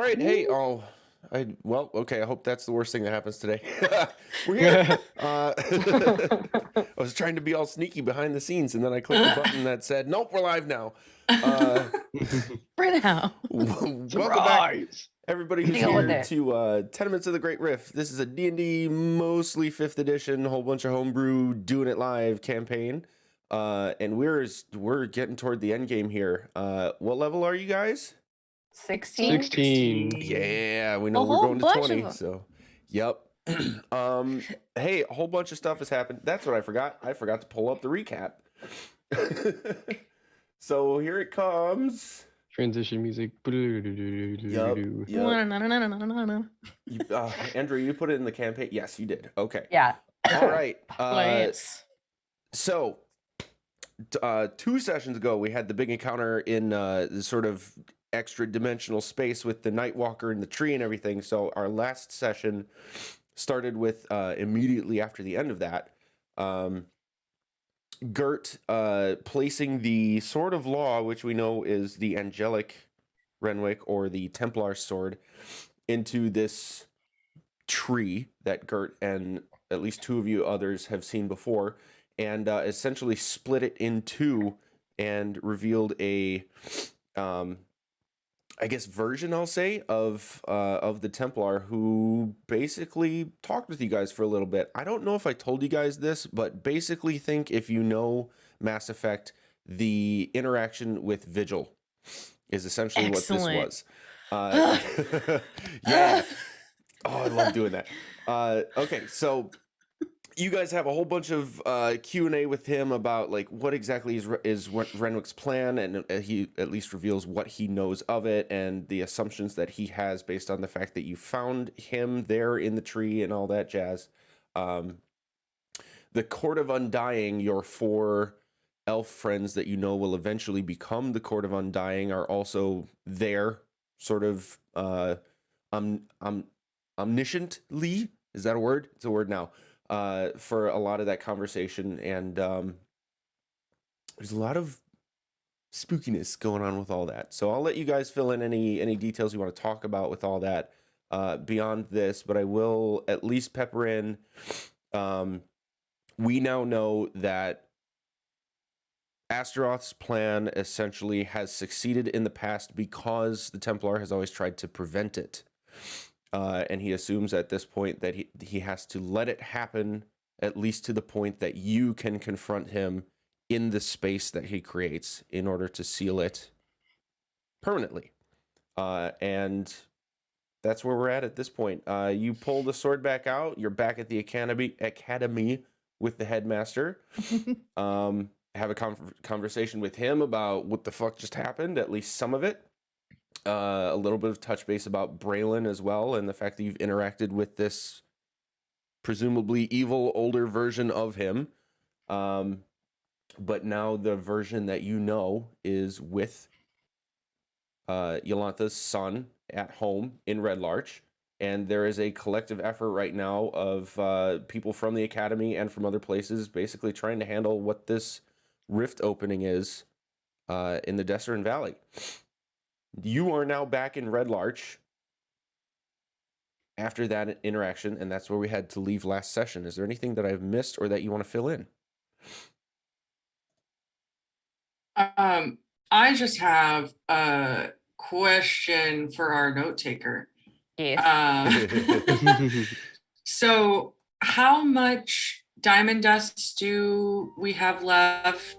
right. Hey, okay. I hope that's the worst thing that happens today. We're here. I was trying to be all sneaky behind the scenes, and then I clicked the button that said, "Nope, we're live now." Right now. Welcome back, everybody who's here to Tenements of the Great Rift. This is a D&D, mostly 5th edition, whole bunch of homebrew, doing it live campaign. And we're getting toward the end game here. What level are you guys? 16. Yeah, we know we're going to 20. So, yep. Hey, a whole bunch of stuff has happened. That's what I forgot. I forgot to pull up the recap. So here it comes. Transition music. Yep. Andrew, you put it in the campaign. Yes, you did. Okay. Yeah. All right. Place. So, 2 sessions ago, we had the big encounter in the sort of extra dimensional space with the Nightwalker and the tree and everything. So our last session started with immediately after the end of that, Gert placing the Sword of Law, which we know is the Angelic Renwick or the Templar sword, into this tree that Gert and at least 2 of you others have seen before, and essentially split it in 2 and revealed a I guess version, I'll say, of the Templar, who basically talked with you guys for a little bit. I don't know if I told you guys this, but basically think if you know Mass Effect, the interaction with Vigil is essentially what this was. Yeah. Oh, I love doing that. Okay, so you guys have a whole bunch of Q&A with him about like what exactly is Renwick's plan, and he at least reveals what he knows of it and the assumptions that he has based on the fact that you found him there in the tree and all that jazz. The Court of Undying, your 4 elf friends that you know will eventually become the Court of Undying, are also there, sort of omnisciently. Is that a word? It's a word now. For a lot of that conversation, and there's a lot of spookiness going on with all that. So I'll let you guys fill in any details you want to talk about with all that beyond this, but I will at least pepper in. We now know that Astaroth's plan essentially has succeeded in the past because the Templar has always tried to prevent it. And he assumes at this point that he has to let it happen, at least to the point that you can confront him in the space that he creates in order to seal it permanently. And that's where we're at this point. You pull the sword back out. You're back at the academy with the headmaster. Have a conversation with him about what the fuck just happened, at least some of it. A little bit of touch base about Braylon as well, and the fact that you've interacted with this presumably evil older version of him. But now the version that you know is with Yolanta's son at home in Red Larch. And there is a collective effort right now of people from the academy and from other places basically trying to handle what this rift opening is in the Desert Valley. You are now back in Red Larch after that interaction, and that's where we had to leave last session. Is there anything that I've missed or that you want to fill in? I just have a question for our note taker. Yes. So how much diamond dust do we have left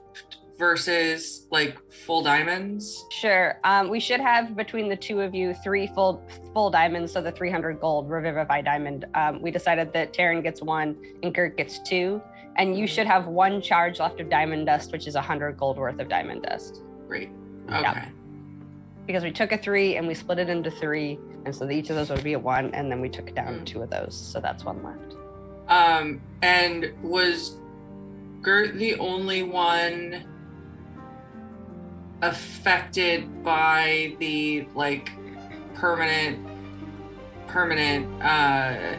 versus like full diamonds? Sure. We should have between the 2 of you 3 full diamonds, so the 300 gold Revivify diamond. We decided that Taryn gets 1 and Gert gets 2, and you should have 1 charge left of diamond dust, which is 100 gold worth of diamond dust. Great. Okay. Yeah. Because we took a 3 and we split it into 3, and so each of those would be a 1, and then we took down 2 of those, so that's 1 left. And was Gert the only one affected by the like permanent I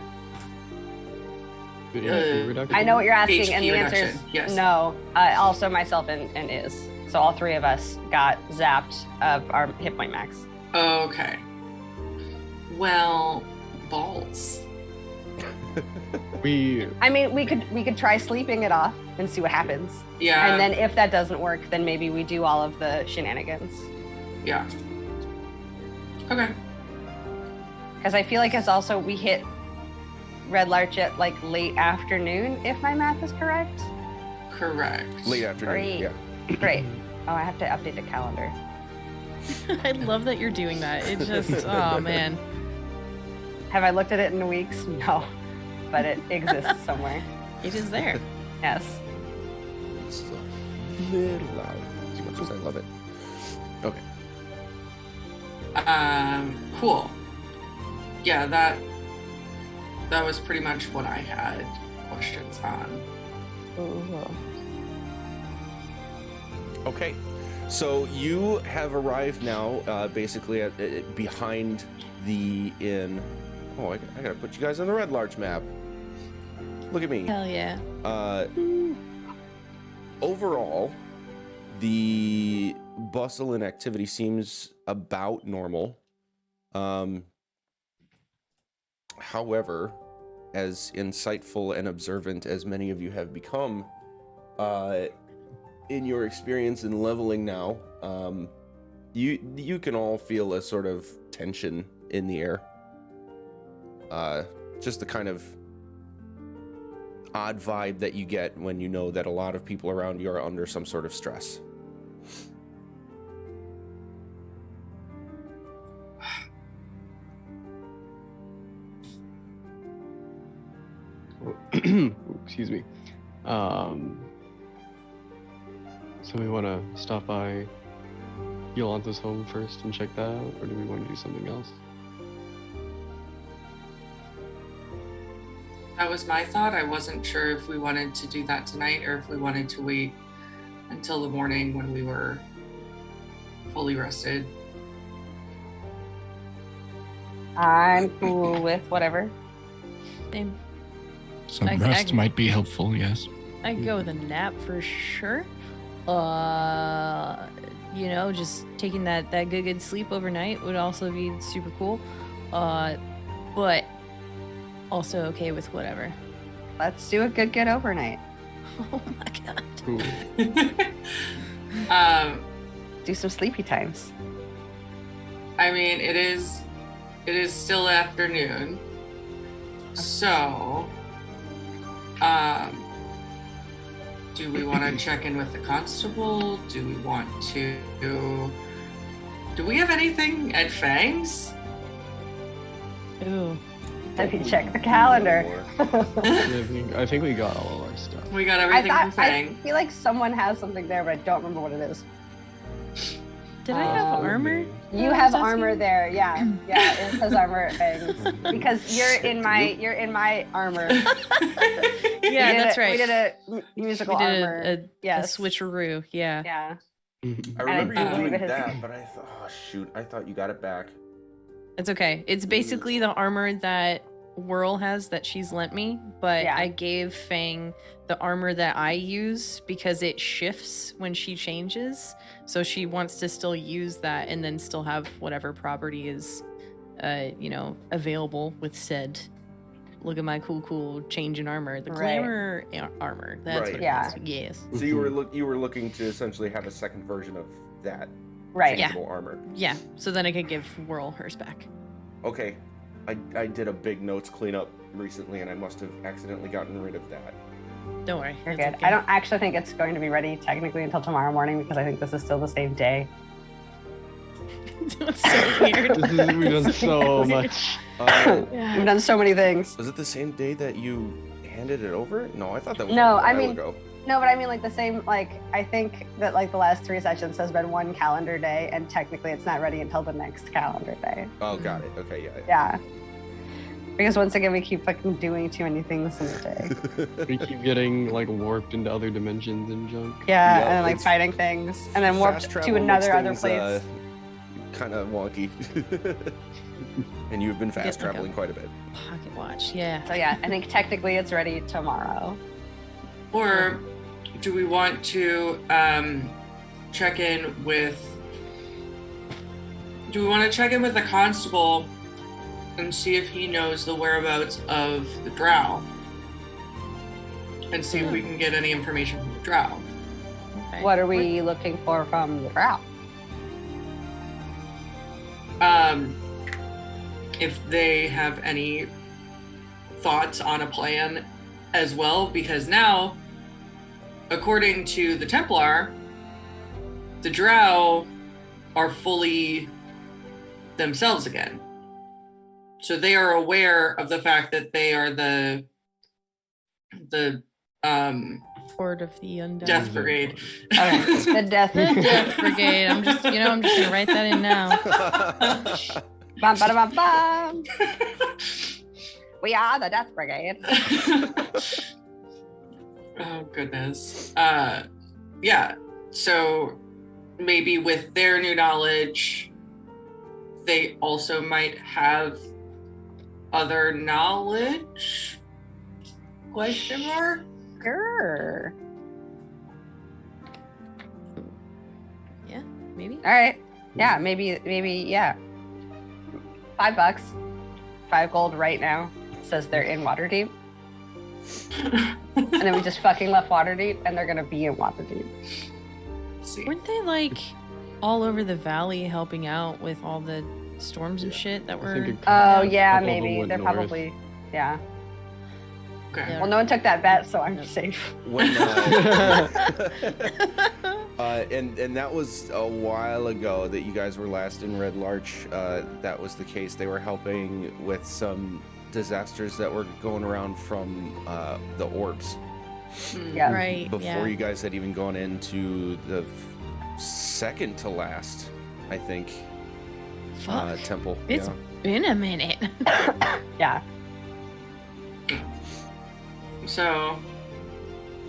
know what you're asking, HP and the answer is yes. no. Also myself and Iz. So all 3 of us got zapped of our hit point max. Okay. Well, balls. I mean, we could try sleeping it off and see what happens. Yeah. And then if that doesn't work, then maybe we do all of the shenanigans. Yeah. Okay. Because I feel like it's also we hit Red Larch at like late afternoon, if my math is correct. Correct. Late afternoon. Great. Yeah. Great. Oh, I have to update the calendar. I love that you're doing that. It just, oh man. Have I looked at it in weeks? No, but it exists somewhere. It is there. Yes. It's a little loud, as much as I love it. Okay. Cool. Yeah, that was pretty much what I had questions on. Ooh. Okay. So you have arrived now, basically at behind the inn. Oh, I gotta put you guys on the Red Larch map. Look at me. Hell yeah. Overall, the bustle and activity seems about normal. However, as insightful and observant as many of you have become, in your experience in leveling now, you can all feel a sort of tension in the air. Just the kind of odd vibe that you get when you know that a lot of people around you are under some sort of stress. Excuse me. So we want to stop by Yolanta's home first and check that out, or do we want to do something else? That was my thought. I wasn't sure if we wanted to do that tonight or if we wanted to wait until the morning when we were fully rested. I'm cool with whatever. Same. Some I- rest might be helpful, yes. I could go with a nap for sure. You know, just taking that good sleep overnight would also be super cool. But also okay with whatever. Let's do a good overnight. Oh my god. Cool. Do some sleepy times. I mean, it is still afternoon. So, do we want to check in with the constable? Do we want to do we have anything at Fang's? Ooh. Let me check the calendar. I think we got all of our stuff. We got everything from I Fang. feel like someone has something there, but I don't remember what it is. Did I have Um, armor? You have armor there, yeah. Yeah, it says armor at Fangs. Because you're in my armor. Yeah, that's right. We did a musical armor. a Yes. switcheroo. Yeah. Yeah. I remember I you believe doing it has- that, but I thought, oh shoot, I thought you got it back. It's okay. It's basically the armor that Whirl has that she's lent me, but Yeah. I gave Fang the armor that I use because it shifts when she changes. So she wants to still use that and then still have whatever property is, available with said. Look at my cool change in armor. The Right. glamour armor. That's Right. what it Yeah. is. Yes. So you were looking to essentially have a second version of that Right. Yeah. changeable armor. Yeah. So then I could give Whirl hers back. Okay, I did a big notes cleanup recently, and I must have accidentally gotten rid of that. Don't worry. You're it's good. okay. I don't actually think it's going to be ready technically until tomorrow morning because I think this is still the same day. It's so weird. We've done so much. We've done so many things. Was it the same day that you handed it over? No, I thought that was No, a while I mean- ago. No, but I mean like the same, like I think that like the last 3 sessions has been one calendar day and technically it's not ready until the next calendar day. Oh, got it. Okay, yeah. Yeah. Because once again, we keep fucking doing too many things in a day. We keep getting like warped into other dimensions and junk. Yeah, Yep, and then like it's- fighing things, and then warped Fast to travel another makes other things, place. Kind of wonky. And you've been fast Get like traveling quite a bit. Pocket watch. Yeah. So yeah, I think technically it's ready tomorrow. Or do we want to check in with the constable and see if he knows the whereabouts of the drow. And see if we can get any information from the drow. Okay. What are we looking for from the drow? If they have any thoughts on a plan as well, because now, according to the Templar, the drow are fully themselves again. So they are aware of the fact that they are the Horde of the Undead. Death Brigade. Okay, the death. The Death Brigade. I'm just gonna write that in now. Bum, ba, bum, bum. We are the Death Brigade. Oh goodness. Yeah. So maybe with their new knowledge, they also might have other knowledge? Question mark? Grr. Yeah, maybe. All right. Yeah, maybe, yeah. $5, 5 gold right now. Says they're in Waterdeep. And then we just fucking left Waterdeep, and they're gonna be in Waterdeep. See. Weren't they like all over the valley helping out with all the storms and shit that I were? think Oh a yeah, couple of them maybe went they're north. probably. Yeah. Okay. Yeah. Well, no one took that bet, so I'm safe. When, and that was a while ago that you guys were last in Red Larch. That was the case. They were helping with some disasters that were going around from the orbs Yeah. Right. before yeah. you guys had even gone into the second to last, I think, Fuck. temple. It's been a minute. Yeah. So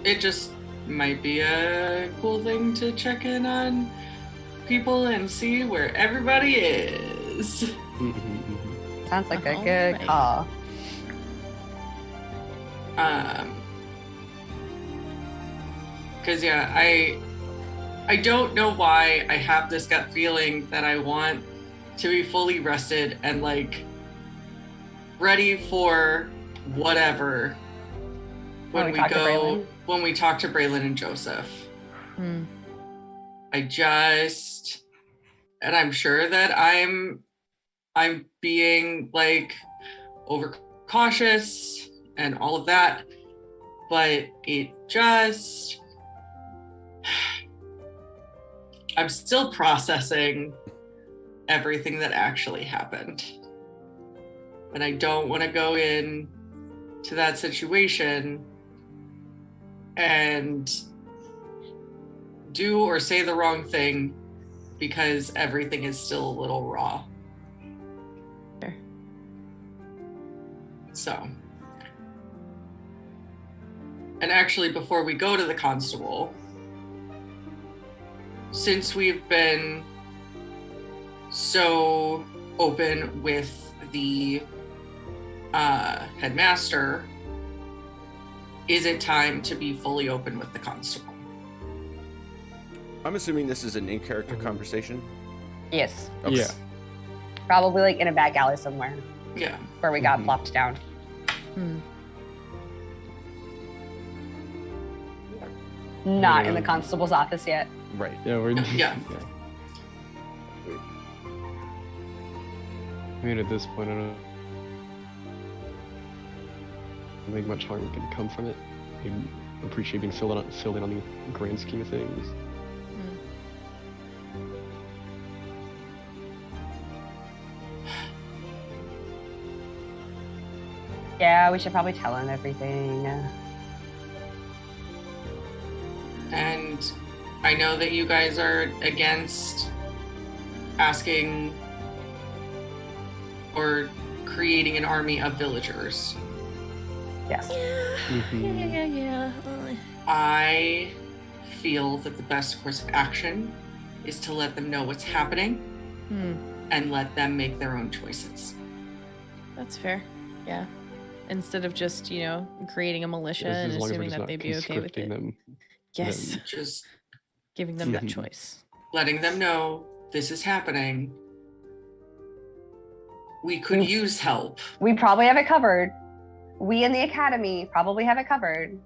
it just might be a cool thing to check in on people and see where everybody is. Sounds like a All good right. call. Because yeah, I don't know why I have this gut feeling that I want to be fully rested and like ready for whatever when we talk to go Braylon. when we talk to Braylon and Joseph. Hmm. And I'm sure that I'm being like overcautious and all of that, but it just I'm still processing everything that actually happened. And I don't want to go in to that situation and do or say the wrong thing because everything is still a little raw. Sure. So, and actually before we go to the constable, since we've been so open with the headmaster, is it time to be fully open with the constable? I'm assuming this is an in-character conversation. Yes. Okay. Yeah. Probably like in a back alley somewhere Yeah. where we got Mhm. plopped down. Hmm. Not in the Yeah. constable's office yet. Right. Yeah, we're Yeah. I mean, at this point, I don't think much harm can come from it. I appreciate being filled in on the grand scheme of things. Yeah, we should probably tell him everything. And I know that you guys are against asking or creating an army of villagers. Yes. Yeah. I feel that the best course of action is to let them know what's happening Hmm. and let them make their own choices. That's fair. Yeah. Instead of just, creating a militia and as long as we're assuming just that not they'd be okay with conscripting it. them. Yes. Just Giving them that Mhm. choice. letting them know this is happening we could use help. We probably have it covered. We in the academy probably have it covered.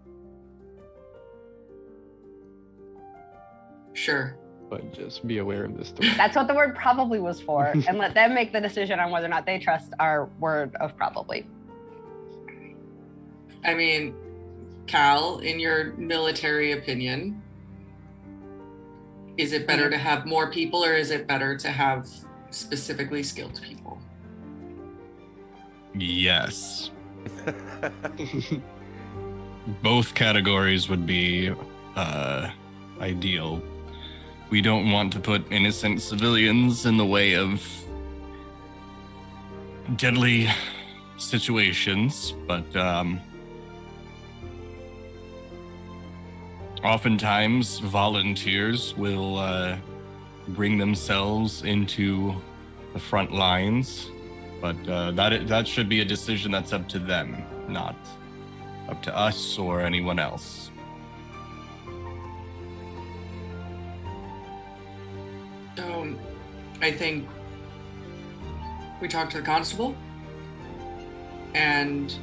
Sure. But just be aware of this threat. That's what the word probably was for. And let them make the decision on whether or not they trust our word of probably. I mean, Cal, in your military opinion, is it better to have more people or is it better to have specifically skilled people? Yes. Both categories would be ideal. We don't want to put innocent civilians in the way of deadly situations, but oftentimes volunteers will bring themselves into the front lines, but that should be a decision that's up to them, not up to us or anyone else. I think we talk to the constable, and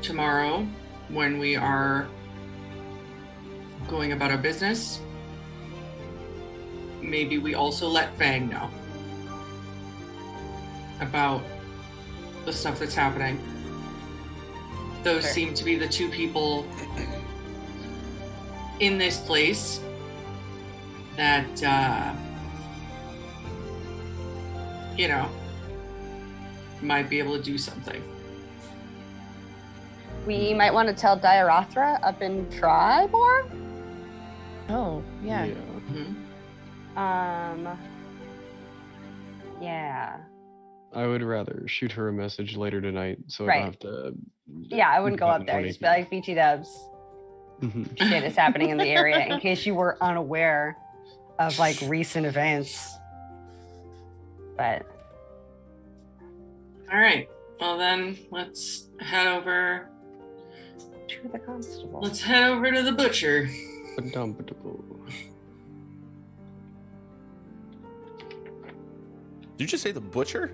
tomorrow, when we are going about our business, maybe we also let Fang know about the stuff that's happening. Those Sure. seem to be the two people in this place that might be able to do something. We might want to tell Diarothra up in Tribor. Oh, yeah. Yeah. I would rather shoot her a message later tonight so I Right. don't have to. Yeah, I wouldn't go up there. Just be like, BT dubs, Mhm. shit is happening in the area in case you were unaware of like recent events. But All right. Well, then let's head over. to the constable. Let's head over to the butcher. Indomitable. Did you just say the butcher?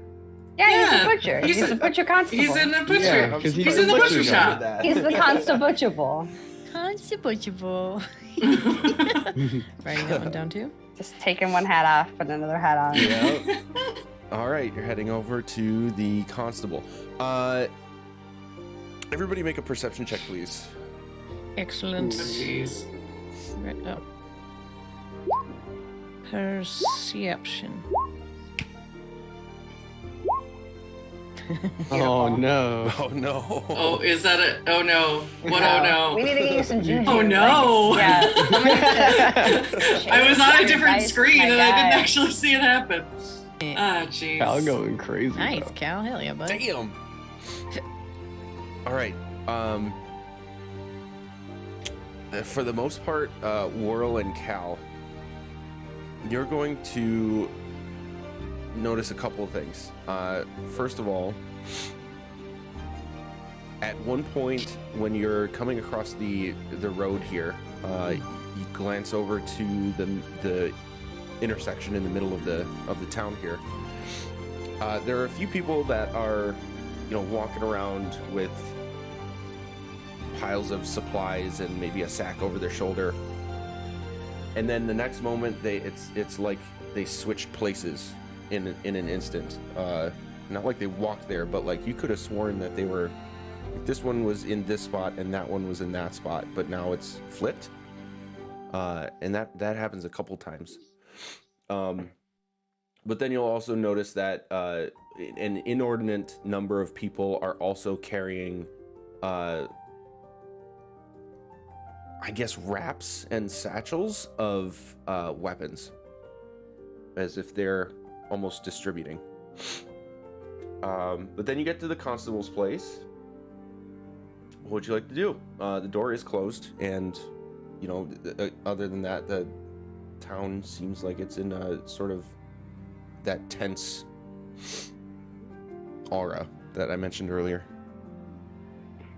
Yeah, he's Yeah, a butcher. he's He's a butcher constable. He's in the butcher. Yeah, 'cause he's in the butcher shop. He's the constable. Constable. Writing that one down too. Just taking one hat off, putting another hat on. Yeah. All right, you're heading over to the constable. Everybody make a perception check, please. Excellent. Jeez. Right up. Perception. Oh no. Oh no. Oh, is that a? Oh no! What? Oh no! We need to get you some juju. Oh, no. Like, yeah. I was on a different Dice, screen my and I didn't guy. actually see it happen. Ah, jeez. Cal going crazy. Nice, though. Cal. Hell yeah, bud. Damn. All right. For the most part, Whirl and Cal, you're going to notice a couple of things. First of all, at one point when you're coming across the road here, you glance over to the intersection in the middle of the town here. There are a few people that are, walking around with piles of supplies and maybe a sack over their shoulder. And then the next moment, it's like they switched places in an instant. Not like they walked there, but like you could have sworn that they were. This one was in this spot and that one was in that spot, but now it's flipped. And that happens a couple times. But then you'll also notice that an inordinate number of people are also carrying, I guess, wraps and satchels of weapons, as if they're almost distributing. But then you get to the constable's place. What would you like to do? The door is closed, and other than that, the town seems like it's in a sort of that tense aura that I mentioned earlier.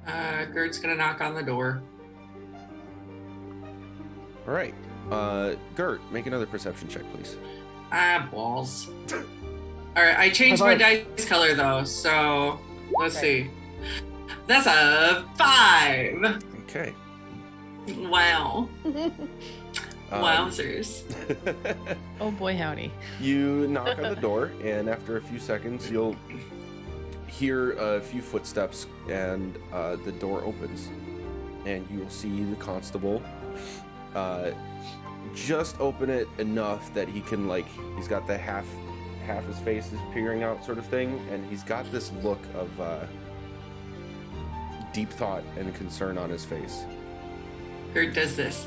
Gert's gonna knock on the door. All right, Gert, make another perception check, please. Ah, balls. All right, I changed my Bye-bye. dice color though, so let's Okay. see. That's a 5. Okay. Wow. Um, Wowzers. Oh boy, howdy. You knock on the door, and after a few seconds, you'll hear a few footsteps, and the door opens, and you will see the constable. Just open it enough that he can, like, he's got the half his face is peering out sort of thing, and he's got this look of deep thought and concern on his face. Gert does this.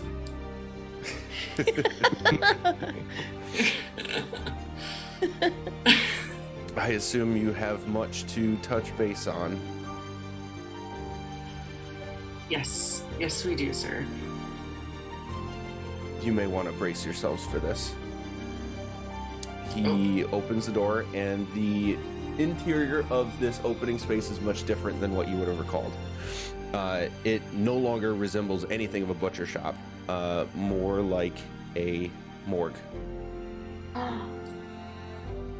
I assume you have much to touch base on. Yes. Yes, we do, sir. You may want to brace yourselves for this. He opens the door, and the interior of this opening space is much different than what you would have recalled. It no longer resembles anything of a butcher shop, more like a morgue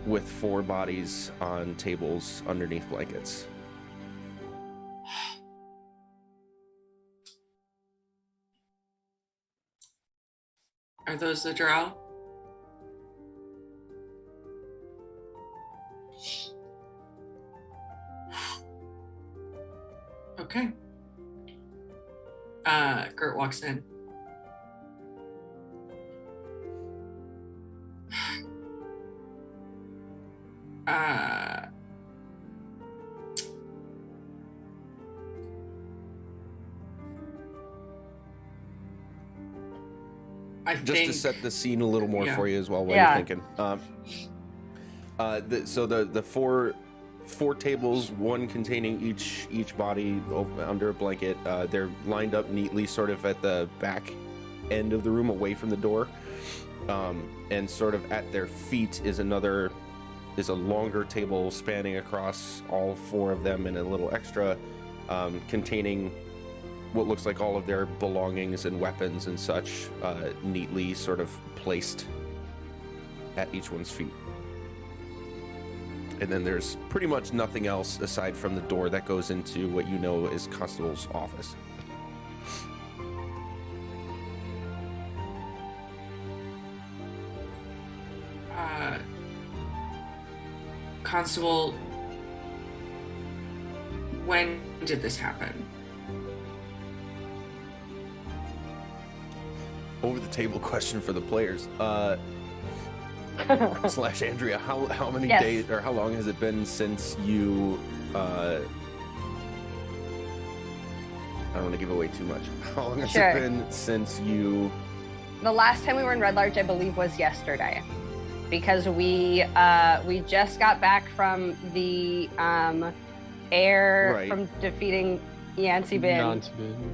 with 4 bodies on tables underneath blankets. Are those the drow? Okay. Gert walks in. I Just think to set the scene a little more Yeah. for you as well while Yeah. you're thinking. So the four tables, one containing each body under a blanket. They're lined up neatly, sort of at the back end of the room, away from the door. And sort of at their feet is a longer table spanning across all 4 of them, and a little extra containing what looks like all of their belongings and weapons and such, neatly sort of placed at each one's feet. And then there's pretty much nothing else aside from the door that goes into what you know is Constable's office. Constable, when did this happen? Over the table question for the players. Slash Andrea, how many Yes. days or how long has it been since you I don't want to give away too much. How long has Sure. it been since you The last time we were in Red Larch, I believe, was yesterday, because we just got back from the air Right. from defeating Yancy Bin, Non-spin.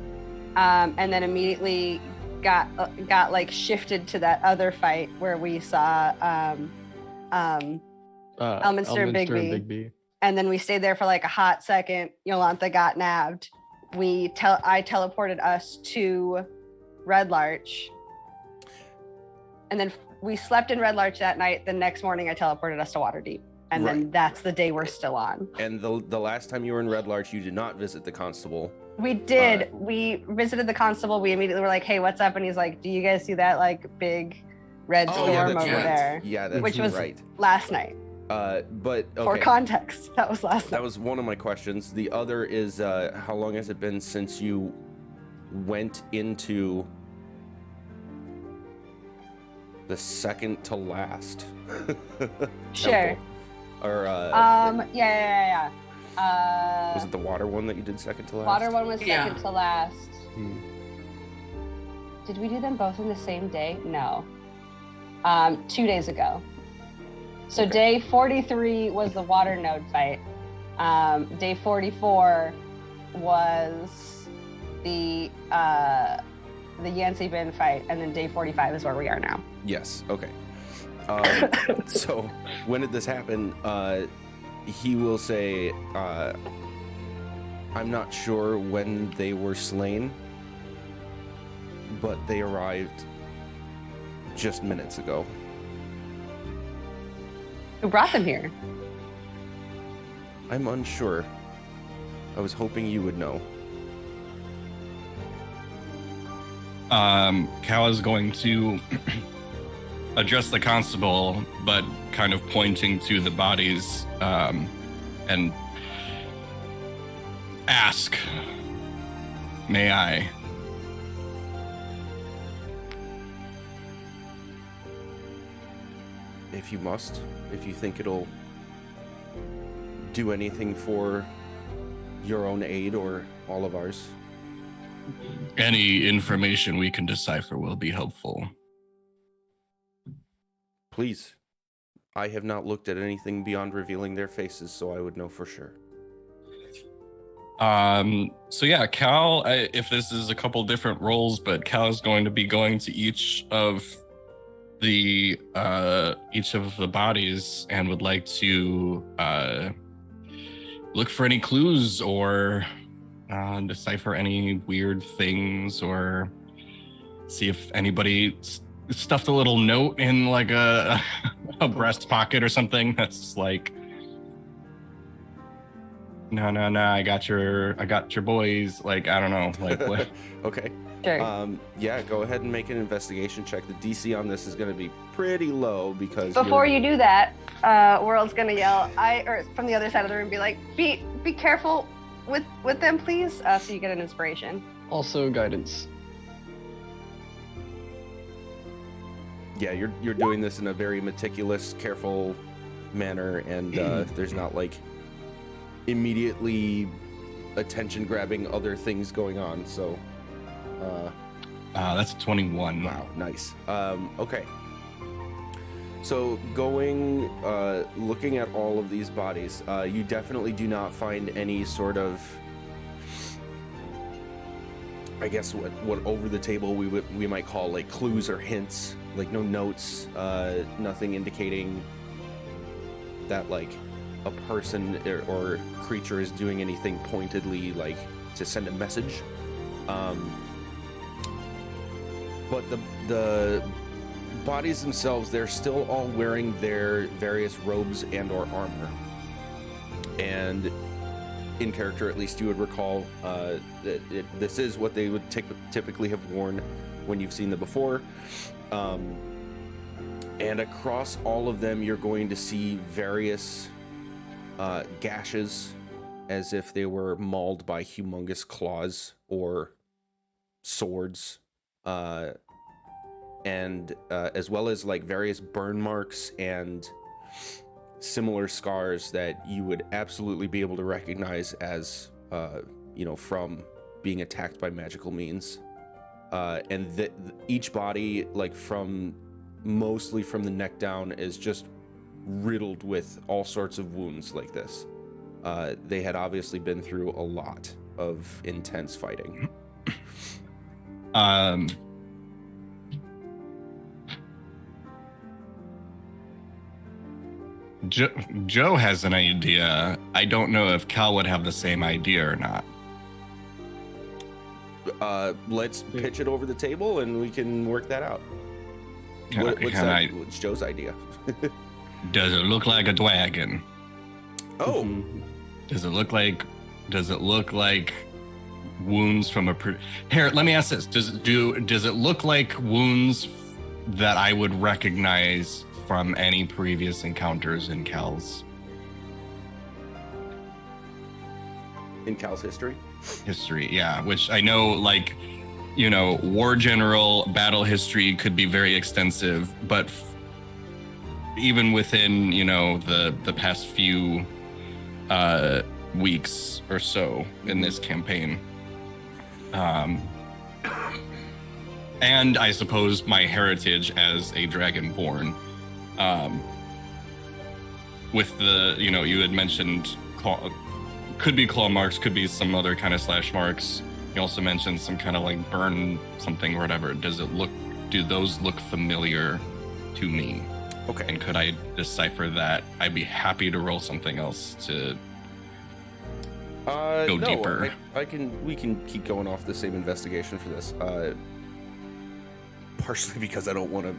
and then immediately got like shifted to that other fight where we saw Elminster and Bigby. And then we stayed there for like a hot second. Yolantha got nabbed. I teleported us to Red Larch. And then we slept in Red Larch that night. The next morning, I teleported us to Waterdeep. And then Right. that's the day we're still on. and the last time you were in Red Larch, you did not visit the constable. We did. We visited the constable. We immediately were like, hey, what's up? And he's like, do you guys see that like big red Oh, storm yeah, that's over right. there? Yeah, that's Which was right. last night. But For okay. context, that was last That night. was one of my questions. The other is how long has it been since you went into the second to last Sure. temple? Or Yeah. was it the water one that you did second to last? Water one was Yeah. second to last. Hmm. Did we do them both in the same day? No. 2 days ago. So Okay. day 43 was the water node fight. Day 44 was the Yancy Bin fight, and then day 45 is where we are now. Yes. Okay. So when did this happen? He will say, I'm not sure when they were slain, but they arrived just minutes ago. Who brought them here? I'm unsure. I was hoping you would know. Cal is going to address the constable, but kind of pointing to the bodies, and ask, may I? If you must, if you think it'll do anything for your own aid or all of ours. Any information we can decipher will be helpful. Please. I have not looked at anything beyond revealing their faces, so I would know for sure. So yeah, Cal, if this is a couple different roles, but Cal is going to be going to each of the bodies and would like to look for any clues or decipher any weird things, or see if anybody stuffed a little note in like a breast pocket or something that's like, no, I got your boys, like, I don't know, like what. Okay. Sure. Yeah, go ahead and make an investigation check. The DC on this is going to be pretty low because Before you do that, World's gonna yell, or from the other side of the room, be like, be careful with them, please. So you get an inspiration. Also guidance. Yeah, you're doing this in a very meticulous, careful manner, and there's not like immediately attention-grabbing other things going on. So, that's 21. wow, nice. Okay. So going, looking at all of these bodies, you definitely do not find any sort of, I guess what over the table we might call like clues or hints, like no notes, nothing indicating that like a person or creature is doing anything pointedly like to send a message. But the bodies themselves, they're still all wearing their various robes and or armor. And in character, at least, you would recall that this is what they would typically have worn when you've seen them before. And across all of them, you're going to see various gashes, as if they were mauled by humongous claws or swords, and as well as like various burn marks and similar scars that you would absolutely be able to recognize as, from being attacked by magical means. And each body, like mostly from the neck down, is just riddled with all sorts of wounds like this. They had obviously been through a lot of intense fighting. Joe has an idea. I don't know if Cal would have the same idea or not. Let's pitch it over the table and we can work that out. What's Joe's idea? Does it look like a dragon? Oh. Does it look like wounds from a here, let me ask this. Does it look like wounds that I would recognize from any previous encounters in Cal's history? Yeah, which I know, like, war general battle history could be very extensive, but even within, the past few weeks or so in this campaign, and I suppose my heritage as a dragonborn, with the, you had mentioned could be claw marks, could be some other kind of slash marks. You also mentioned some kind of like burn something or whatever. Do those look familiar to me? Okay. And could I decipher that? I'd be happy to roll something else to go deeper. We can keep going off the same investigation for this. Partially because I don't want to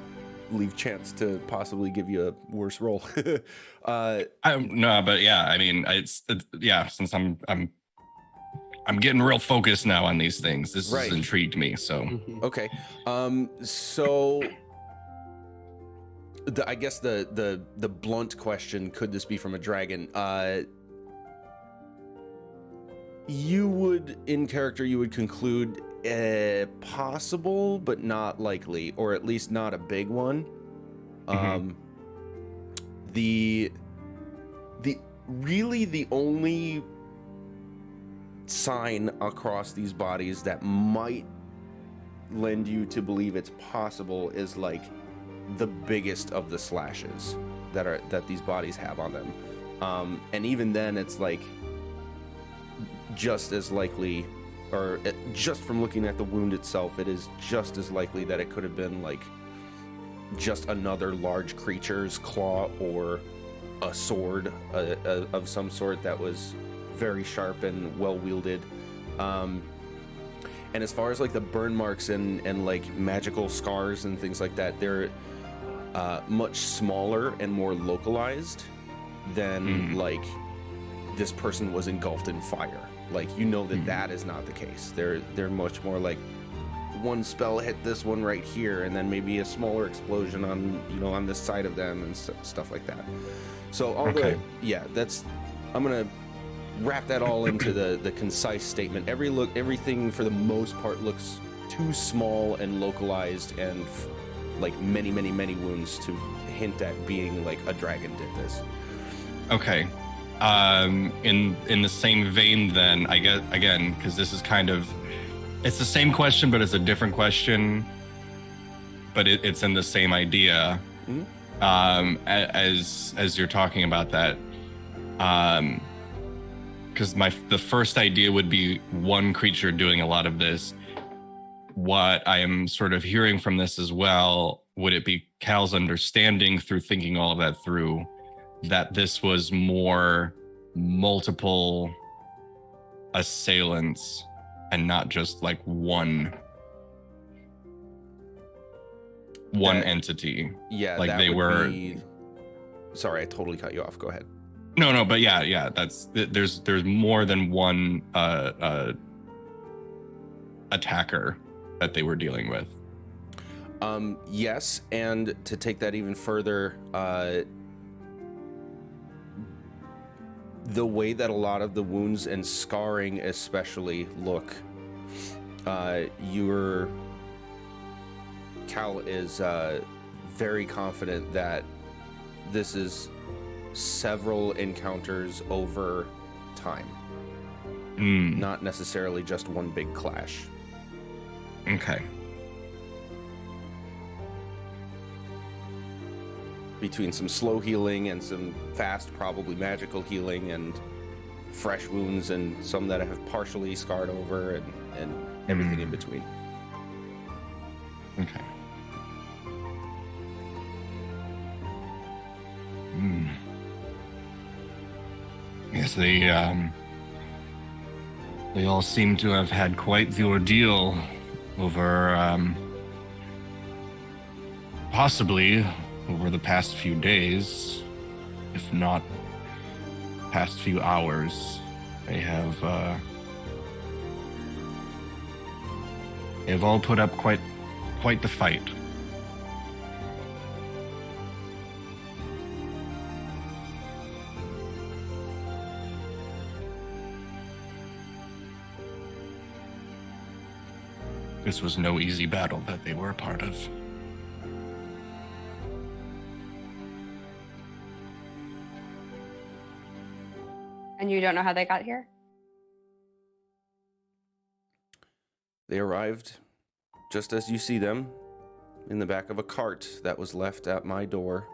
leave chance to possibly give you a worse roll. No, but yeah, I mean, yeah. Since I'm getting real focused now on these things. This Right. has intrigued me. So Okay. So I guess the blunt question, could this be from a dragon? You would, in character, you would conclude possible, but not likely, or at least not a big one. The really the only sign across these bodies that might lend you to believe it's possible is like the biggest of the slashes that these bodies have on them, and even then it's like just as likely, or just from looking at the wound itself, it is just as likely that it could have been like just another large creature's claw or a sword of some sort that was very sharp and well wielded. And as far as like the burn marks and like magical scars and things like that, they're much smaller and more localized than like this person was engulfed in fire. Like, you know that is not the case. They're much more like one spell hit this one right here, and then maybe a smaller explosion on, you know, on this side of them and stuff like that. So all I'm gonna wrap that all into the concise statement. Everything for the most part looks too small and localized and like many wounds to hint at being like a dragon did this. Okay. In the same vein, then, I guess, again, because this is kind of, it's the same question, but it's a different question, but it's in the same idea. As you're talking about that, because the first idea would be one creature doing a lot of this. What I am sort of hearing from this as well, would it be Cal's understanding through thinking all of that through, that this was more multiple assailants and not just like one entity? Yeah, like that they would were. Sorry, I totally cut you off. Go ahead. No, but yeah. There's more than one attacker that they were dealing with. Yes, and to take that even further, the way that a lot of the wounds and scarring especially look, Cal is very confident that this is several encounters over time, not necessarily just one big clash. Okay. Between some slow healing and some fast, probably magical healing, and fresh wounds, and some that have partially scarred over, and everything in between. Okay. Yes, they all seem to have had quite the ordeal over, possibly over the past few days, if not past few hours. They have all put up quite the fight. This was no easy battle that they were a part of. And you don't know how they got here? They arrived just as you see them, in the back of a cart that was left at my door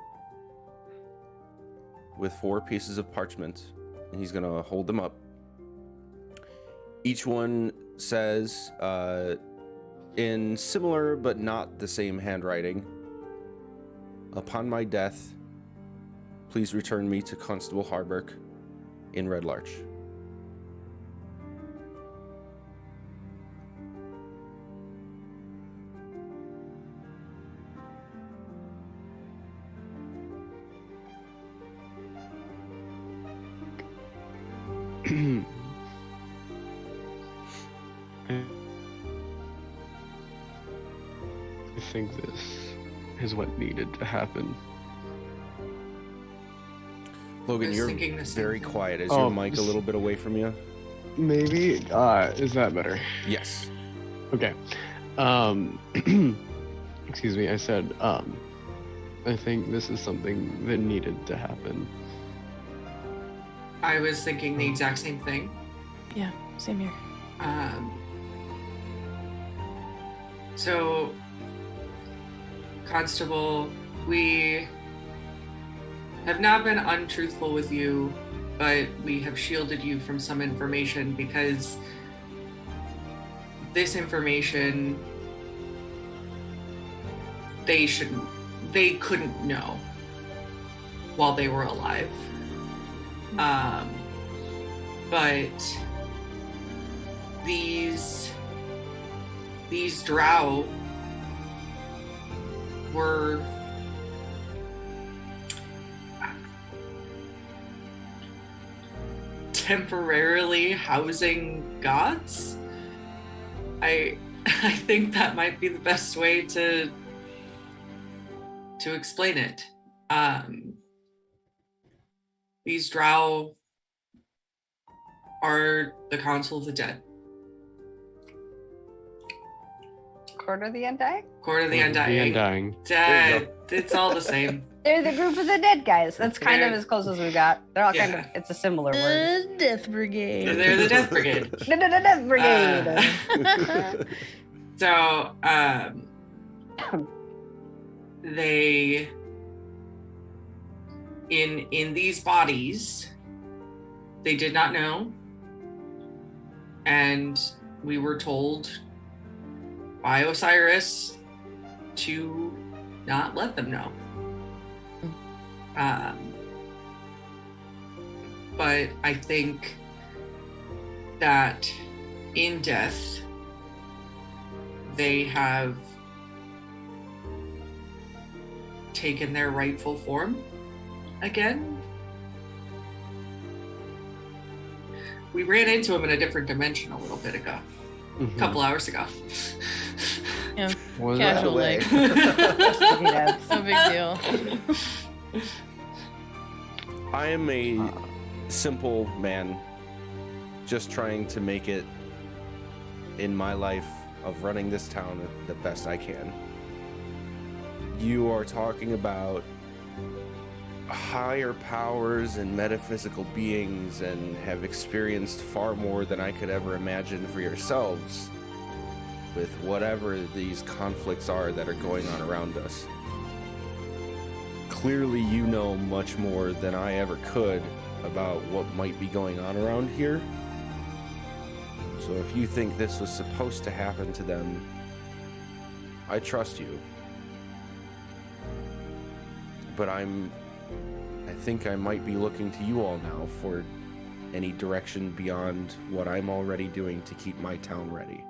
with 4 pieces of parchment, and he's gonna hold them up. Each one says, in similar but not the same handwriting, "Upon my death, please return me to Constable Harburg in Red Larch." I think this is what needed to happen. Logan, was you're thinking the same very thing. quiet. Is Oh, your mic a s- little bit away from you? Maybe. Is that better? Yes. Okay. Excuse me. I said, I think this is something that needed to happen. I was thinking the exact same thing. Yeah, same here. So, Constable, we have not been untruthful with you, but we have shielded you from some information because this information they couldn't know while they were alive. But these drow were temporarily housing gods. I think that might be the best way to explain it. These drow are the Council of the Dead. Court of the Undying? Court of the The Undying. Undying. There you It's all the same. They're the group of the dead guys. That's kind of They're- as close as we got. They're all kind of, Yeah. it's a similar word. The Death Brigade. They're the Death Brigade. Death Brigade. So, they in these bodies, they did not know, and we were told by Osiris to not let them know. But I think that in death, they have taken their rightful form again. We ran into him in a different dimension a little bit ago, a couple hours ago. Yeah, Was casual way. leg. Yes. No big deal. I am a simple man, just trying to make it in my life of running this town the best I can. You are talking about higher powers and metaphysical beings and have experienced far more than I could ever imagine for yourselves with whatever these conflicts are that are going on around us. Clearly you know much more than I ever could about what might be going on around here. So if you think this was supposed to happen to them, I trust you. But I think I might be looking to you all now for any direction beyond what I'm already doing to keep my town ready.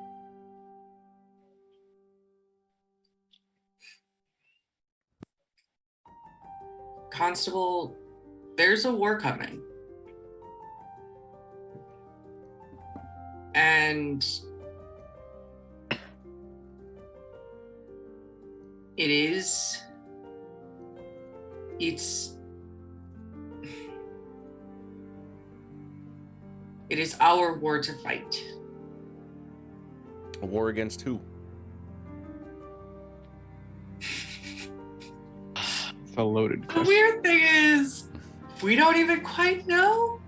Constable, there's a war coming. And it's it is our war to fight. A war against who? It's a loaded The question. weird thing is, we don't even quite know.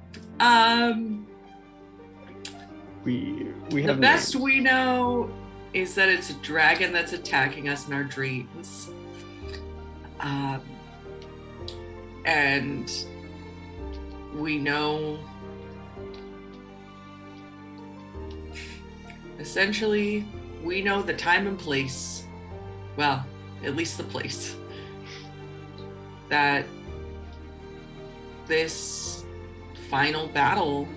We The have best names. we know is that it's a dragon that's attacking us in our dreams. And we know, essentially, we know the time and place, well, at least the place, that this final battle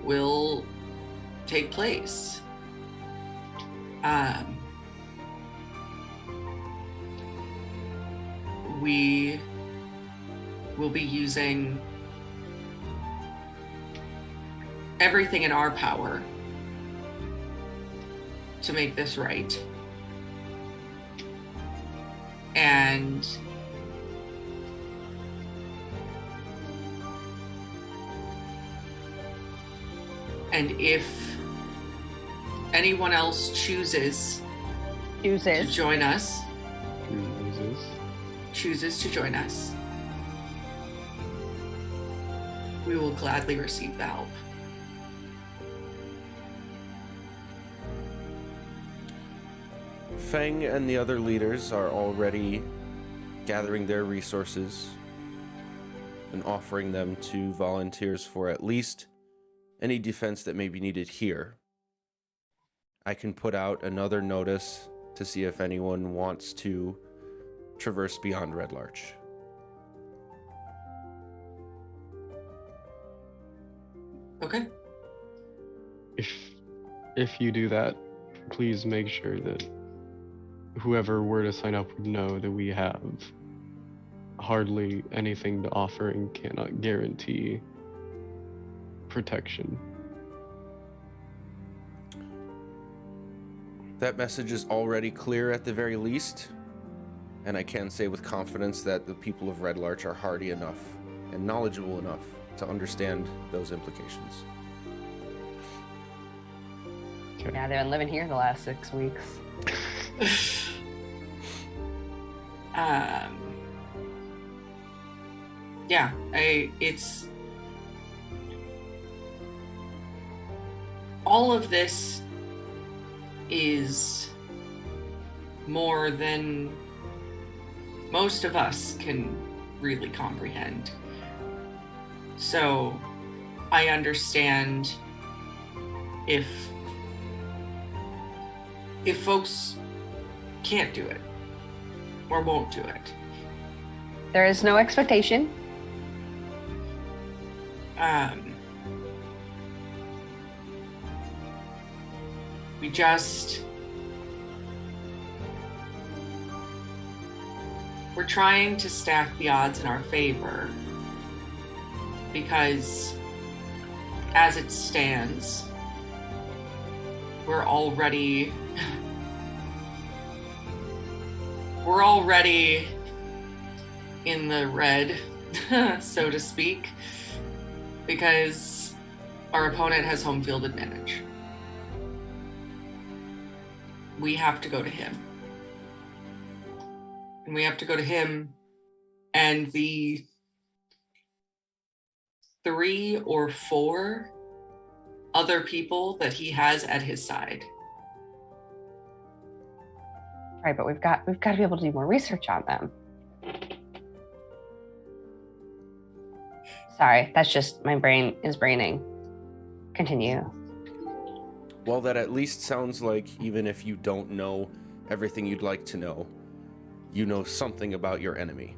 will take place. We will be using everything in our power to make this right. And if anyone else chooses to join us, chooses to join us, we will gladly receive the help. Feng and the other leaders are already gathering their resources and offering them to volunteers for at least any defense that may be needed here. I can put out another notice to see if anyone wants to traverse beyond Red Larch. Okay. If you do that, please make sure that whoever were to sign up would know that we have hardly anything to offer and cannot guarantee protection. That message is already clear at the very least, and I can say with confidence that the people of Red Larch are hardy enough and knowledgeable enough to understand those implications. Yeah, they've been living here the last 6 weeks. Yeah, it's all of this is more than most of us can really comprehend. So I understand if folks can't do it or won't do it. There is no expectation. We're trying to stack the odds in our favor because as it stands, we're already in the red, so to speak, because our opponent has home field advantage. We have to go to him. And we have to go to him and the 3 or 4 other people that he has at his side. Right, but we've got to be able to do more research on them. Sorry, that's just my brain is braining. Continue. Well, that at least sounds like even if you don't know everything you'd like to know, you know something about your enemy.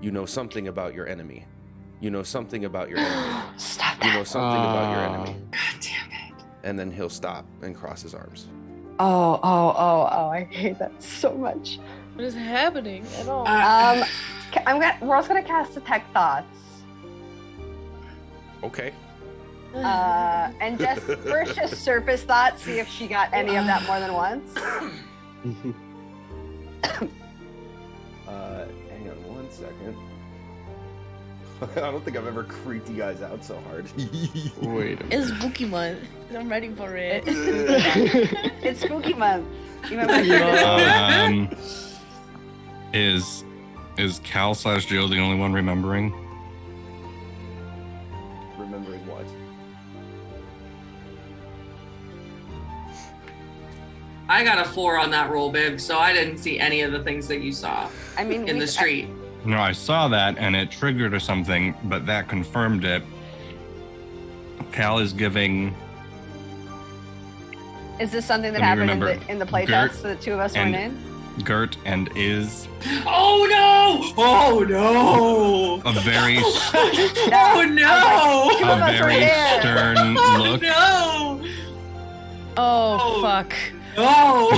You know something about your enemy. You know something about your enemy. Stop You that. know something about your enemy. God damn it. And then he'll stop and cross his arms. Oh, I hate that so much. What is happening at all? We're also gonna cast Detect Thoughts. Okay. And just first just surface thoughts, see if she got any of that more than once. Hang on one second. I don't think I've ever creeped you guys out so hard. Wait a minute. It's spooky month. I'm ready for it. It's spooky month. You remember? Is Cal/Joe the only one remembering? Remembering what? I got a 4 on that roll, Biv, so I didn't see any of the things that you saw I mean, in the street. No, I saw that and it triggered or something, but that confirmed it. Cal is giving. Is this something that Let me happened remember. in the playtest Gert so the 2 of us weren't in? Gert and is Oh no! Oh no! a very Oh no! Two of a us were very there. stern Oh look. no! Oh, fuck. No!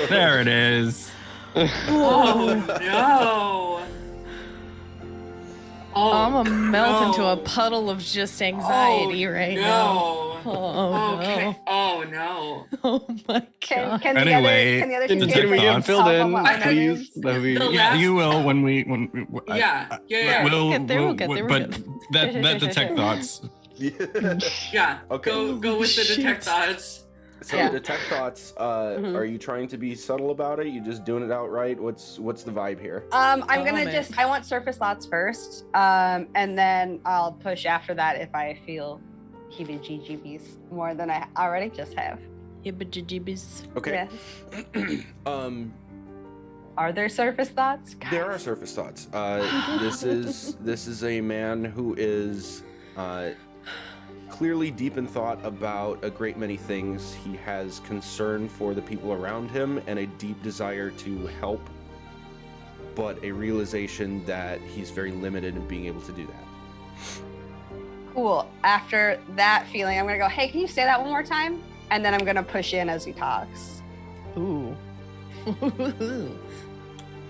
There it is. Oh no! Oh, I'm gonna melt into a no. puddle of just anxiety right now. No. Oh Okay. no. Oh no. Oh my god. Can Anyway, the other Can, two detect can we get thoughts. filled talk on in, my own please? evidence? That'd be... The Yeah, last- you will when we Yeah. Yeah. We'll get there, we'll get there, we'll but get that detect thoughts. Yeah. Okay. Go Holy with the detect shit. thoughts. So Yeah. detect thoughts. Mhm. Are you trying to be subtle about it? You just doing it outright? What's the vibe here? I'm Oh, gonna man. I want surface thoughts first, and then I'll push after that if I feel heebie-jeebies more than I already just have. Hibbajibbies. Okay. Yes. Um, Are there surface thoughts? there are Guys. surface thoughts. This is a man who is clearly deep in thought about a great many things. He has concern for the people around him and a deep desire to help, but a realization that he's very limited in being able to do that. Cool. After that feeling, I'm gonna go, hey, can you say that one more time? And then I'm gonna push in as he talks. Ooh.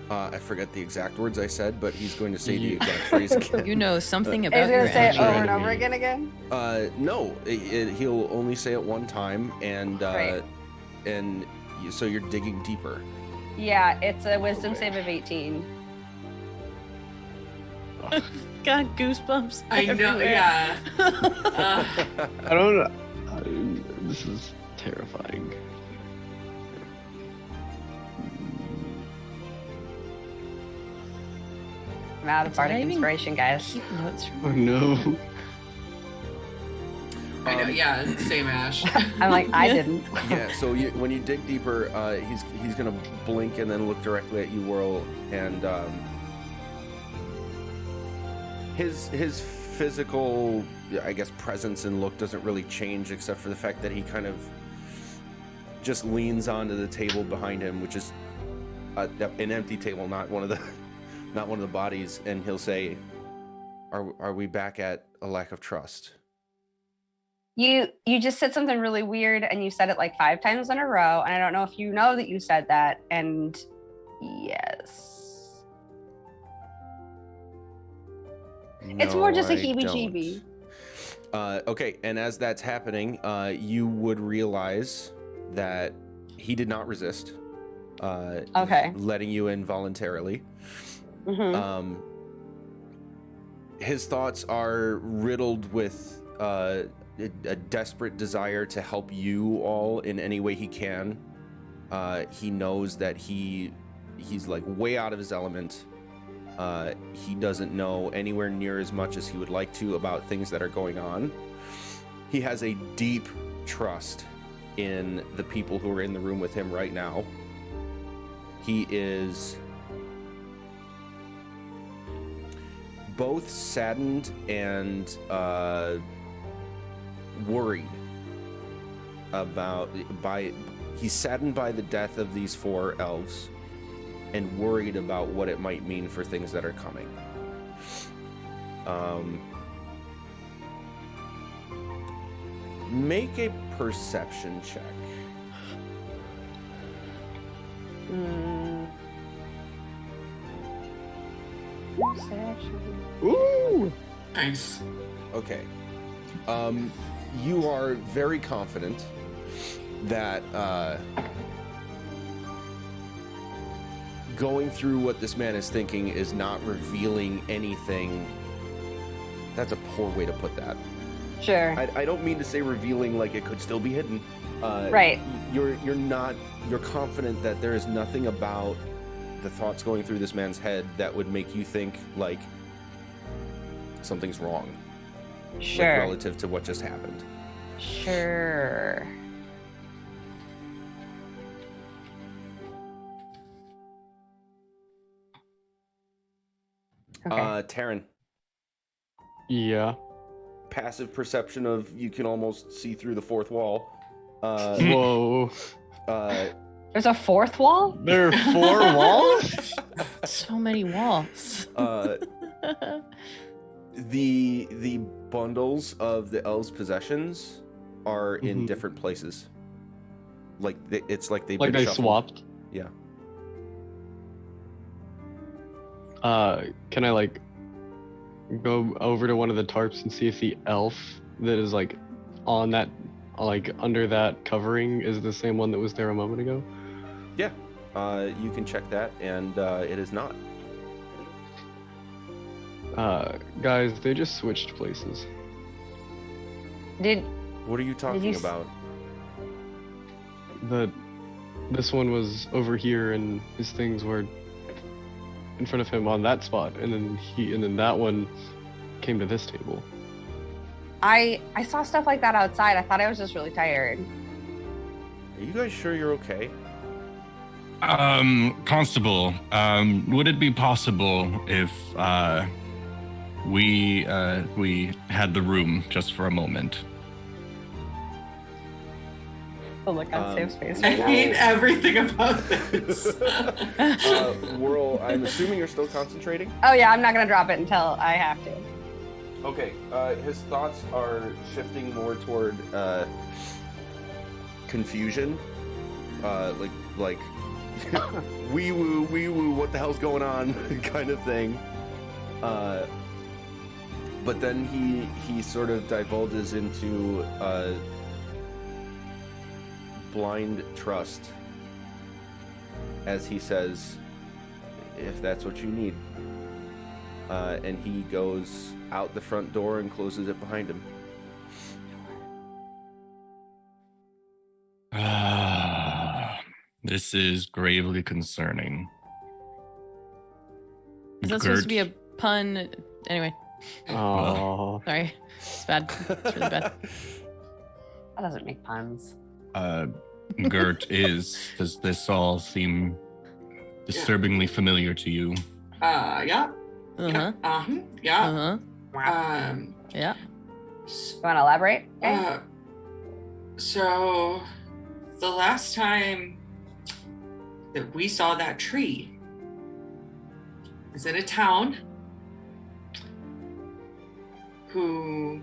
I forget the exact words I said, but he's going to say the exact phrase again. You know something He's about your gonna say it enemy. over and over again. No, he'll only say it one time, and Right. so you're digging deeper. Yeah, it's a wisdom Okay. save of 18. Got goosebumps. I know. everywhere. Yeah. I don't know. This is terrifying. I'm out of Did I bardic even inspiration, guys. Keep notes Oh from no. I know. Yeah. Same Ash. I'm like, I Yeah. didn't. Yeah, so when you dig deeper, he's gonna blink and then look directly at you, Whirl, and his physical, I guess, presence and look doesn't really change, except for the fact that he kind of just leans onto the table behind him, which is an empty table, not one of the bodies, and he'll say, "Are we back at a lack of trust?" You just said something really weird, and you said it like 5 times in a row, and I don't know if you know that you said that. And yes, it's more just a No, I heebie-jeebie. don't. Okay, and as that's happening, you would realize that he did not resist. Okay. Letting you in voluntarily. Hmm. His thoughts are riddled with a desperate desire to help you all in any way he can. He knows that he's like way out of his element. He doesn't know anywhere near as much as he would like to about things that are going on. He has a deep trust in the people who are in the room with him right now. He is both saddened and worried he's saddened by the death of these 4 elves and worried about what it might mean for things that are coming. Make a perception check. Ooh. Nice. Okay. You are very confident that going through what this man is thinking is not revealing anything. That's a poor way to put that. Sure. I don't mean to say revealing like it could still be hidden. Right. You're confident that there is nothing about the thoughts going through this man's head that would make you think like something's wrong. Like, Sure. relative to what just happened. Sure. Okay. Taryn, Yeah. passive perception of you can almost see through the 4th wall. Whoa. There's a 4th wall? There are 4 walls? So many walls. The bundles of the elves' possessions are in Mhm. different places. Like it's like they've Like been they shuffled. swapped? Yeah. Can I like go over to one of the tarps and see if the elf that is like on that, like under that covering, is the same one that was there a moment ago? Yeah, you can check that, and it is not. Guys, they just switched places. What are you talking s- about? This one was over here, and his things were in front of him on that spot, and then that one came to this table. I saw stuff like that outside. I thought I was just really tired. Are you guys sure you're okay? Constable, would it be possible if we had the room just for a moment? Oh, look on Save's face I right now. hate everything about this. Whirl, I'm assuming you're still concentrating? Oh yeah, I'm not gonna drop it until I have to. Okay, his thoughts are shifting more toward confusion. Like wee woo, what the hell's going on kind of thing. But then he sort of divulges into blind trust as he says, if that's what you need. And he goes out the front door and closes it behind him. This is gravely concerning. Is that supposed to be a pun? Anyway, Oh, sorry. It's bad. It's really bad. That doesn't make puns. Gert, does this all seem disturbingly familiar to you? Yeah. Uh-huh. Yeah. Uh-huh. Yeah. You want to elaborate? Okay. So the last time that we saw that tree was in a town who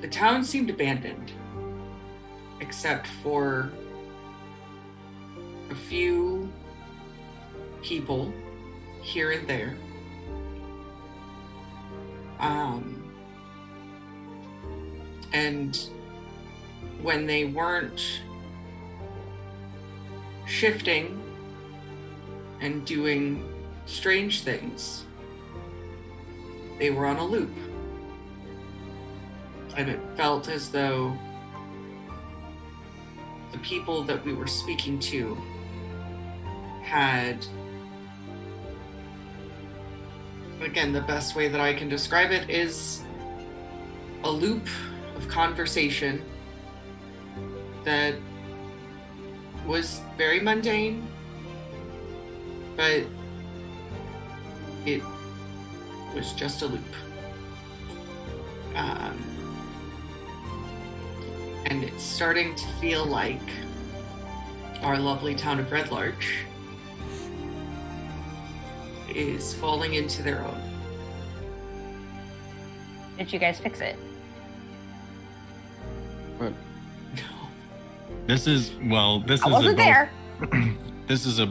the town seemed abandoned except for a few people here and there. And when they weren't shifting and doing strange things, they were on a loop. And it felt as though the people that we were speaking to had, again, the best way that I can describe it is a loop of conversation that was very mundane, but it was just a loop. And it's starting to feel like our lovely town of Red Larch is falling into their own. Did you guys fix it? This is I wasn't there. This is a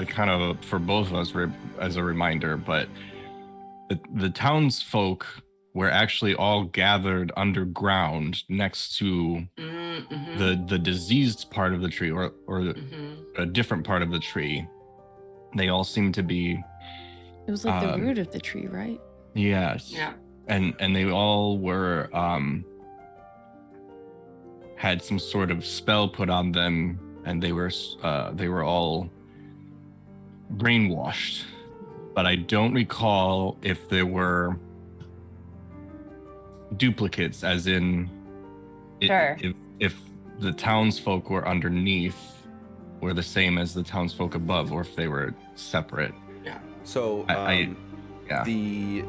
kind of for both of us as a reminder, but the townsfolk were actually all gathered underground next to the diseased part of the tree, or a different part of the tree. They all seem to be. It was like the root of the tree, right? Yes. Yeah. And they all were had some sort of spell put on them, and they were all brainwashed. But I don't recall if there were duplicates, as in Sure. if the townsfolk were underneath were the same as the townsfolk above, or if they were separate. So Yeah. the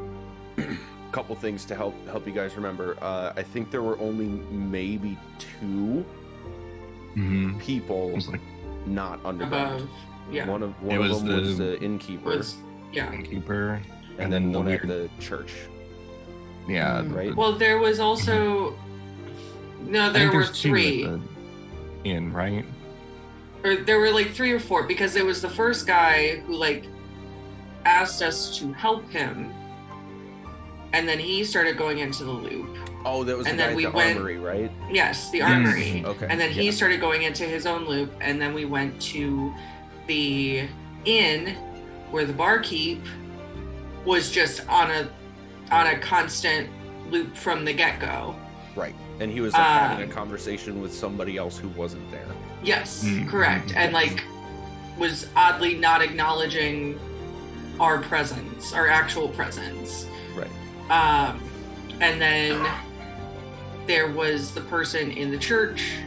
couple things to help you guys remember. I think there were only maybe 2 people It was like not underground. Above. Yeah. One of It was them was the- the innkeeper, innkeeper, and then the one at weird, the church. yeah, Right. Well, there was also no. I There think were there's 2 at 3, the inn, right? or there were like 3 or 4, because there was the first guy who like asked us to help him, and then he started going into the loop. Oh, that was the And guy then at we the went- armory, right? Yes, the armory. Okay. And then he yeah. started going into his own loop, and then we went to the inn where the barkeep was just on a constant loop from the get-go. Right. And he was like having a conversation with somebody else who wasn't there. Yes, Mm. correct. And like was oddly not acknowledging our presence, our actual presence. Right. And then there was the person in the church.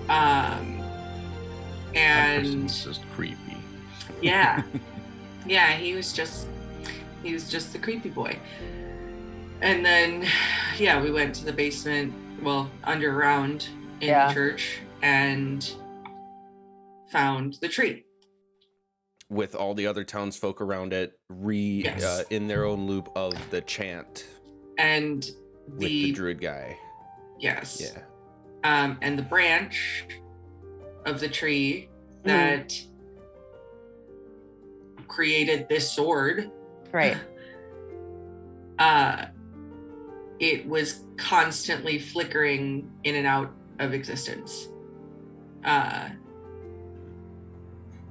That And person's just creepy. yeah. Yeah, he was just the creepy boy. And then yeah, we went to the basement, well, underground in Yeah. the church and found the tree. With all the other townsfolk around it Yes. in their own loop of the chant And with the druid guy. yes. Yeah. And the branch of the tree that created this sword, Right. it was constantly flickering in and out of existence.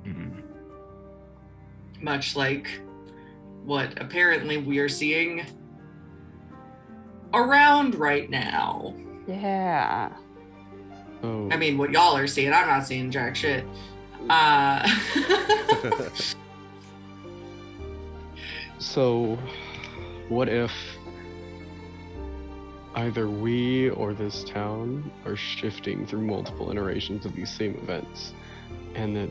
Mm. Much like what apparently we are seeing around right now. Yeah. Oh, I mean, what y'all are seeing, I'm not seeing jack shit. so what if either we or this town are shifting through multiple iterations of these same events, and that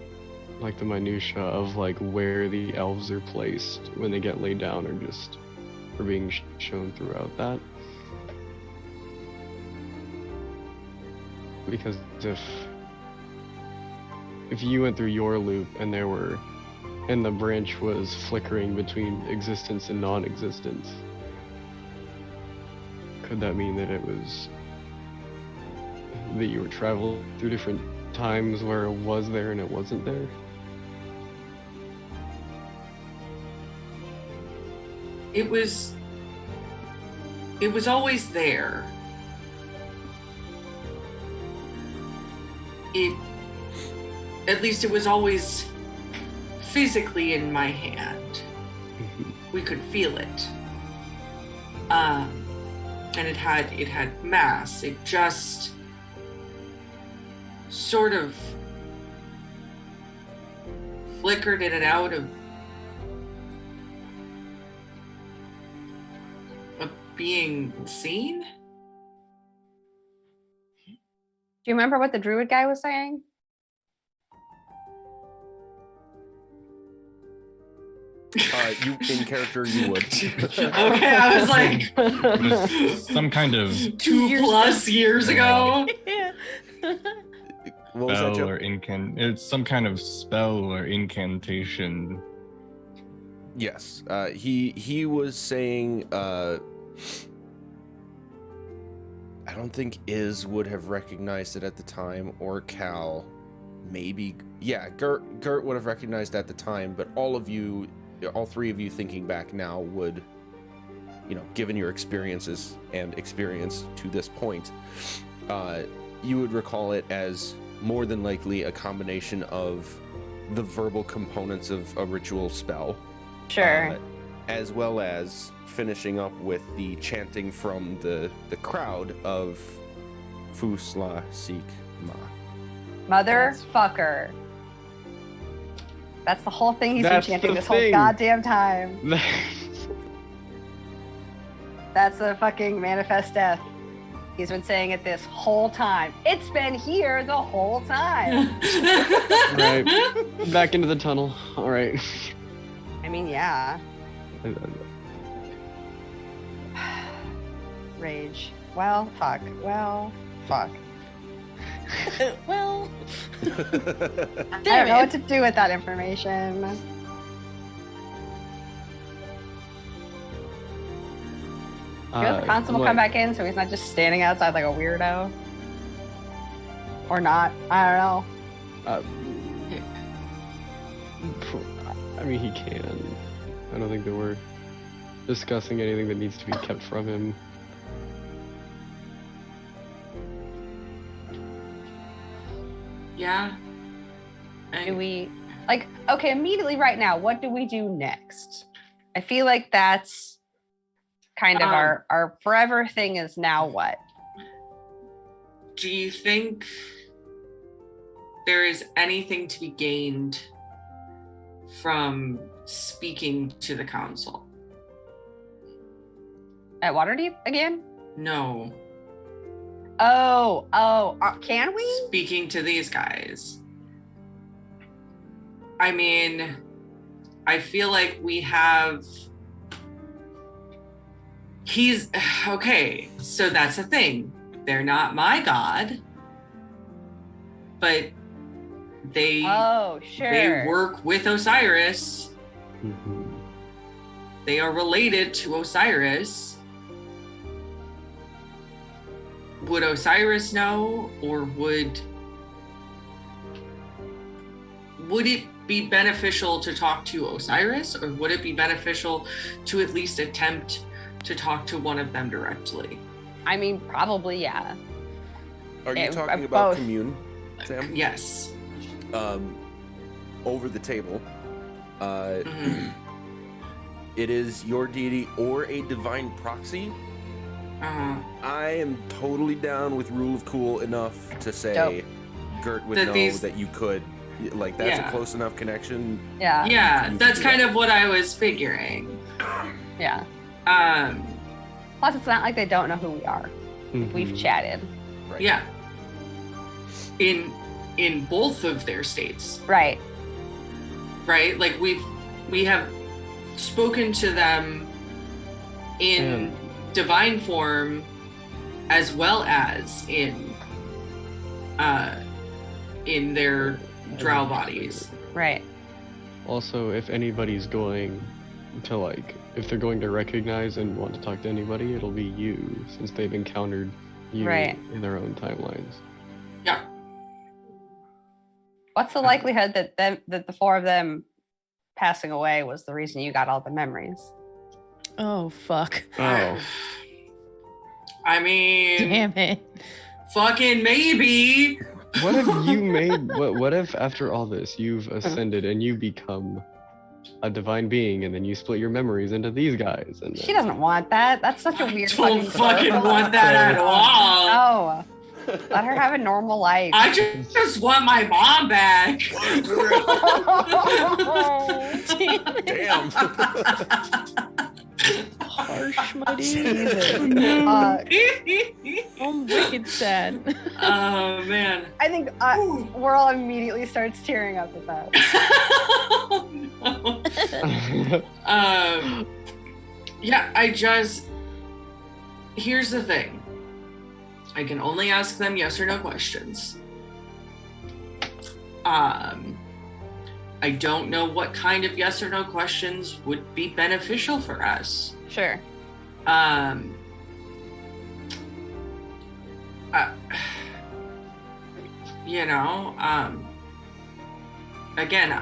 like the minutia of like where the elves are placed when they get laid down are being shown throughout that? Because if you went through your loop and the branch was flickering between existence and non-existence, could that mean that you were traveling through different times where it was there and it wasn't there? It was always there. At least it was always physically in my hand. We could feel it. And it had mass. It just sort of flickered in and out of being seen. Do you remember what the druid guy was saying? You in character, you would. Okay, I was like, It was some kind of 2+ years ago. Yeah. What was that, spell Joe? or it's some kind of spell or incantation. Yes. He was saying. I don't think Iz would have recognized it at the time, or Cal. Maybe. Yeah, Gert would have recognized at the time, but all three of you thinking back now would, given your experiences and experience to this point, you would recall it as more than likely a combination of the verbal components of a ritual spell. Sure. As well as finishing up with the chanting from the crowd of Fusla Sik Ma. Motherfucker. That's the whole thing he's been That's chanting the this whole thing. goddamn time. That's the fucking manifest death. He's been saying it this whole time. It's been here the whole time. Right. Back into the tunnel. All right. I mean, yeah. Rage. Well, fuck. Well, fuck. Well, I don't damn know it. what to do with that information. Good, the constable come back in so he's not just standing outside like a weirdo. Or not. I don't know. I mean, he can. I don't think that we're discussing anything that needs to be kept from him. Yeah. Do we okay, immediately right now, what do we do next? I feel like that's kind of our forever thing is now what? Do you think there is anything to be gained from speaking to the council? At Waterdeep again? No. Can we? Speaking to these guys. I mean, I feel like we have... Okay, so that's the thing. They're not my god, but they work with Osiris. Mm-hmm. They are related to Osiris. Would Osiris know, or would it be beneficial to talk to Osiris, or would it be beneficial to at least attempt to talk to one of them directly? I mean, probably, yeah. Are you talking about both. commune, Sam? Yes. Over the table. Mhm. It is your deity or a divine proxy. I am totally down with Rule of Cool enough to say Dope. Gert would That know these- that you could. Like, that's Yeah. a close enough connection. Yeah. Yeah, You that's can do kind that. of what I was figuring. Yeah. Um, Plus, it's not like they don't know who we are. We've Mhm. chatted. Right. yeah. In both of their states, Right. right? Like we have spoken to them in divine form as well as in their drow bodies. Right. Also, if anybody's going to if they're going to recognize and want to talk to anybody, it'll be you, since they've encountered you Right. in their own timelines. Yeah. What's the likelihood that the four of them passing away was the reason you got all the memories? Oh fuck! Oh, I mean, Damn it! fucking maybe. what if you made? What if after all this you've ascended and you become a divine being, and then you split your memories into these guys? And She doesn't want that. That's such a I weird don't fucking circle. want that at all. No. Let her have a normal life. I just want my mom back. Damn. Harsh, my dude. I'm wicked sad. Oh man. I think Whirl immediately starts tearing up at that. Yeah, here's the thing. I can only ask them yes or no questions. I don't know what kind of yes or no questions would be beneficial for us. Sure. Again,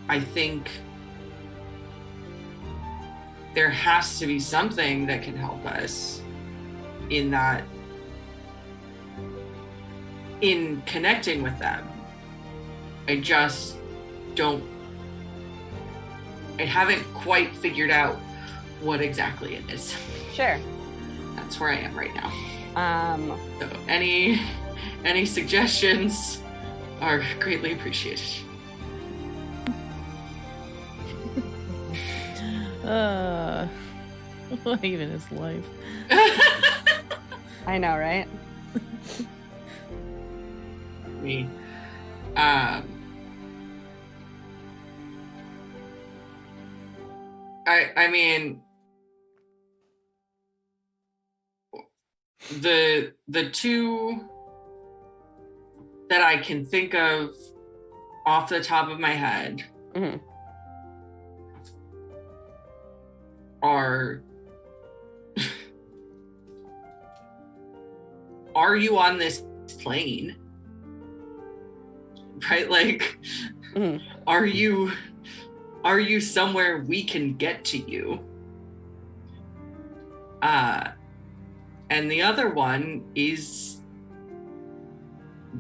I think there has to be something that can help us in connecting with them. I haven't quite figured out what exactly it is. Sure. That's where I am right now. So any suggestions are greatly appreciated. What even is life? I know, right? Me. I mean, the two that I can think of off the top of my head Mhm. are you on this plane? Right? Like, Mhm. are you Are you somewhere we can get to you? And the other one is,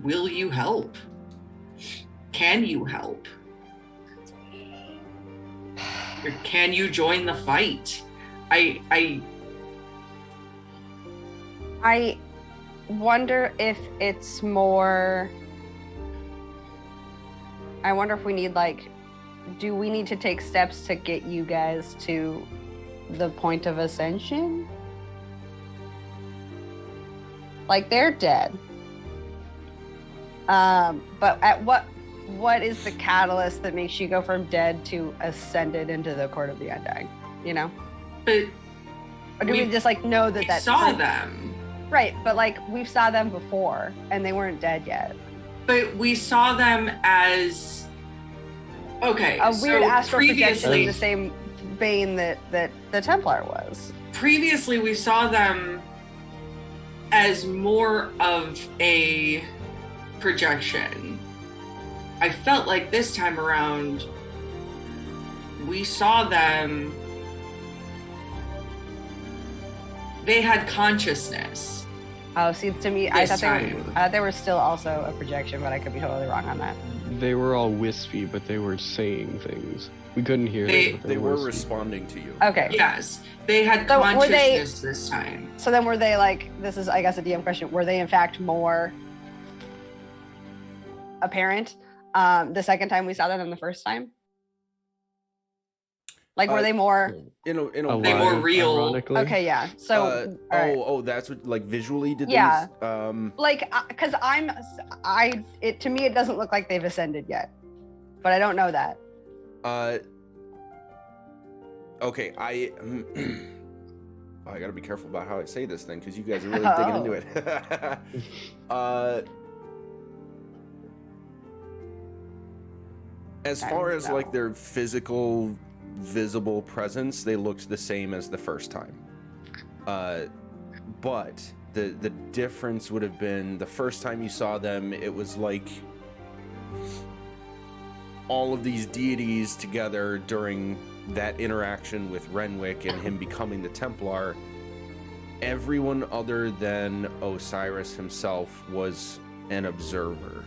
will you help? Can you help? Or can you join the fight? I wonder if it's more. I wonder if we need, like, do we need to take steps to get you guys to the point of ascension? Like, they're dead. But at what is the catalyst that makes you go from dead to ascended into the court of the undying? You know? but Or do we just like know that we that's saw them. right? But like we saw them before, and they weren't dead yet. But we saw them as okay. A weird so astral projection previously, in the same vein that the Templar was. previously we saw them as more of a projection. I felt like this time around we saw them, they had consciousness. Oh, see, to me, I This thought they were still also a projection, but I could be totally wrong on that. They were all wispy, but they were saying things. We couldn't hear They- them. But They were wispy. responding to you. Okay. Yes, they had So were they- consciousness this time. So then were they like, this is, I guess, a DM question, were they in fact more apparent the second time we saw them than the first time? Like, were they more, In a They Alive, were real. ironically. okay, yeah. So, all right. oh, that's what, like, visually did Yeah. these? Like, because to me, it doesn't look like they've ascended yet, but I don't know that. Okay, I gotta be careful about how I say this thing because you guys are really digging into it. As far as like their physical, visible presence, they looked the same as the first time. But the difference would have been the first time you saw them, it was like all of these deities together during that interaction with Renwick and him becoming the Templar. Everyone other than Osiris himself was an observer.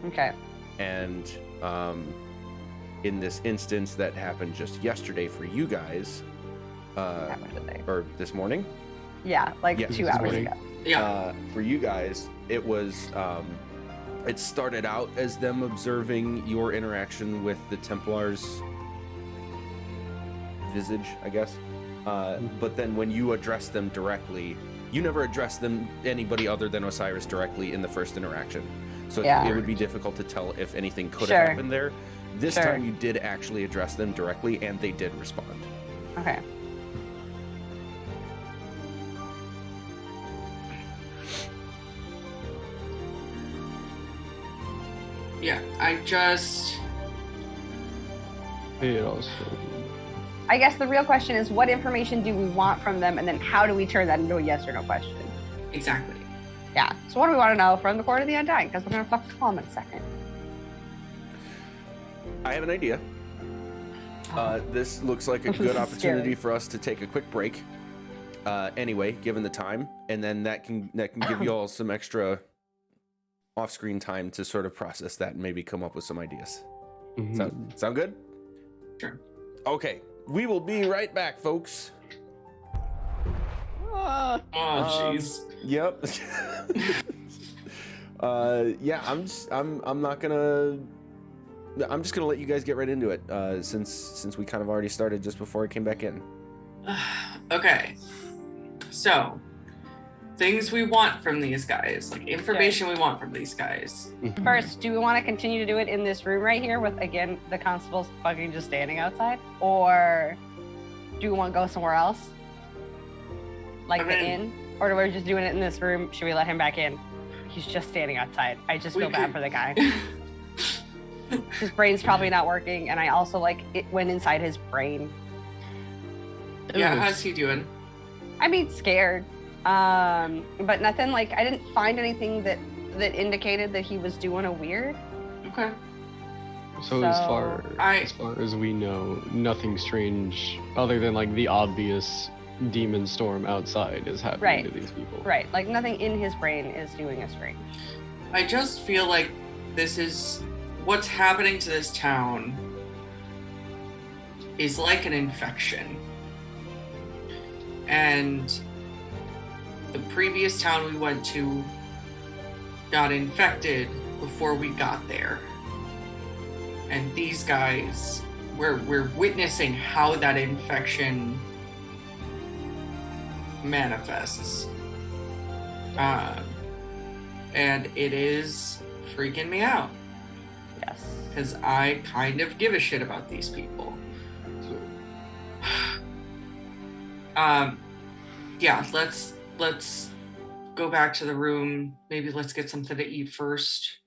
Okay. And in this instance that happened just yesterday for you guys, Happened today. or this morning, Yeah, like Yeah, 2 this hours morning. ago. Yeah. for you guys, it was it started out as them observing your interaction with the Templars' visage, I guess. But then when you addressed them directly, you never addressed them anybody other than Osiris directly in the first interaction. So Yeah. it would be difficult to tell if anything could Sure. have happened there. This Sure. time you did actually address them directly, and they did respond. Okay. Yeah, I just It also. I guess the real question is, what information do we want from them, and then how do we turn that into a yes or no question? exactly. Yeah. So what do we want to know from the Court of the Undying? Because we're gonna fuck call them in a second. I have an idea. This looks like a This good is opportunity scary. for us to take a quick break. Anyway, given the time, and then that can give you all some extra off-screen time to sort of process that and maybe come up with some ideas. Mhm. Sound good? Sure. Okay, we will be right back, folks. Oh, jeez. Yep. Yeah, I'm not gonna. I'm just gonna let you guys get right into it, since we kind of already started just before I came back in. Okay. So, things we want from these guys, like information we want from these guys. Mhm. First, do we want to continue to do it in this room right here with, again, the constables fucking just standing outside? Or do we want to go somewhere else? Like I the mean- inn? Or do we just doing it in this room? Should we let him back in? He's just standing outside. I just We feel bad could- for the guy. His brain's probably not working, and I also, like, it went inside his brain. Yeah, Ooh. how's he doing? I mean, scared. But nothing, like, I didn't find anything that indicated that he was doing a weird. Okay. So, So, as far as we know, nothing strange other than like the obvious demon storm outside is happening Right. to these people. right, like nothing in his brain is doing us strange. I just feel like this is what's happening to this town is like an infection. And the previous town we went to got infected before we got there. And these guys, we're witnessing how that infection manifests. And it is freaking me out Yes. because I kind of give a shit about these people. Yeah, let's go back to the room. Maybe let's get something to eat first.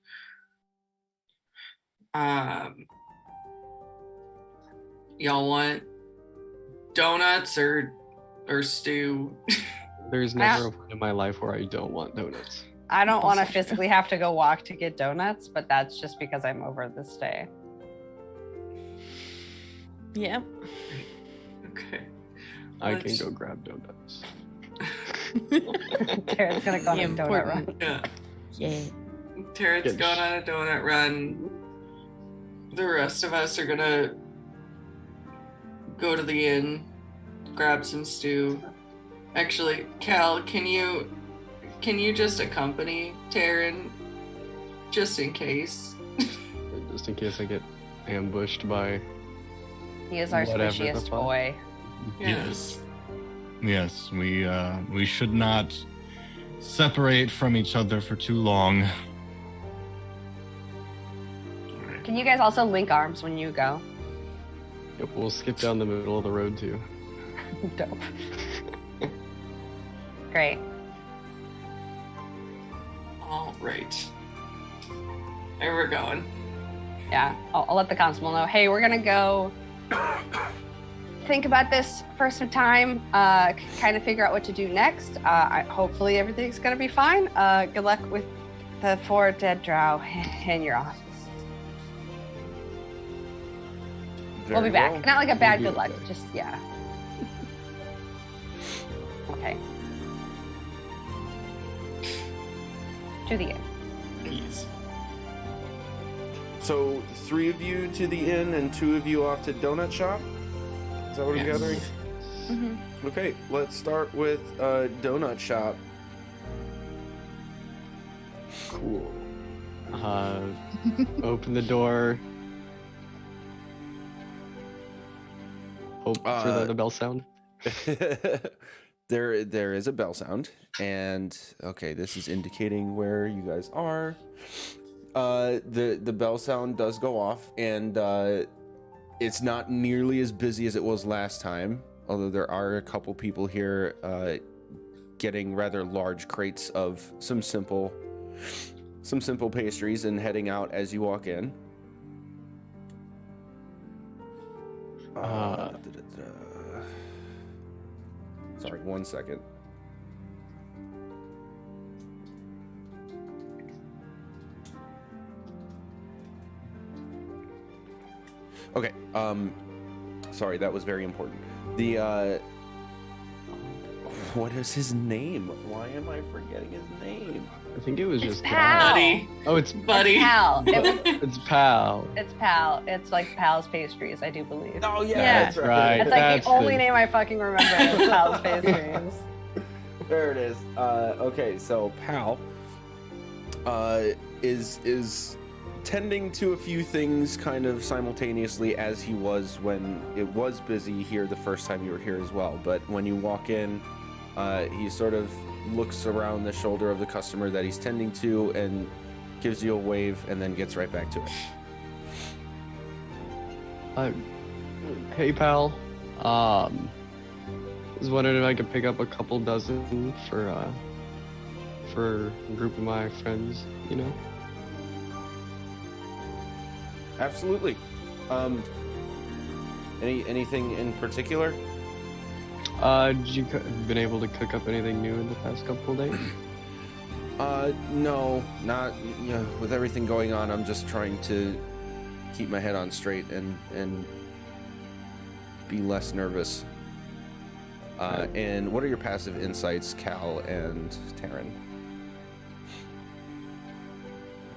Y'all want donuts or stew? There's never a point in my life where I don't want donuts. I don't want to Also true. physically have to go walk to get donuts, but that's just because I'm over this day. Yeah. Okay. I can Let's- go grab donuts. Tara's gonna go on The a donut important- run. Yeah. Yeah. Tarot's Good. going on a donut run. The rest of us are gonna go to the inn, grab some stew. Actually, Cal, can you just accompany Taryn, just in case? Just in case I get ambushed by. He is our Whatever the squishiest fuck. boy. Yes. Yes, we should not separate from each other for too long. Can you guys also link arms when you go? Yep, we'll skip down the middle of the road too. Dope. Great. All right. There we're going. Yeah, I'll let the constable know. Hey, we're gonna go think about this for some time, kind of figure out what to do next. Hopefully everything's gonna be fine. Good luck with the 4 dead drow in your office. We'll be Very back. well. Not like a bad We'll good be luck, okay. just yeah. Okay. To the inn. Please. So 3 of you to the inn and 2 of you off to donut shop. Is that what I'm Yes. gathering? Mm-hmm. Okay, let's start with donut shop. Cool. Open the door. Hope for the bell sound. there is a bell sound, and okay, this is indicating where you guys are. The bell sound does go off, and it's not nearly as busy as it was last time, although there are a couple people here getting rather large crates of some simple pastries and heading out as you walk in. Sorry, 1 second. Okay, sorry, that was very important. The, what is his name? Why am I forgetting his name? I think it was It's just Pal. Buddy. Oh, it's Buddy. It's Pal. it's Pal. It's Pal. It's like Pal's Pastries, I do believe. Oh, yeah, Yeah. that's Right. right. It's like That's the only the- name I fucking remember is Pal's Pastries. There it is. Okay, so Pal is tending to a few things kind of simultaneously as he was when it was busy here the first time you were here as well. But when you walk in, he sort of looks around the shoulder of the customer that he's tending to and gives you a wave and then gets right back to it. Hey, Pal. I was wondering if I could pick up a couple dozen for a group of my friends, you know? Absolutely. Anything in particular? Been able to cook up anything new in the past couple of days? No, not, with everything going on, I'm just trying to keep my head on straight and be less nervous. And what are your passive insights, Cal and Taryn?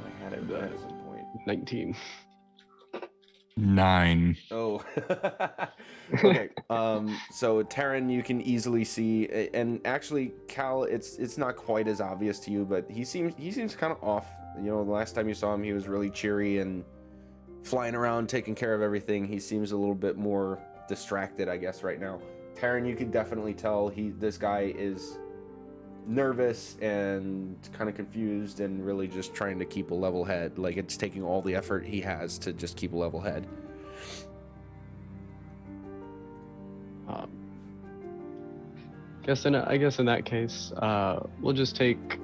I had it at some point. 19. 9. Oh. Okay. So Taryn, you can easily see, and actually Cal, it's not quite as obvious to you, but he seems kind of off. You know, the last time you saw him, he was really cheery and flying around, taking care of everything. He seems a little bit more distracted, I guess, right now. Taryn, you could definitely tell this guy is nervous and kind of confused and really just trying to keep a level head. Like, it's taking all the effort he has to just keep a level head. I guess in that case, we'll just take.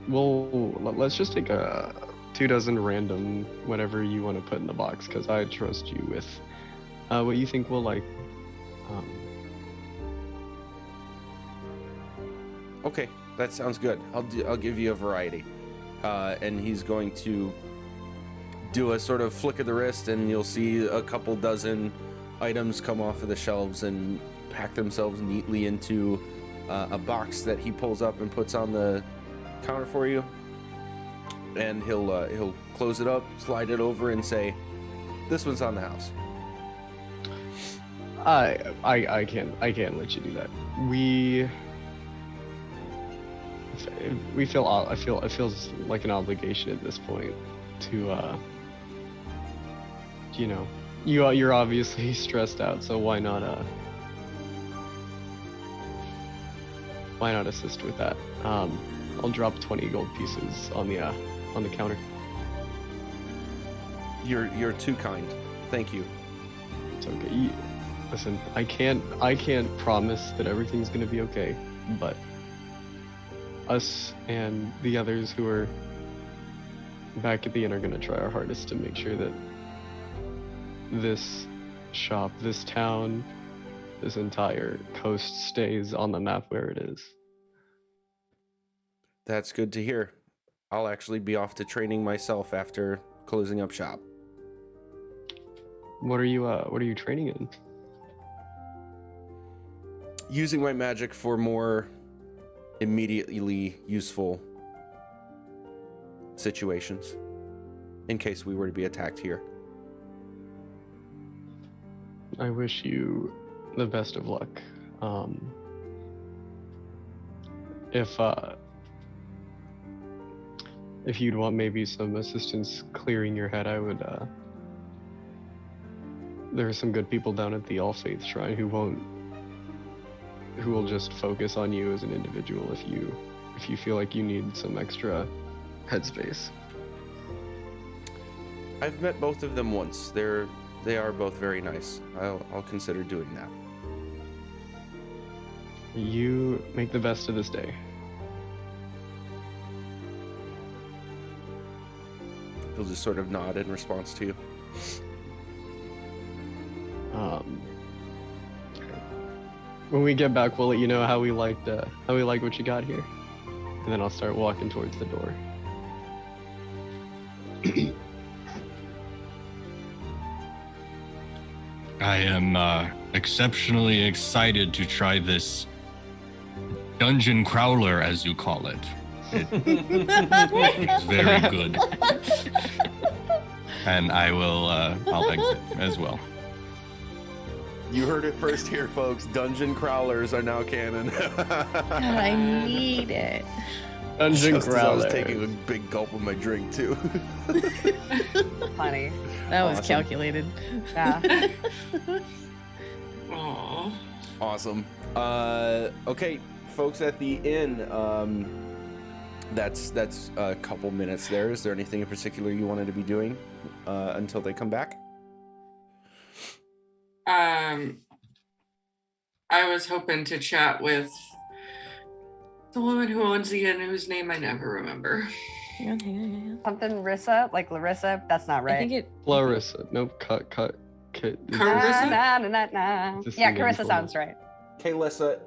Let's just take 24 random whatever you want to put in the box, because I trust you with what you think we'll like. Okay, that sounds good. I'll give you a variety, and he's going to do a sort of flick of the wrist, and you'll see a couple dozen items come off of the shelves and pack themselves neatly into a box that he pulls up and puts on the counter for you. And he'll close it up, slide it over, and say, "This one's on the house." I can't let you do that. It feels like an obligation at this point to you're obviously stressed out, so why not assist with that? I'll drop 20 gold pieces on the counter. You're too kind. Thank you. It's okay. Listen, I can't promise that everything's gonna be okay, but us and the others who are back at the inn are gonna try our hardest to make sure that this shop, this town, this entire coast stays on the map where it is. That's good to hear. I'll actually be off to training myself after closing up shop. What are you training in? Using my magic for more immediately useful situations in case we were to be attacked here. I wish you the best of luck. If you'd want maybe some assistance clearing your head, I would. There are some good people down at the All Faith Shrine who will just focus on you as an individual if you feel like you need some extra headspace. I've met both of them once. They are both very nice. I'll consider doing that. You make the best of this day. He'll just sort of nod in response to you. When we get back, we'll let you know how we liked what you got here, and then I'll start walking towards the door. I am exceptionally excited to try this dungeon crawler, as you call it. It's very good. And I'll exit as well. You heard it first here, folks. Dungeon crawlers are now canon. God, I need it. Dungeon Just as I crawler. was taking a big gulp of my drink too. Funny. That was Awesome. calculated. Yeah. Aww. Awesome. Okay, folks at the inn. That's a couple minutes there. Is there anything in particular you wanted to be doing until they come back? I was hoping to chat with the woman who owns the inn, whose name I never remember. Hang on. Something Rissa, like Larissa. That's not right. I think it. Clarissa. Nope. Cut. Carissa? Nah. It's Yeah, the Carissa name sounds right. Kaylissa.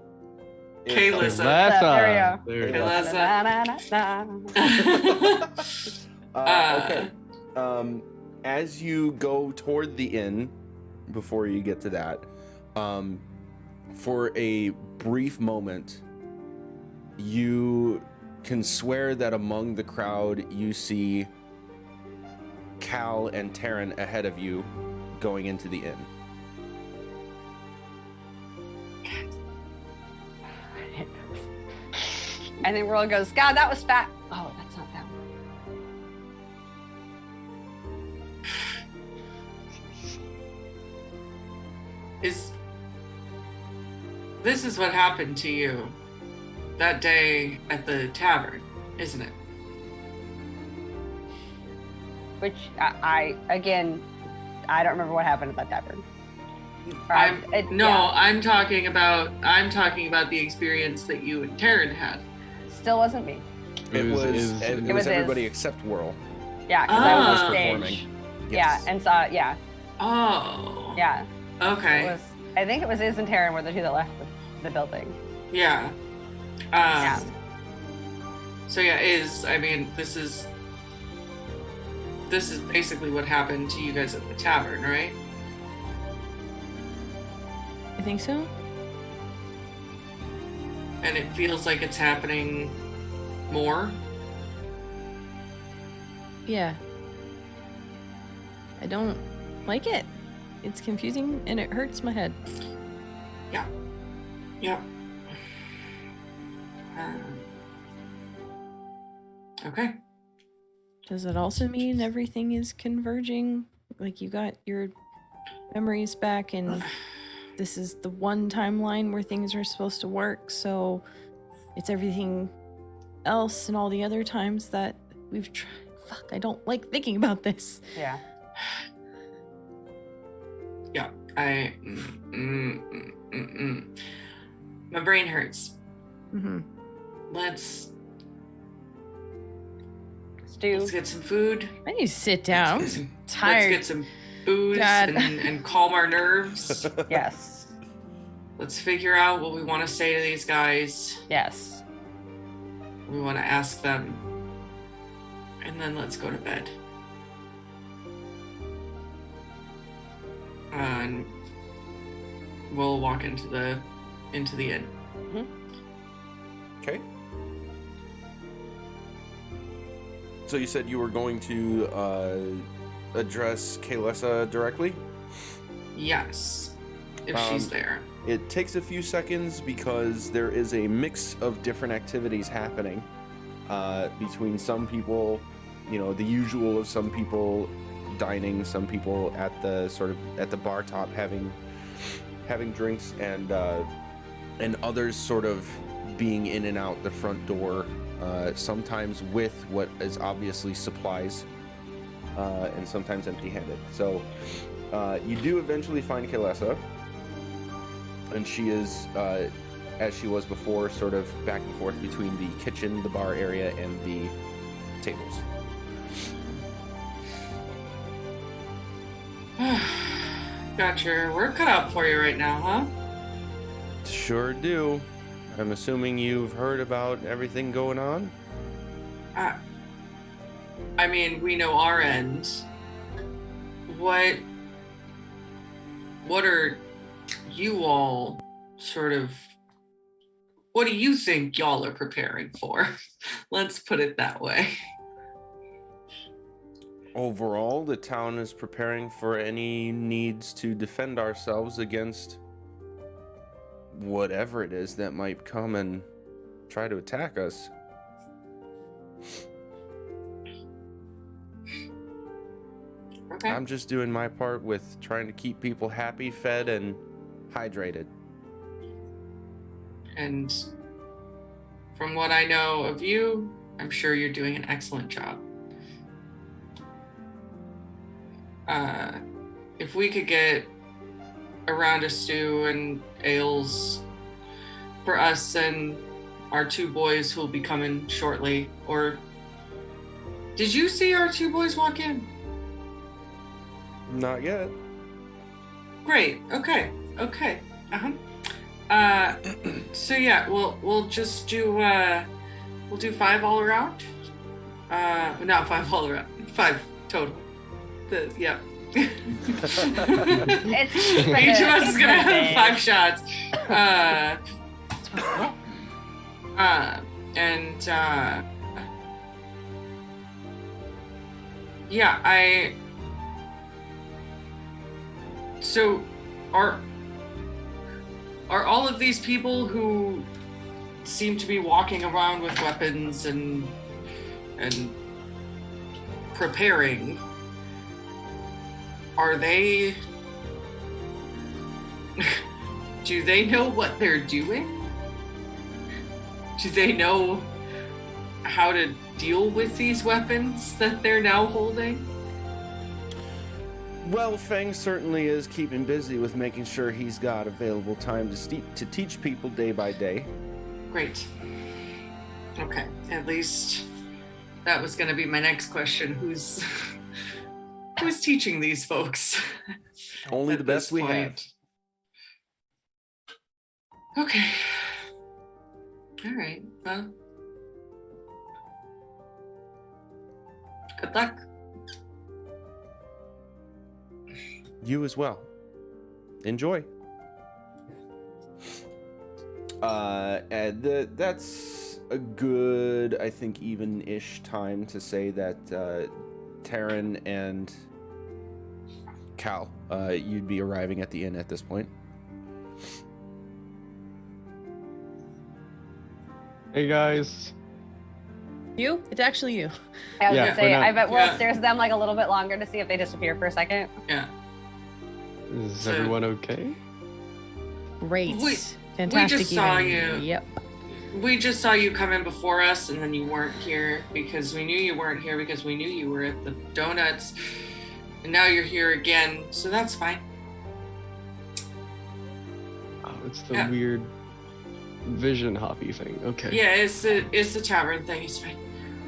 Kaylissa. There we go. There you go. Kaylissa. Na, na, na, na. Okay. As you go toward the inn, before you get to that, for a brief moment, you can swear that among the crowd you see Cal and Taryn ahead of you going into the inn. And then Roland goes, God, that was fat. Oh, that's not that one. This is what happened to you that day at the tavern, isn't it? Which I don't remember what happened at that tavern. I'm talking about the experience that you and Taryn had. Still wasn't me. It was was everybody his. except Whirl. Yeah, because I was Ah. on stage. Yeah, and saw, yeah. Oh. Yeah. Okay. It was, I think it was Iz and Taryn were the two that left the building. Yeah. Yeah. So yeah, this is basically what happened to you guys at the tavern, right? I think so. And it feels like it's happening more. Yeah. I don't like it. It's confusing and it hurts my head. Yep. Okay. Does it also mean everything is converging? Like you got your memories back and this is the one timeline where things are supposed to work, so it's everything else and all the other times that we've tried. Fuck, I don't like thinking about this. Yeah. Yeah. My brain hurts. Mm-hmm. Let's Stu. get some food. I need to sit down. I'm tired. Let's get some booze God. and calm our nerves. Yes. Let's figure out what we want to say to these guys. Yes. We want to ask them. And then let's go to bed. And we'll walk into the inn. Okay. So you said you were going to address Kaylessa directly? Yes. If she's there. It takes a few seconds because there is a mix of different activities happening between some people, the usual of some people dining, some people at the bar top having drinks, and others sort of being in and out the front door, sometimes with what is obviously supplies, and sometimes empty-handed. So you do eventually find Kaylessa, and she is, as she was before, sort of back and forth between the kitchen, the bar area, and the tables. Got your work cut out for you right now, huh? Sure do. I'm assuming you've heard about everything going on? I mean, we know our end. What are you all what do you think y'all are preparing for? Let's put it that way. Overall, the town is preparing for any needs to defend ourselves against whatever it is that might come and try to attack us. Okay. I'm just doing my part with trying to keep people happy, fed, and hydrated. And from what I know of you, I'm sure you're doing an excellent job. If we could get a round of stew and ales for us and our two boys who'll be coming shortly, or did you see our two boys walk in? Not yet. Great. Okay. So yeah, we'll just do we'll do 5 all around. No, 5 all around. 5 total. Yeah. It's Each of us is gonna have 5 shots. Yeah, so are all of these people who seem to be walking around with weapons and preparing, are they do they know what they're doing? Do they know how to deal with these weapons that they're now holding? Well, Fang certainly is keeping busy with making sure he's got available time to teach people day by day. Great. Okay, at least that was going to be my next question. Who's teaching these folks? Only at the best this we have. point? Okay. All right. Well, good luck. You as well. Enjoy. And that's a good, I think, even-ish time to say that Taryn and Cal, you'd be arriving at the inn at this point. Hey guys. You? It's actually you. I was Yeah, gonna say, we're not- I bet we'll yeah. stare at them like a little bit longer to see if they disappear for a second. Yeah. Is So- everyone okay? Great. We- Fantastic. just saw evening. you. Yep. We just saw you come in before us, and then you weren't here because we knew you weren't here because we knew you were at the donuts, and now you're here again, so that's fine. Oh, it's the Yeah. weird vision hoppy thing. Okay. Yeah, it's the tavern thing. It's fine.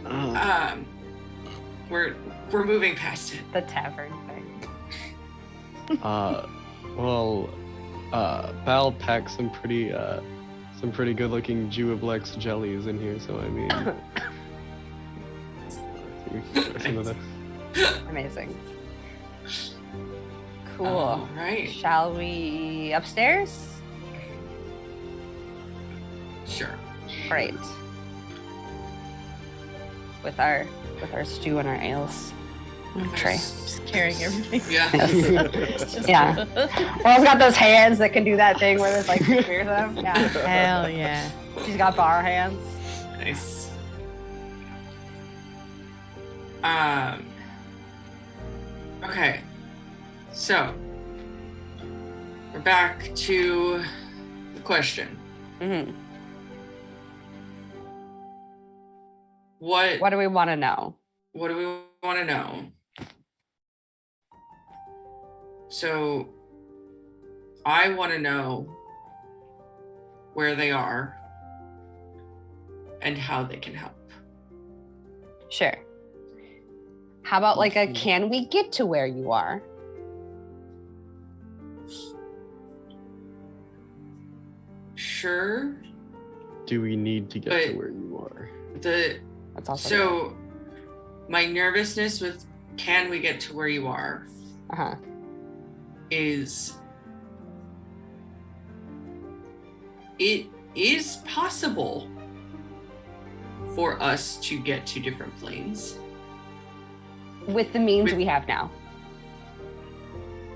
Oh. We're moving past it. The tavern thing. Bal packed some pretty good-looking Jewablex jellies in here, so I mean, some of the- Amazing. Cool. All right. Shall we upstairs? Sure. Great. With our stew and our ales. Tray. Just carrying everything. Yeah. Just- Yeah. Laurel's got those hands that can do that thing where there's like three of them. Yeah. Hell yeah. She's got bar hands. Nice. Okay. So we're back to the question. Mm-hmm. What What do we want to know? do we want to know? So I want to know where they are and how they can help. Sure. How about like a can we get to where you are? Sure. Do we need to get But- to where you are? That's also So my nervousness with can we get to where you are uh-huh. is it is possible for us to get to different planes. With the means With- we have now.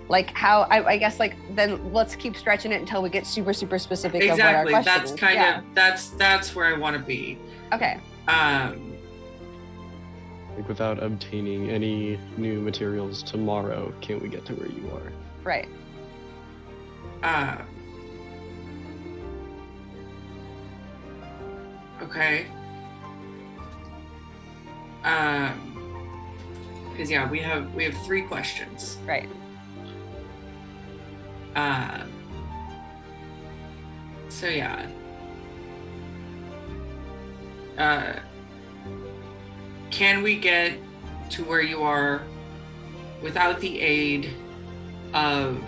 Like how I guess like then let's keep stretching it until we get super specific Exactly. of what our question That's is. kind Yeah. of that's where I want to be. Okay. Like, without obtaining any new materials tomorrow, can we get to where you are? Right. Okay. Because yeah, we have 3 questions. Right. So yeah. Can we get to where you are without the aid of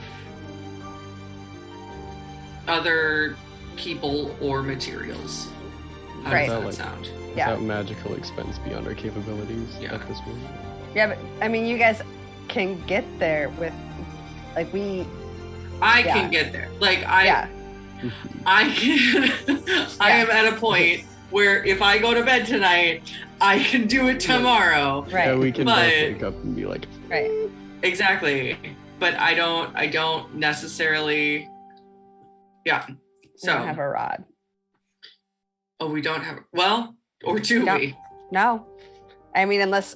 other people or materials? How Right. does that Like- sound? Yeah. Without magical expense beyond our capabilities Yeah. at this moment. Yeah, but I mean, you guys can get there with, like, we. I Yeah. can get there. Like Yeah. I can. I am at a point where if I go to bed tonight, I can do it tomorrow. Right. Yeah, we can both But- wake up and be like, Right. Exactly. But I don't necessarily. Yeah. We So. don't have a rod. Oh, we don't have. Well, or do We don't. we? No. I mean, unless.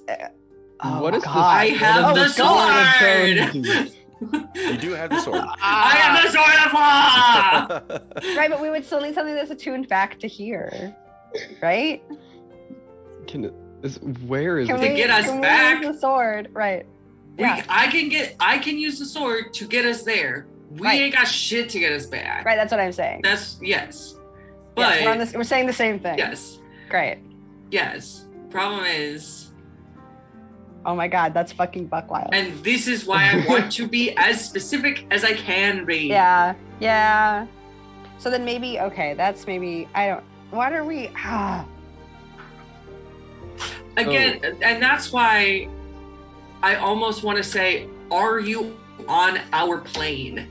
Oh, what is God. I have the sword. You do have the sword. I have the sword of law. Right, but we would still need something that's attuned back to here. Right? where is Can To we, get us can back? we use the sword? Right. Yeah. I can use the sword to get us there. We Right. ain't got shit to get us back. Right, that's what I'm saying. That's yes. Yes, But we're saying the same thing. yes. Great. Yes. Problem is, Oh my God, that's fucking buck wild. and this is why I want to be as specific as I can be. Yeah. Yeah. So then maybe, okay, that's maybe, I don't, what are we, Again, and that's why I almost want to say, are you on our plane?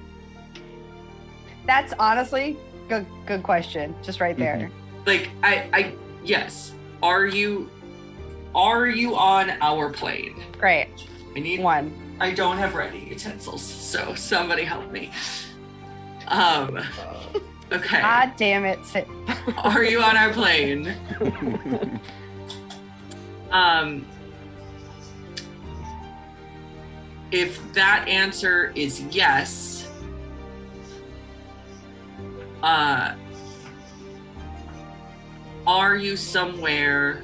that's honestly good question. Just right there. Like I yes. Are you on our plane? Great. I need One. I don't have writing utensils, so somebody help me. Okay. God damn it. Sit. Are you on our plane? If that answer is yes, are you somewhere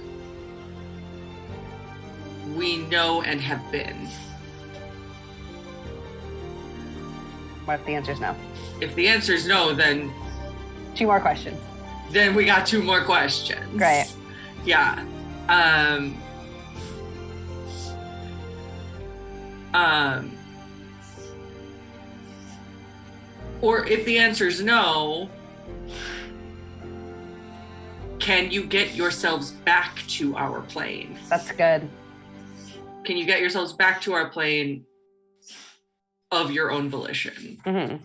we know and have been? What if the answer is no? If the answer is no, then 2 more questions. we got 2 more questions. Great. Yeah. Or if the answer is no, can you get yourselves back to our plane? That's good. Can you get yourselves back to our plane of your own volition? Hmm.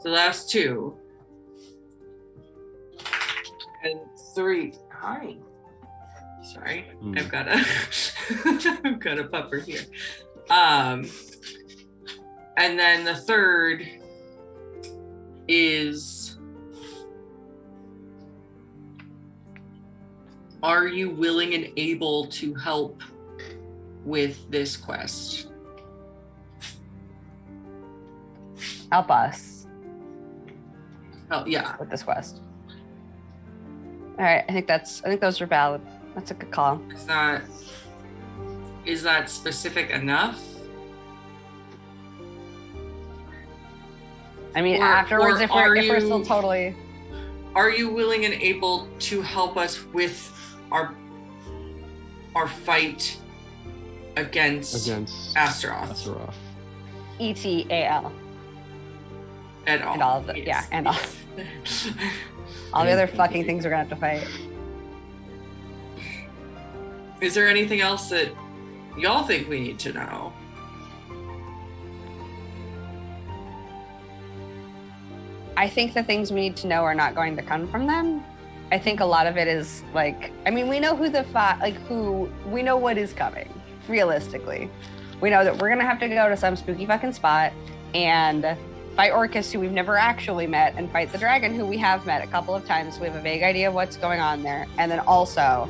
So that's 2. And 3. Hi. Sorry, I've got a I've got a pupper here. And then the 3rd is, are you willing and able to help with this quest? Help us Oh yeah. with this quest. All right. I think those are valid. That's a good call. Is that specific enough? I mean, Or- afterwards, or if we're are still you- totally. Are you willing and able to help us with our fight against Astaroth Astaroth. ETAL at all? and all of the Yes. and all the other fucking things we're gonna have to fight. Is there anything else that y'all think we need to know? I think the things we need to know are not going to come from them. I think a lot of it is like, I mean, we know we know what is coming, realistically. We know that we're gonna have to go to some spooky fucking spot and fight Orcus, who we've never actually met, and fight the dragon, who we have met a couple of times. We have a vague idea of what's going on there. And then also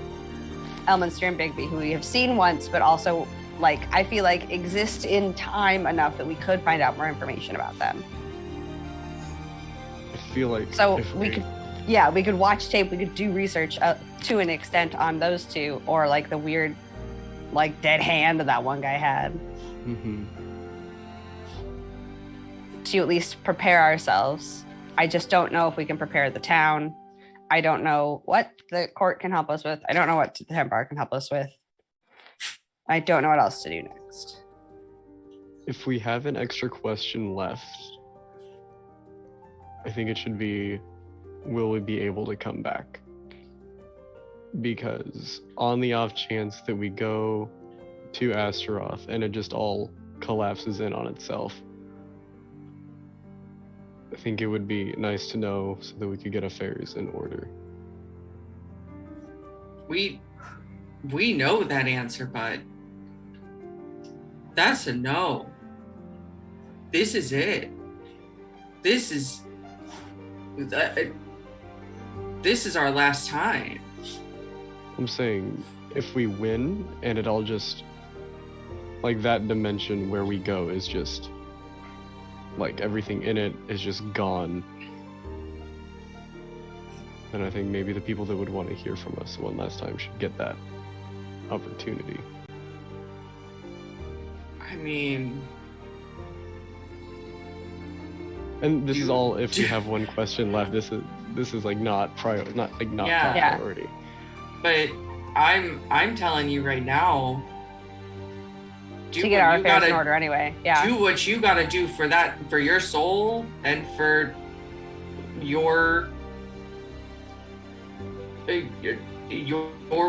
Elminster and Bigby, who we have seen once, but also, like, I feel like exist in time enough that we could find out more information about them. I feel like So if we could watch tape, we could do research to an extent on those 2, or like the weird, like, dead hand that one guy had, Mhm. to at least prepare ourselves. I just don't know if we can prepare the town. I don't know what the court can help us with. I don't know what the Templar can help us with. I don't know what else to do next. If we have an extra question left, I think it should be, will we be able to come back? Because on the off chance that we go to Astaroth and it just all collapses in on itself, I think it would be nice to know so that we could get affairs in order. We know that answer, bud. That's a no. This is it. This is our last time. I'm saying if we win and it all just, like, that dimension where we go is just, like, everything in it is just gone, then I think maybe the people that would want to hear from us one last time should get that opportunity. I mean, And this is all if we have one question left. This is like not Yeah. top Yeah. priority. but I'm telling you right now, do To get what our you affairs in gotta order anyway. Yeah. do what you gotta do for your soul and for your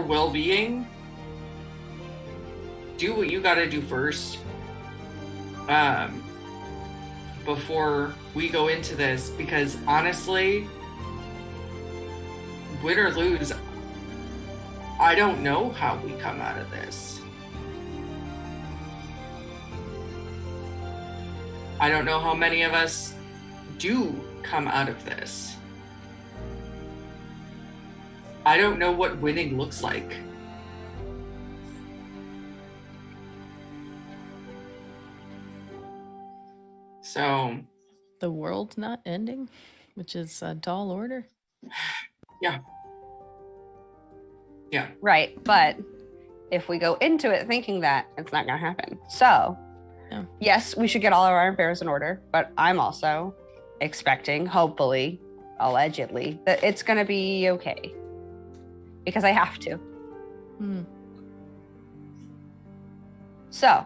well-being. Do what you gotta do first, before we go into this, because honestly, win or lose, I don't know how we come out of this. I don't know how many of us do come out of this. I don't know what winning looks like. So, The world's not ending, which is a tall order. Right. But if we go into it thinking that, it's not going to happen. So, Yeah. yes, we should get all of our affairs in order. But I'm also expecting, hopefully, allegedly, that it's going to be okay. Because I have to. Hmm. So,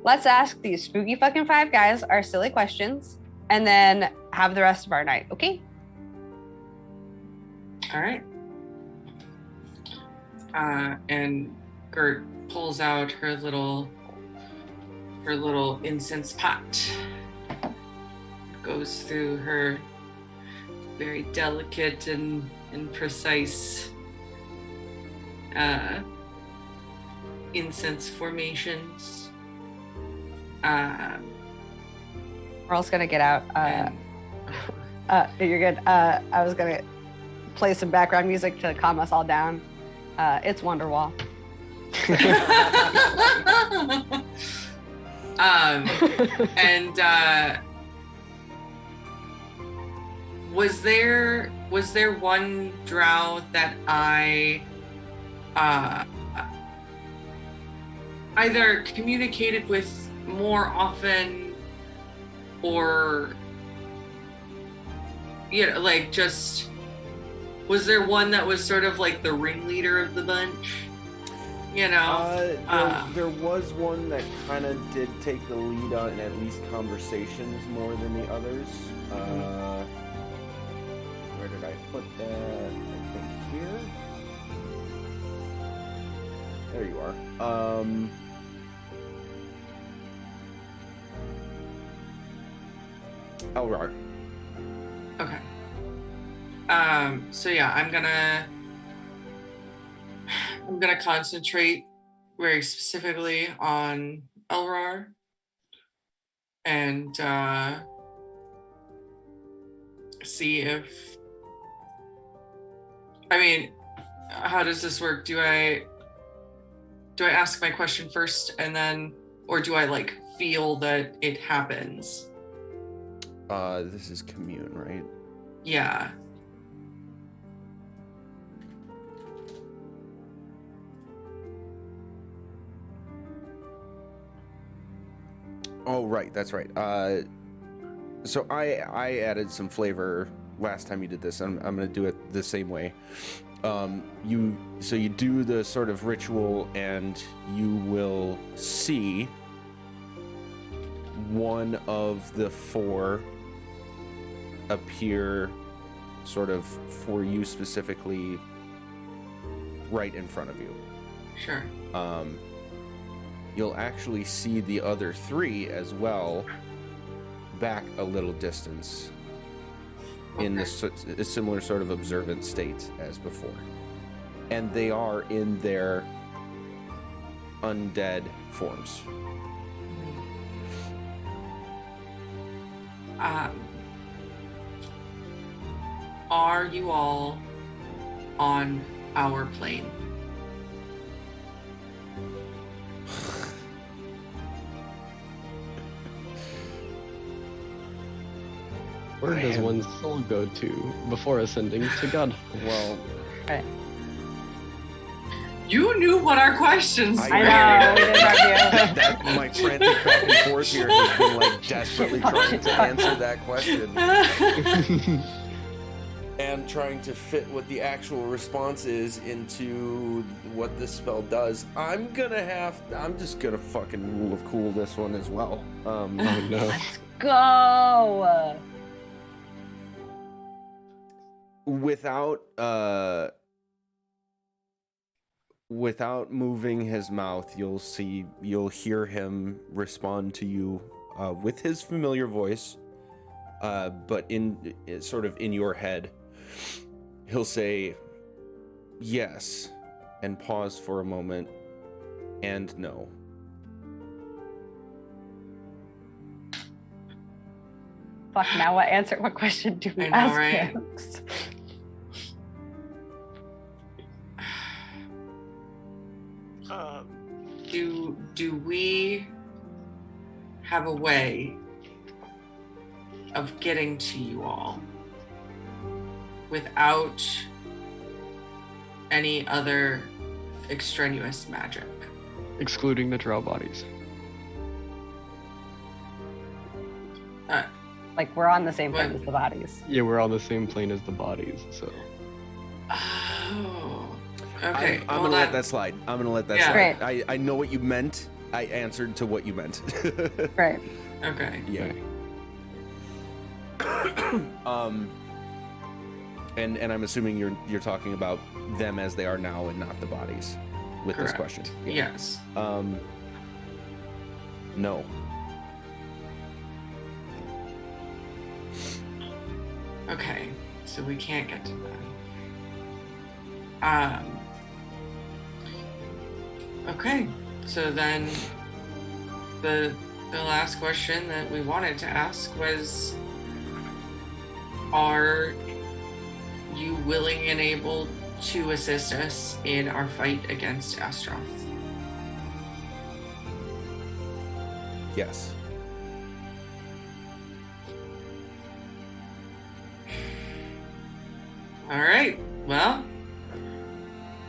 let's ask these spooky fucking five guys our silly questions and then have the rest of our night, okay? all right. And Gert pulls out her little incense pot. Goes through her very delicate and precise incense formations. We're also gonna get out. And- You're good. I was gonna play some background music to calm us all down. It's Wonderwall. And was there one drow that I either communicated with more often, or like, just, was there one that was sort of like the ringleader of the bunch? There was one that kind of did take the lead on at least conversations more than the others. Where did I put that? I think here. There you are. Elrar. Okay. So yeah, I'm gonna concentrate very specifically on Elrar and see if, I mean, how does this work? Do I ask my question first and then, or do I like feel that it happens? This is commune, right? Yeah. Oh, right, that's right. So I added some flavor last time you did this. I'm gonna do it the same way. You do the sort of ritual, and you will see one of the four appear sort of for you specifically right in front of you. Sure. You'll actually see the other three as well back a little distance in a similar sort of observant state as before. And they are in their undead forms. Are you all on our plane? Where does one's soul go to before ascending to God? Well, Right. You knew what our questions were. I know. We did review. that my frantic back and forth here has been like desperately trying to answer that question and trying to fit what the actual response is into what this spell does. I'm just gonna fucking rule of cool this one as well. Oh no. Go. Without moving his mouth, you'll hear him respond to you with his familiar voice, but in sort of in your head. He'll say yes and pause for a moment and no. Fuck, now what question do we I know, ask right? next? Do we have a way of getting to you all without any other extraneous magic? Excluding the drow bodies. Like, we're on the same plane as the bodies. Yeah, we're on the same plane as the bodies, so. Oh. Okay. I'm gonna let that slide. I'm gonna let that Yeah. slide. Great. I know what you meant. I answered to what you meant. Right. Okay. Yeah. And I'm assuming you're talking about them as they are now and not the bodies with Correct. this question. Yes. No. Okay. So we can't get to that. Okay. So then the last question that we wanted to ask was, are you willing and able to assist us in our fight against Astroth? Yes. All right. Well,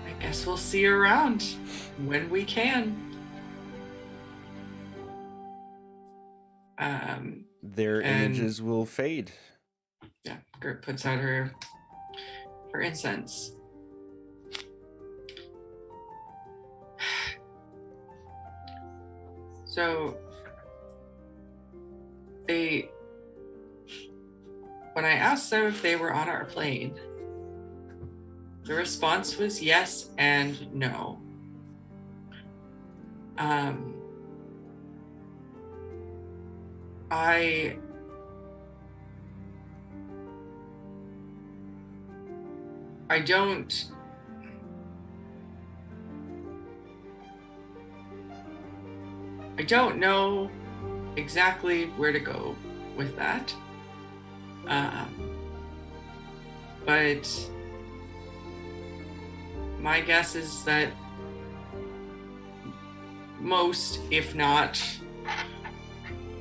I guess we'll see you around when we can. Their And- images will fade. Yeah, Gert puts out her incense. So when I asked them if they were on our plane, the response was yes and no. I don't know exactly where to go with that. But my guess is that most, if not,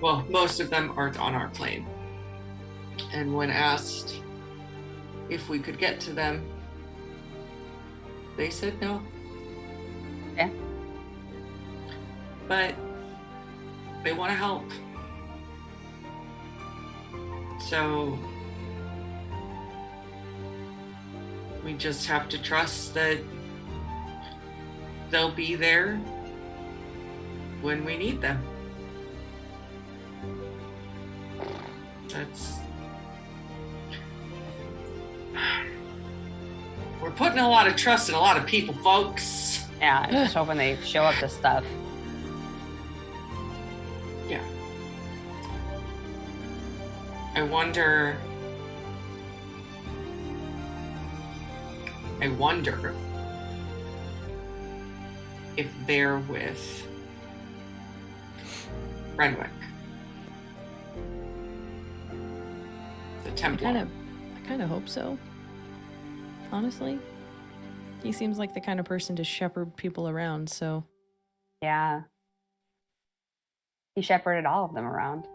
well, most of them aren't on our plane. And when asked if we could get to them, they said no. Yeah. But they want to help. So we just have to trust that they'll be there when we need them. We're putting a lot of trust in a lot of people, folks. Yeah, I'm just hoping they show up to stuff. Yeah. I wonder if they're with Renwick. The I Templar. kind of hope so. Honestly, he seems like the kind of person to shepherd people around. So Yeah. He shepherded all of them around.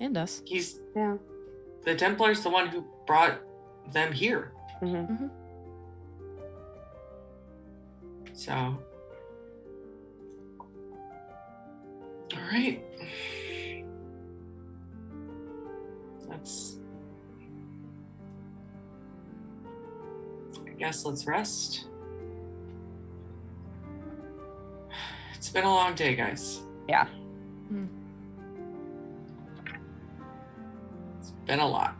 and us. He's Yeah. the Templar's the one who brought them here. Mm-hmm. So, all right. I guess let's rest. It's been a long day, guys. Yeah. It's been a lot.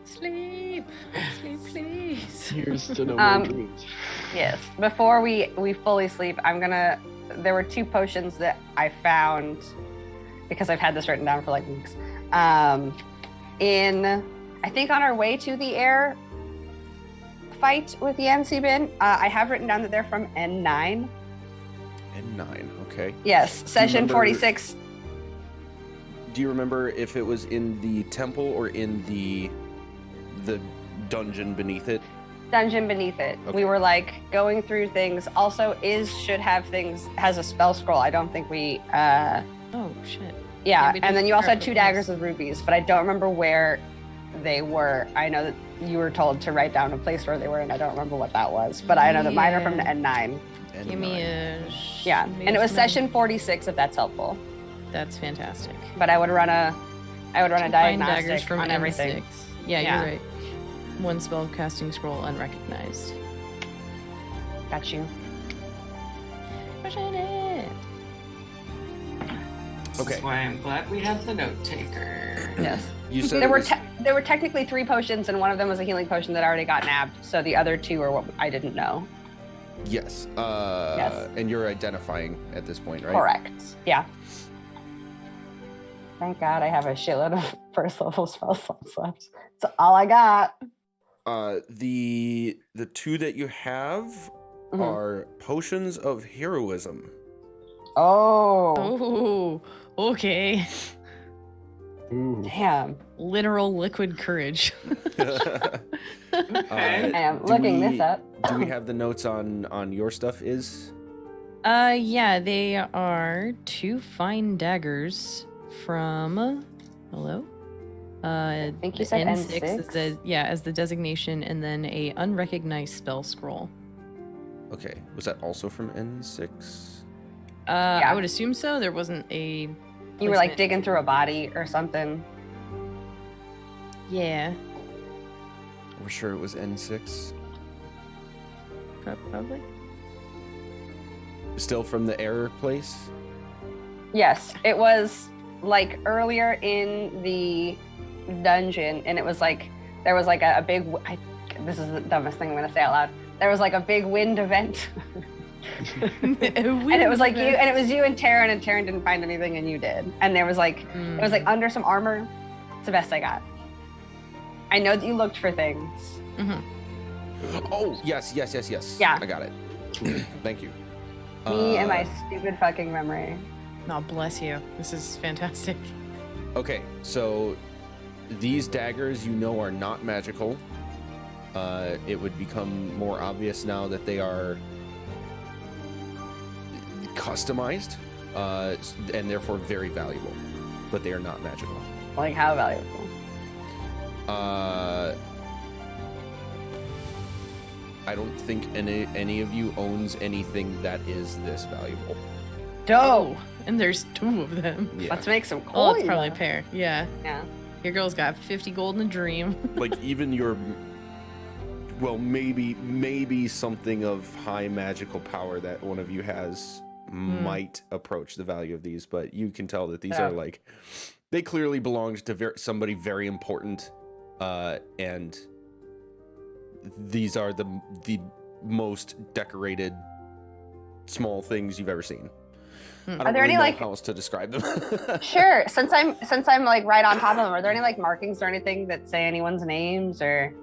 Sleep, please. Here's to no more Um, dreams. Yes. Before we fully sleep, there were 2 potions that I found because I've had this written down for like weeks. I think on our way to the air fight with the NC bin, I have written down that they're from N9. N9, okay. Yes, session remember- 46. Do you remember if it was in the temple or in the dungeon beneath it? Dungeon beneath it. Okay. We were like going through things. Also, has a spell scroll. I don't think we. Oh shit. Yeah, we and didn't then you also had 2 start with daggers with rubies, but I don't remember where they were. I know that you were told to write down a place where they were, and I don't remember what that was. But I know that mine are from the Yeah. N9. Give me N9. a. Yeah, maybe and it was some- session 46, if that's helpful. That's fantastic. But I would run a Find daggers diagnostic from on everything. N6. Yeah, Yeah. you're right. 1 spell casting scroll unrecognized. Got you. Pushing it. This Okay. is why I'm glad we have the note taker. Yes. You said There it were was- there were technically 3 potions, and one of them was a healing potion that already got nabbed. So the other 2 are what I didn't know. Yes. Yes. And you're identifying at this point, right? Correct. Yeah. Thank God I have a shitload of first level spell slots left. That's all I got. The 2 that you have Mhm. are potions of heroism. Oh, Oh, okay. Ooh. damn. Literal liquid courage. Okay. I am do looking we- this up. Do we have the notes on your stuff? Yeah, they are 2 fine daggers from. Hello. I think you said N6 N6? as the designation, and then a unrecognized spell scroll. Okay. Was that also from N6? I would assume so. There wasn't a. You were like placement. digging through a body or something. Yeah, We're sure it was N6. probably. Still from the error place? Yes, it was like earlier in the dungeon, and it was like there was like a big. This is the dumbest thing I'm gonna say out loud. There was like a big wind event, and it was like you, and it was you and Taryn didn't find anything, and you did. And there was like it was like under some armor. It's the best I got. I know that you looked for things. Oh, yes. Yeah. I got it. Thank you. Me and my Uh, stupid fucking memory. Oh, bless you. This is fantastic. Okay, so these daggers are not magical. It would become more obvious now that they are customized, and therefore very valuable, but they are not magical. Like how valuable? I don't think any of you owns anything that is this valuable. Dope. And there's 2 of them. Yeah. Let's make some coins. Oh, it's probably a pair. Yeah. Yeah. Your girl's got 50 gold in a dream. Like even your, well, maybe something of high magical power that one of you has might approach the value of these, but you can tell that these Yeah. are like, they clearly belonged to somebody very important, and these are the most decorated small things you've ever seen. I don't Are there really any, know like- how else to describe them. Sure. Since I'm like right on top of them, are there any like markings or anything that say anyone's names or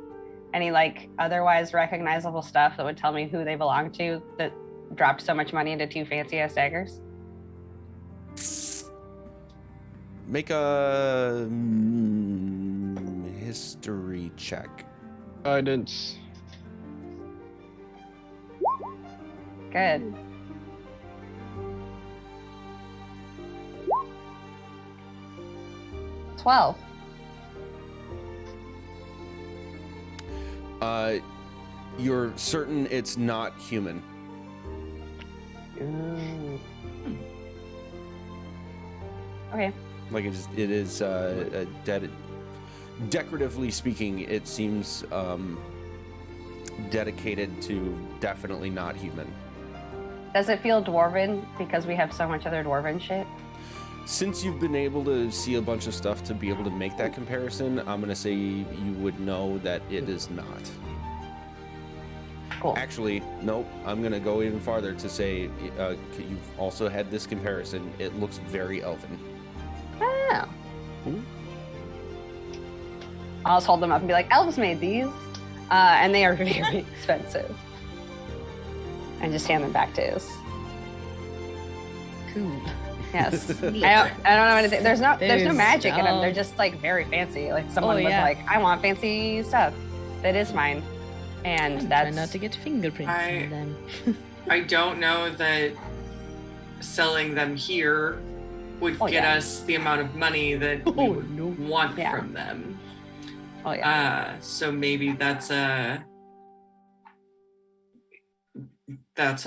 any like otherwise recognizable stuff that would tell me who they belong to that dropped so much money into 2 fancy ass daggers? Make a history check. Guidance. Good. $12. You're certain it's not human. Okay. Like it is decoratively speaking, it seems dedicated to definitely not human. Does it feel dwarven because we have so much other dwarven shit? Since you've been able to see a bunch of stuff to be able to make that comparison, I'm gonna say you would know that it is not. Cool. Actually, nope. I'm gonna go even farther to say you've also had this comparison. It looks very elven. Oh. I'll just hold them up and be like, elves made these, and they are very expensive. And just hand them back to us. Cool. Yes. Neat. I don't know anything. There's no There's magic in them. no- They're just like very fancy. Like someone was yeah. like, I want fancy stuff. That is mine. And Try that's not to get fingerprints I- on them. I don't know that selling them here would Oh, get yeah. us the amount of money that we Oh, would no. want Yeah. from them. oh yeah. So maybe that's a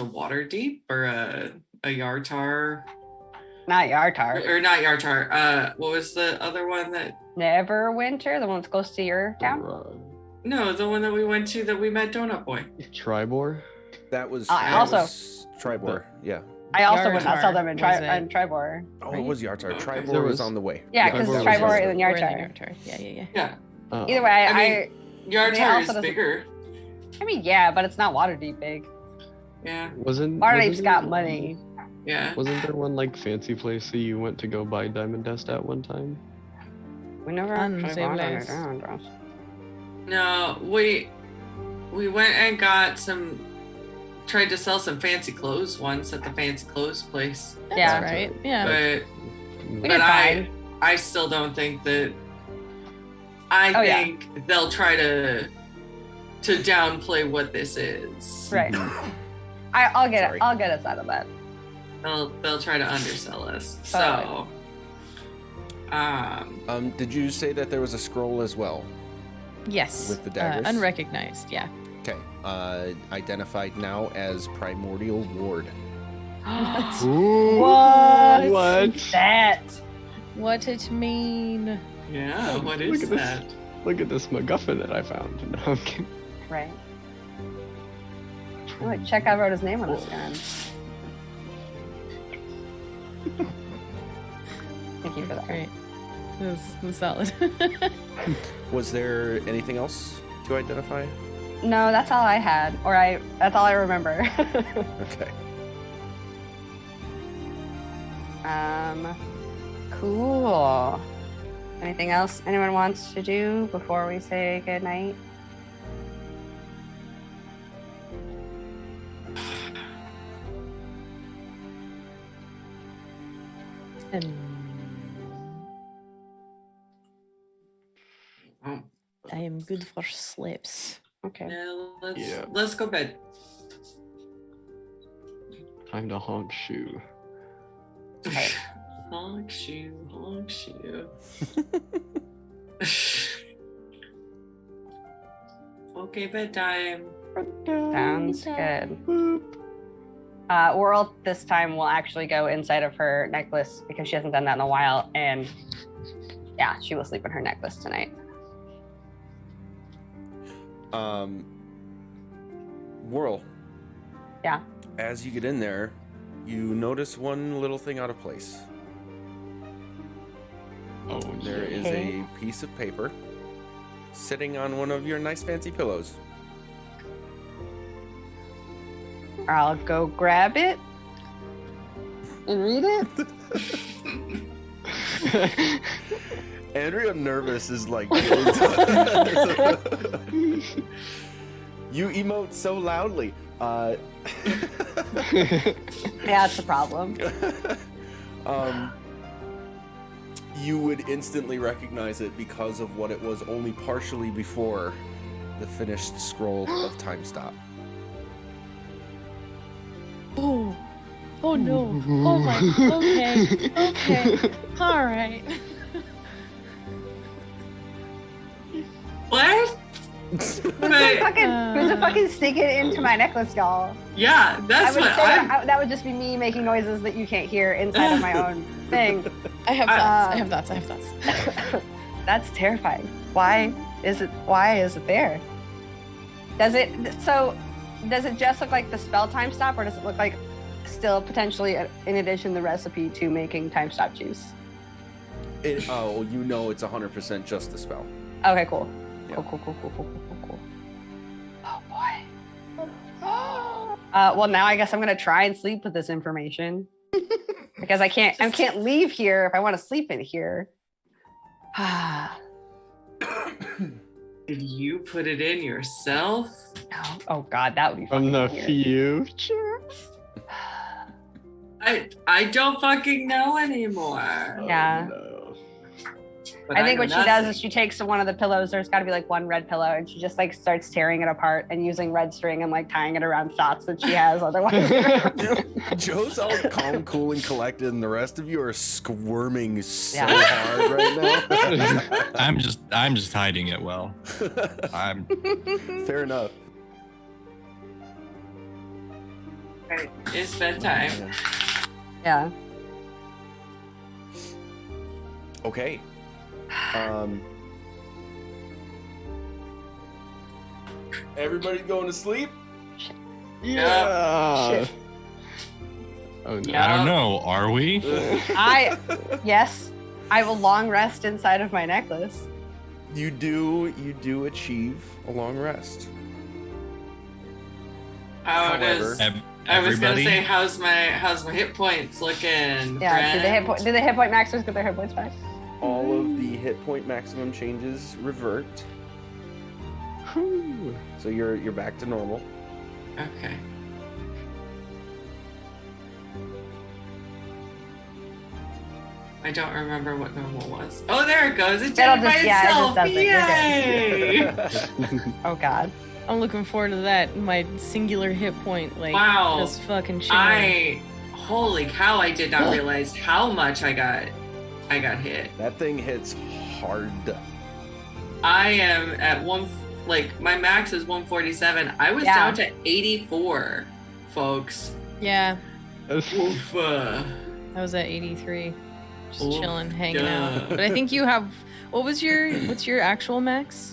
water deep or a Yartar Not Yartar. or not Yartar. What was the other one that? Neverwinter, the one that's close to your town. No, the one that we went to that we met Donut Boy. Tribor. That was I that also- was Tribor. Yeah. I also would not sell Yartar them in, was it? in Tribor. Oh, Right? it was Yartar. Okay. Tribor There was was- on the way. Yeah, because Tribor it's was Tribor Yartar. and then We're in the Yartar. Yartar. Yeah. Yeah, Either way, I I mean- Yartar also is doesn't- bigger. yeah, but it's not water deep big. Yeah, Wasn't Waterdeep's wasn't got there- money. yeah. Wasn't there one like fancy place that you went to go buy diamond dust at one time? We never On the actually same bought days. it. No, we went and got tried to sell some fancy clothes once at the fancy clothes place. That's Yeah. right. Yeah. But We but did fine. I still don't think that I Oh, yeah. think they'll try to downplay what this is. Right. I'll get Sorry. it. I'll get us out of that. They'll try to undersell us. Totally. So Did you say that there was a scroll as well? Yes. With the daggers? Unrecognized. Yeah. Okay. Identified now as Primordial Ward. Ooh, What? What? That. What it mean? yeah, what Look is at this. that? Look at this MacGuffin that I found. No, I'm kidding. Right. Oh, like check out wrote his name on this gun. Thank you for that. Great. It was solid. Was there anything else to identify? No, that's all I had, that's all I remember. Okay. Cool. Anything else anyone wants to do before we say goodnight? Oh, I am good for sleeps. Okay. yeah, let's go bed. Time to honk shoe. Okay. Honk shoe, honk shoe. Okay, bedtime. Sounds good. World this time will actually go inside of her necklace because she hasn't done that in a while, and yeah, she will sleep in her necklace tonight. Whirl. Yeah. As you get in there, you notice one little thing out of place. Oh, There is Okay. a piece of paper sitting on one of your nice fancy pillows. I'll go grab it and read it. Andrea nervous is like you emote so loudly. Yeah, it's a problem. You would instantly recognize it because of what it was only partially before the finished scroll of time stop. Oh. Oh no. Oh my. Okay. Okay. All right. What? Who's a fucking sneak it into my necklace, y'all? Yeah, that's what I'm. That would just be me making noises that you can't hear inside of my own thing. I have thoughts. I have thoughts. That's terrifying. Why is it there? Does it just look like the spell time stop, or does it look like still potentially, in addition, the recipe to making time stop juice? It's 100% just the spell. Okay, cool. Yeah. Cool. Oh boy. Well, now I guess I'm gonna try and sleep with this information because I can't leave here if I want to sleep in here. Did you put it in yourself? No. Oh God, that would be From fucking the weird. future. I don't fucking know anymore. Yeah. Oh, no. But I think know what she does is nothing. she takes one of the pillows. There's got to be like one red pillow, and she just like starts tearing it apart and using red string and like tying it around thoughts that she has. Otherwise, Joe's all calm, cool, and collected, and the rest of you are squirming so Yeah. hard right now. I'm just hiding it well. I'm Fair enough. Right, it's bedtime. yeah. Okay. Everybody going to sleep? Yeah. Shit. Oh no. Yeah. I don't know. Are we? Yes, I will long rest inside of my necklace. You do achieve a long rest. How However- does I was gonna Everybody? say how's my hit points looking? Yeah. friend? Do the hit point maxers get their hit points back? All of the hit point maximum changes revert, Whew. so you're back to normal. Okay. I don't remember what normal was. Oh, there it goes. It did It'll it by just- yeah, it just itself. does it. You're Yay! Oh God. I'm looking forward to that. My singular hit point, like, Wow. just fucking chilling. Holy cow! I did not realize how much I got hit. That thing hits hard. I am at my max is 147. I was Yeah. down to 84, folks. Yeah, Oof. I was at 83, just Oh, chilling, hanging God. out. But I think you have. What's your actual max?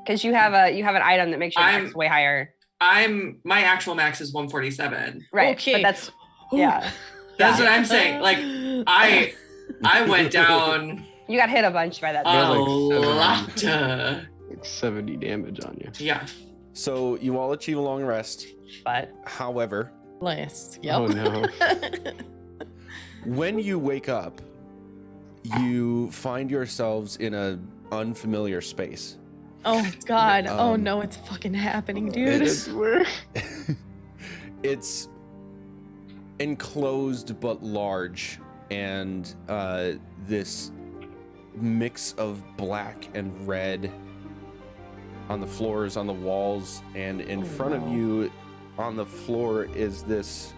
Because you have an item that makes your I'm- max way higher. My actual max is 147. Right. Okay. But that's Ooh. yeah. That's Yeah. what I'm saying. Like I went down You got hit a bunch by that. a like lot. Like 70 damage on you. Yeah. So you all achieve a long rest. But However, Last. Yep. Oh no. when you wake up, you find yourselves in a unfamiliar space. Oh God. Oh Um, no, it's fucking happening, It dude. is- Where? It's enclosed but large, and this mix of black and red on the floors, on the walls, and in Oh, front of wow. you on the floor is this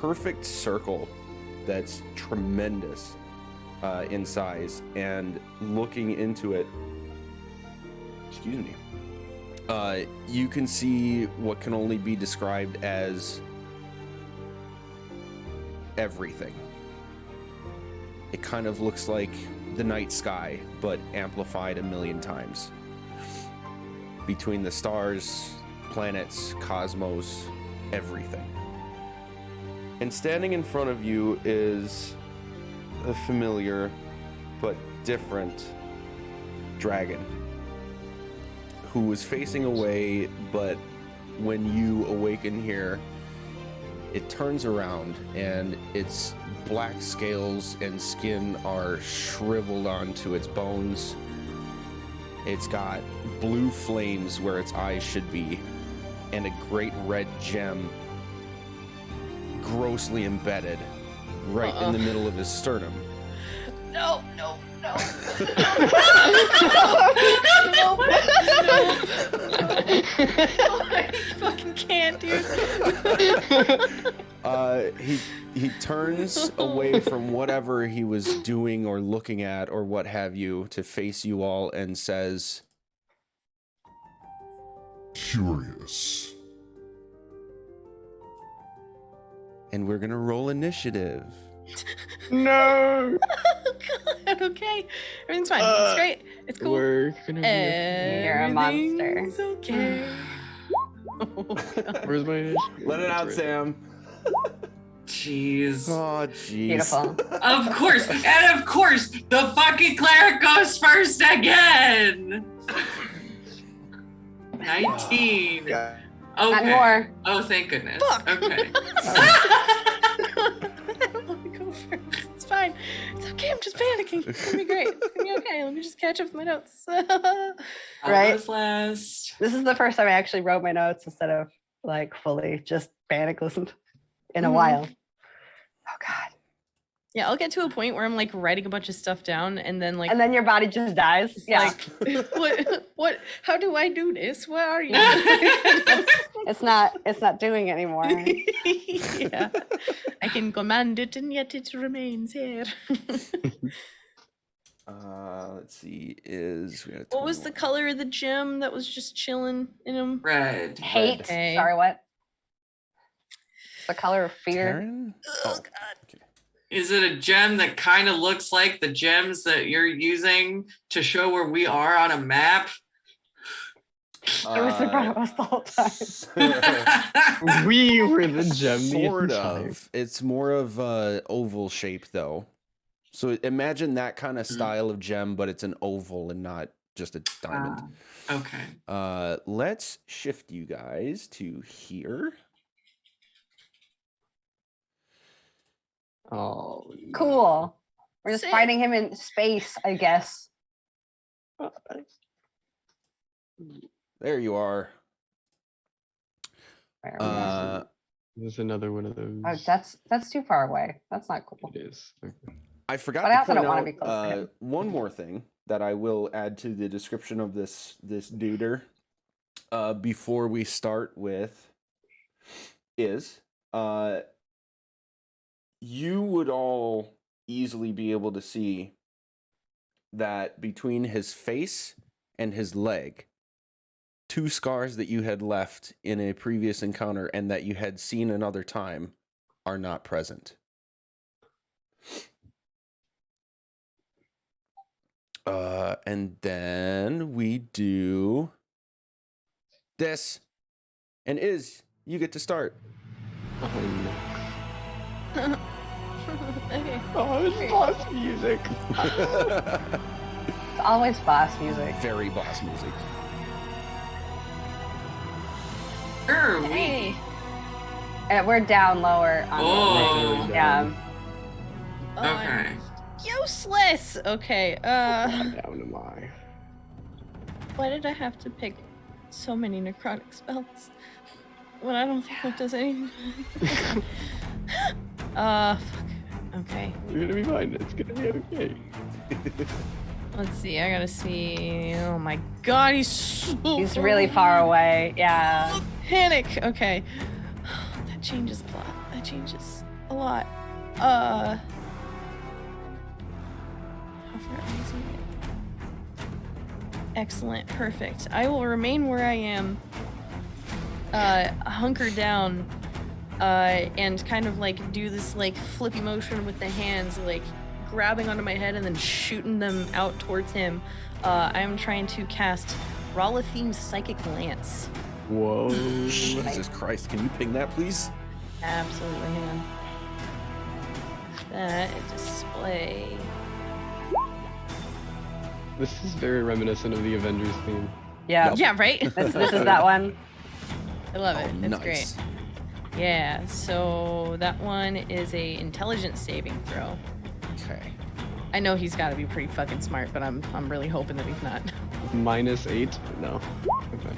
perfect circle that's tremendous in size, and looking into it, excuse me, you can see what can only be described as everything. It kind of looks like the night sky, but amplified a million times. Between the stars, planets, cosmos, everything. And standing in front of you is a familiar but different dragon who is facing away but when you awaken here, it turns around and its black scales and skin are shriveled onto its bones. It's got blue flames where its eyes should be, and a great red gem grossly embedded right in the middle of his sternum. No, no, no. I fucking can't, dude. He turns away from whatever he was doing or looking at or what have you to face you all and says, Curious. and we're gonna roll initiative. No! Oh god, okay. Everything's fine. It's great. It's cool. We're gonna be You're a monster. Everything's okay. Oh, God. Where's my initiative? Let it out, It's Sam. Jeez. Oh, jeez. Beautiful. Of course. And of course, the fucking cleric goes first again. 19. Yeah. Okay. Not more. Oh, thank goodness. Fuck. Okay. I don't want to go first. It's fine. It's okay. I'm just panicking. It's gonna be great. It's gonna be okay. Let me just catch up with my notes. Right. Almost last. This is the first time I actually wrote my notes instead of like fully just panic listened in a Mhm. while. Oh god. Yeah, I'll get to a point where I'm like writing a bunch of stuff down, and then like, And then your body just dies. it's Yeah. like, what? How do I do this? Where are you? It's not doing it anymore. Yeah, I can command it, and yet it remains here. Let's see. We got a What was the 21. color of the gem that was just chilling in him? Red. Hate. Okay. Sorry, what? The color of fear. Taryn? Oh Oh, god. okay. Is it a gem that kind of looks like the gems that you're using to show where we are on a map? It was in front of us the whole time. We were the gem. the Sort entire- of. It's more of a oval shape, though. So imagine that kind of style of gem, but it's an oval and not just a diamond. Okay. Let's shift you guys to here. Oh, no. Cool. We're just Sick. fighting him in space, I guess. Oh, nice. There you are. Where are we at? There's another one of those. Oh, that's too far away. That's not cool. It is. Okay. I forgot But I to also point don't wanna out be close to him. one more thing that I will add to the description of this duder before we start with is you would all easily be able to see that between his face and his leg, 2 scars that you had left in a previous encounter and that you had seen another time are not present. And then we do this. And you get to start. Oh, no. Okay. Oh, it's boss music. It's always boss music. Very boss music. Sure, we. Hey. We're down lower on Oh. the yeah. Okay. Useless. Okay. Down am I. Why did I have to pick so many necrotic spells when I don't think that does anything? Fuck. Okay. You're gonna be fine. It's gonna be okay. Let's see. I gotta see. Oh my god, he's Really far away. Yeah. Panic. Okay. That changes a lot. That changes a lot. How far is it? Excellent. Perfect. I will remain where I am. Hunker down. And kind of like do this like flippy motion with the hands, like grabbing onto my head and then shooting them out towards him. I am trying to cast Ralatheme's Psychic Lance. Whoa. Jesus Christ, can you ping that, please? Absolutely, hang on. That display. This is very reminiscent of the Avengers theme. Yeah. Yeah, right? This is that one. I love it. Oh, That's nice. great. Yeah, so that one is a intelligence saving throw. Okay. I know he's got to be pretty fucking smart, but I'm really hoping that he's not. -8? No. Okay.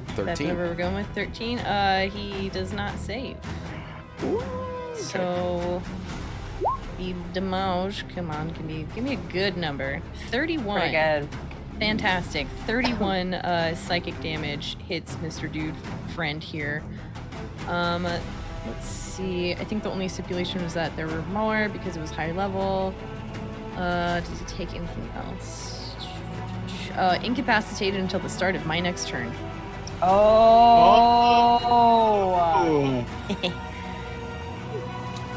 That's 13. whatever we're going with. 13. He does not save. So the damage, come on, give me a good number. 31. Pretty good. Fantastic. 31 psychic damage hits Mr. Dude friend here. Let's see. I think the only stipulation was that there were more because it was high level. Does he take anything else? Incapacitated until the start of my next turn. Oh.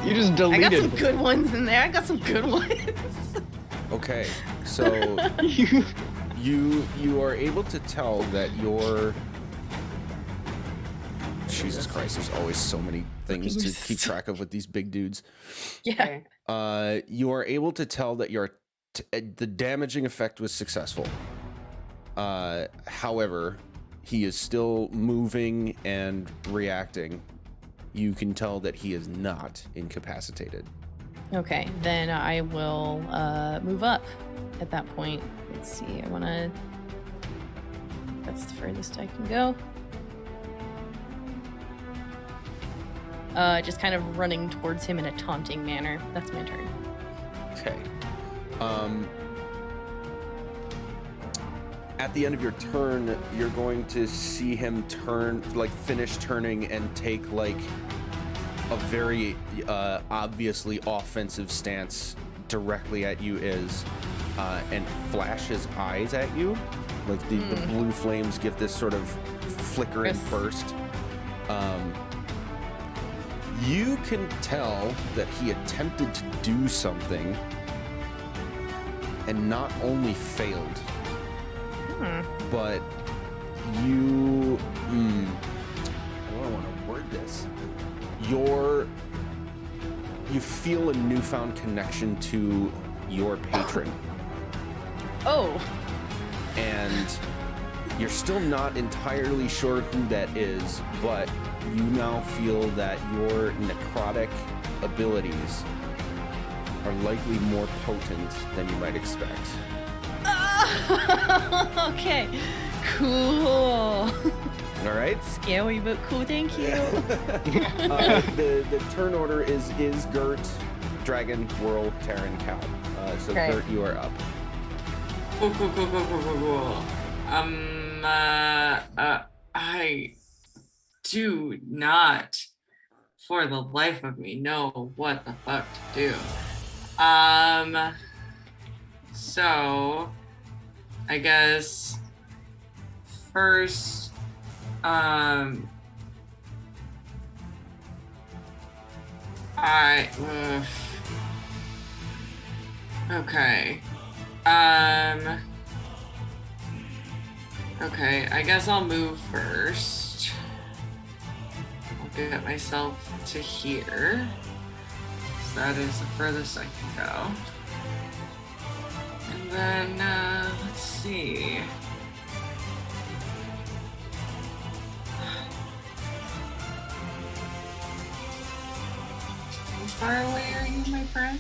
You just I deleted. got some good ones in there. I got some good ones. Okay, so you are able to tell that your Jesus Christ, there's always so many things to keep track of with these big dudes. Yeah. Okay. You are able to tell that the damaging effect was successful. However, he is still moving and reacting. You can tell that he is not incapacitated. Okay, then I will move up at that point. Let's see. That's the furthest I can go. Just kind of running towards him in a taunting manner. That's my turn. Okay. At the end of your turn, you're going to see him finish turning and take a very obviously offensive stance directly at you and flash his eyes at you. Like the blue flames give this sort of flickering Yes. burst. You can tell that he attempted to do something and not only failed, but you how do I want to word this? You feel a newfound connection to your patron, Oh, and you're still not entirely sure who that is, but you now feel that your necrotic abilities are likely more potent than you might expect. okay. Cool. All right. Scary but cool, thank you. The turn order is Gert, Dragon, Whirl, Terran, Cal. So Great. Gert, you are up. Cool. I do not, for the life of me, know what the fuck to do. So I guess first, okay. Okay, I guess I'll move first. I'll get myself to here. So that is the furthest I can go. And then, let's see. How far away are you, my friend?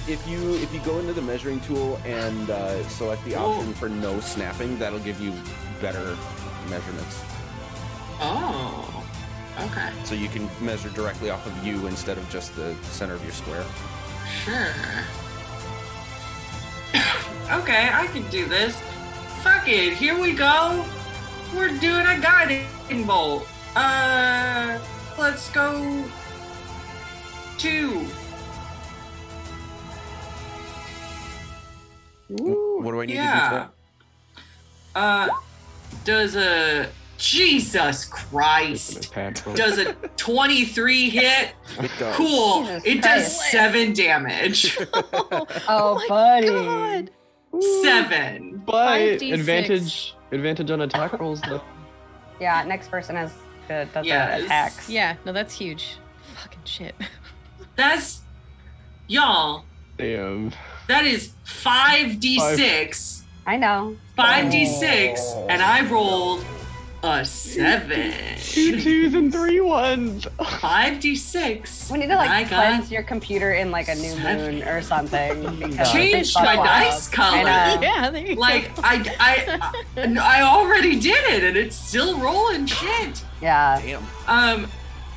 If you go into the measuring tool and select the option for no snapping, that'll give you better measurements. Oh, okay. So you can measure directly off of you instead of just the center of your square. Sure. Okay, I can do this. Fuck it, here we go. We're doing a guiding bolt. Let's go 2. What do I need to do Yeah. Does a Jesus Christ? Does a 23 hit? for that? It does. Cool. Jesus It does Christ. 7 damage. Oh, my buddy. God. 7. But 5d6. advantage on attack rolls though. Yeah, next person does the Yes. attacks. Yeah, no, that's huge. Fucking shit. That's y'all. Damn. That is 5d6. I know. 5d6, and I rolled a 7. 2 2s and 3 1s. 5d6. We need to I like got cleanse your computer in like a new moon or something. Because Changed they fuck my wild. dice color. I know. Yeah, there you Like go. I already did it, and it's still rolling shit. Yeah. Damn.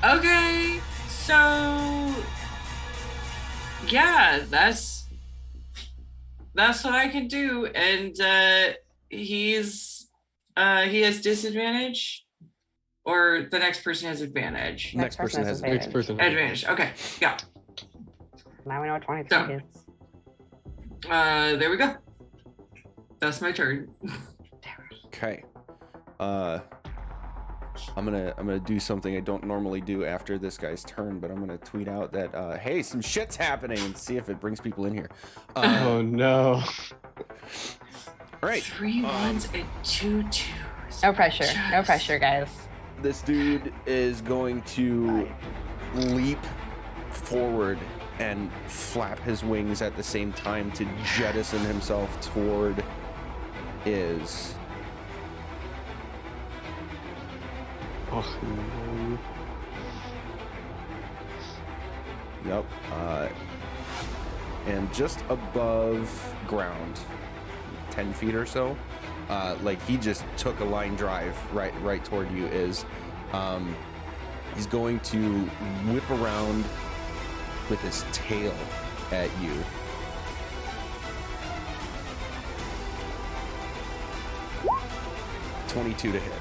Okay, so yeah, that's what I can do, and he has disadvantage, or the next person has advantage. Next person has advantage. Next person. Advantage. Okay, yeah. Now we know what 23 So. is. There we go. That's my turn. Okay. I'm gonna do something I don't normally do after this guy's turn, but I'm gonna tweet out that hey, some shit's happening, and see if it brings people in here. Oh no. All right. 3 1s and 2 2s. No pressure. No pressure, guys. This dude is going to leap forward and flap his wings at the same time to jettison himself toward Iz. Oh no. Yep. And just above ground, 10 feet or so, like he just took a line drive right toward you. He's going to whip around with his tail at you. $22 to hit.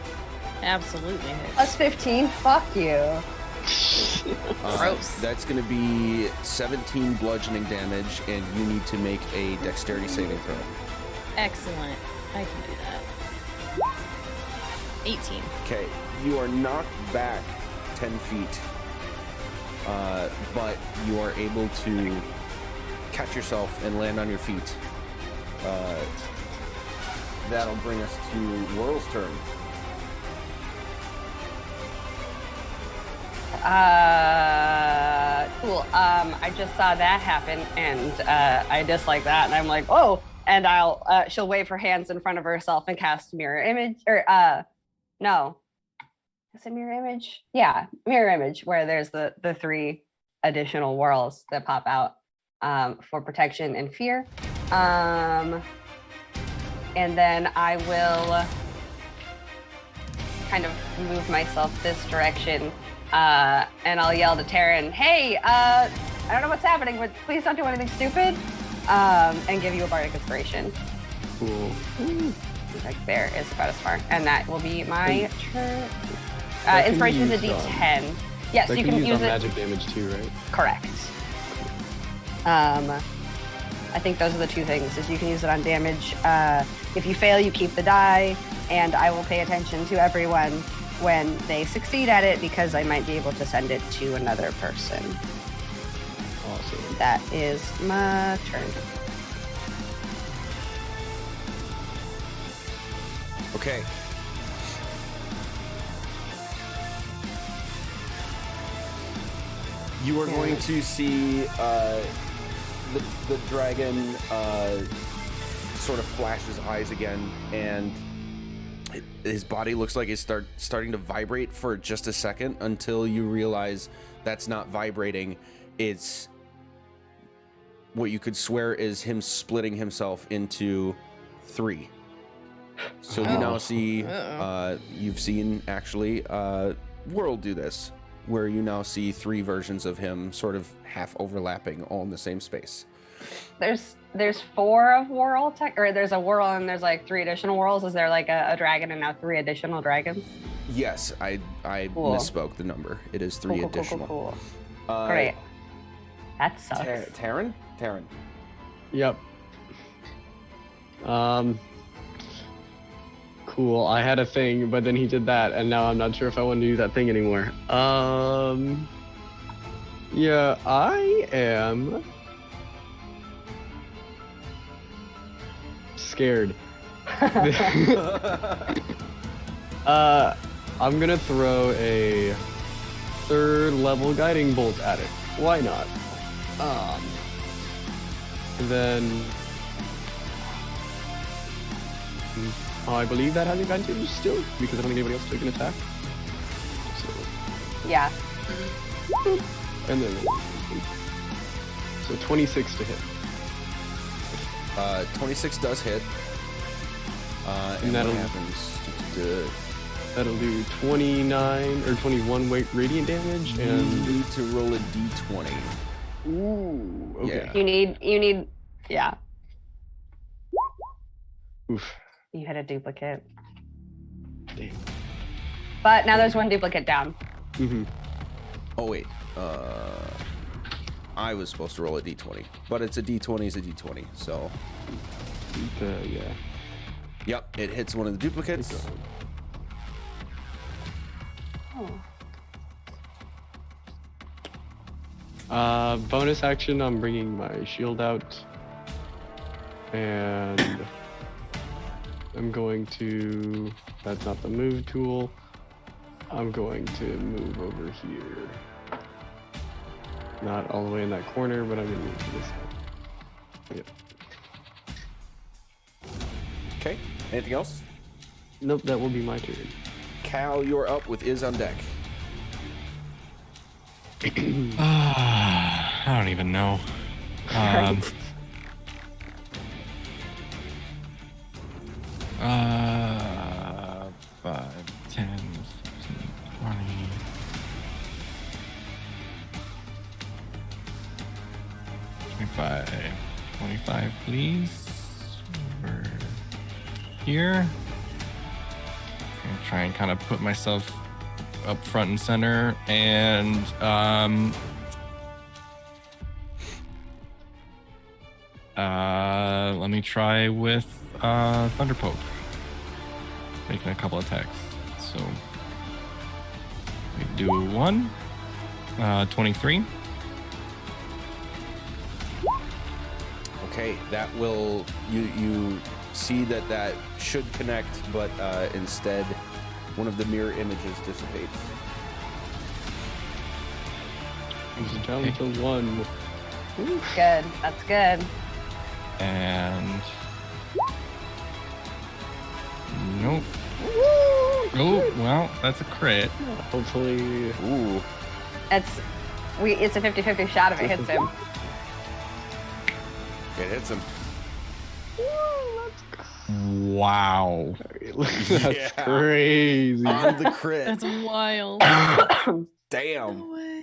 Absolutely Plus hits. 15. Fuck you. Gross. That's going to be 17 bludgeoning damage, and you need to make a dexterity saving throw. Excellent. I can do that. 18. Okay, you are knocked back 10 feet, but you are able to catch yourself and land on your feet. That'll bring us to Whirl's turn. Cool. I just saw that happen, and I dislike that, and I'm like, oh, and she'll wave her hands in front of herself and cast mirror image, or no, is it mirror image? Yeah, mirror image, where there's the 3 additional whirls that pop out for protection and fear. And then I will kind of move myself this direction. And I'll yell to Taryn, hey, I don't know what's happening, but please don't do anything stupid. And give you a bardic inspiration. Cool. Like there is about as far. And that will be my turn. That can Inspiration's a use, D10. Yes, That you can can use use on it. magic damage too, right? Correct. I think those are the 2 things, is you can use it on damage. If you fail, you keep the die, and I will pay attention to everyone when they succeed at it, because I might be able to send it to another person. Awesome. That is my turn. Okay. You are going to see the dragon sort of flash his eyes again, and his body looks like it's starting to vibrate for just a second, until you realize that's not vibrating. It's what you could swear is him splitting himself into 3. So you now see, you've seen actually World do this, where you now see 3 versions of him sort of half overlapping all in the same space. There's 4 of whirl tech, or there's a whirl and there's like 3 additional whirls. Is there like a dragon and now 3 additional dragons? Yes, I Cool. misspoke the number. It is 3 additional. Cool. Great. That sucks. Taryn? Yep. Cool. I had a thing, but then he did that, and now I'm not sure if I want to do that thing anymore. Yeah, I am scared. I'm gonna throw a 3rd level guiding bolt at it. Why not? And then I believe that has advantage still because I don't think anybody else took an attack. So, Yeah. and then so 26 to hit. 26 does hit. And that'll- what happens? That'll do 29 or 21 weight radiant damage You and need to roll a d20. ooh, okay. Yeah. You need, yeah. Oof. You hit a duplicate. Dang. But now there's one duplicate down. Mm-hmm. Oh wait. I was supposed to roll a d20, but it's a d20 is a d20. So, Yeah. yep, it hits one of the duplicates. Oh. Bonus action, I'm bringing my shield out. And I'm going to, that's not the move tool. I'm going to move over here. Not all the way in that corner, but I'm going to move to this side. Yep. Okay. Anything else? Nope, that will be my turn. Cal, you're up with Is on deck. I don't even know. Right. 5, 10, 15, 20. 25, please. Over here. And try and kind of put myself up front and center. And let me try with Thunder Poke. Making a couple attacks. So we do 1. 23. Okay, that will you see that should connect, but instead one of the mirror images dissipates. It's down to 1. Good. That's good. And nope. Oh, well, that's a crit. Hopefully, Ooh, It's a 50-50 shot if it hits him. it hits him. Wow. that's Yeah. crazy. On the crit. That's wild. Damn. No way.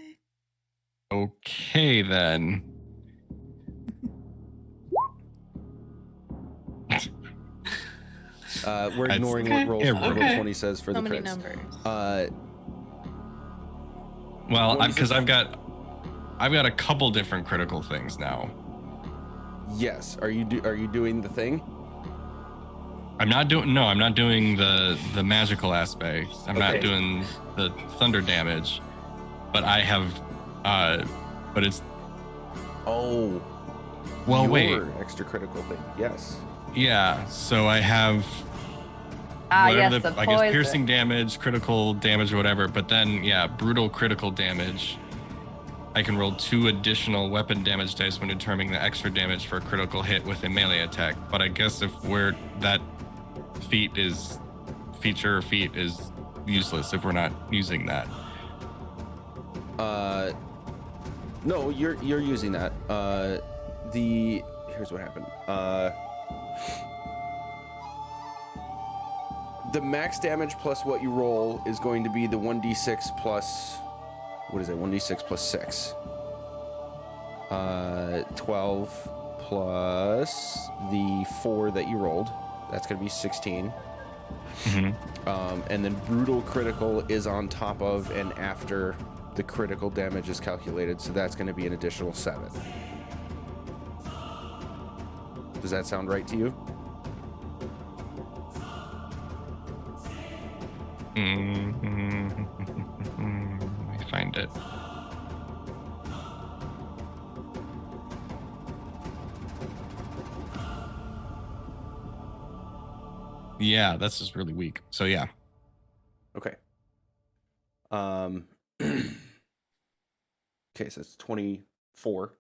Okay, then. We're That's- ignoring Okay. what roll, Yeah, roll okay. 20 says for How the many crits. numbers? Well, What is because it? I've got a couple different critical things now. Yes. Are you doing the thing? I'm not doing the magical aspect. I'm Okay. not doing the thunder damage. But I have but it's Oh. well your wait. extra critical thing. Yes. Yeah, so I have Yes, whatever the I guess poison. piercing damage, critical damage, or whatever. But then, yeah, brutal critical damage. I can roll 2 additional weapon damage dice when determining the extra damage for a critical hit with a melee attack. But I guess if that feat is useless if we're not using that. No, you're using that. Here's what happened. The max damage plus what you roll is going to be the 1d6 plus, what is it? 1d6 plus 6. 12 plus the 4 that you rolled. That's going to be 16. And then brutal critical is on top of and after the critical damage is calculated, so that's going to be an additional 7. Does that sound right to you? Let me find it. Yeah, that's just really weak. So yeah. Okay. Okay, so it's 24.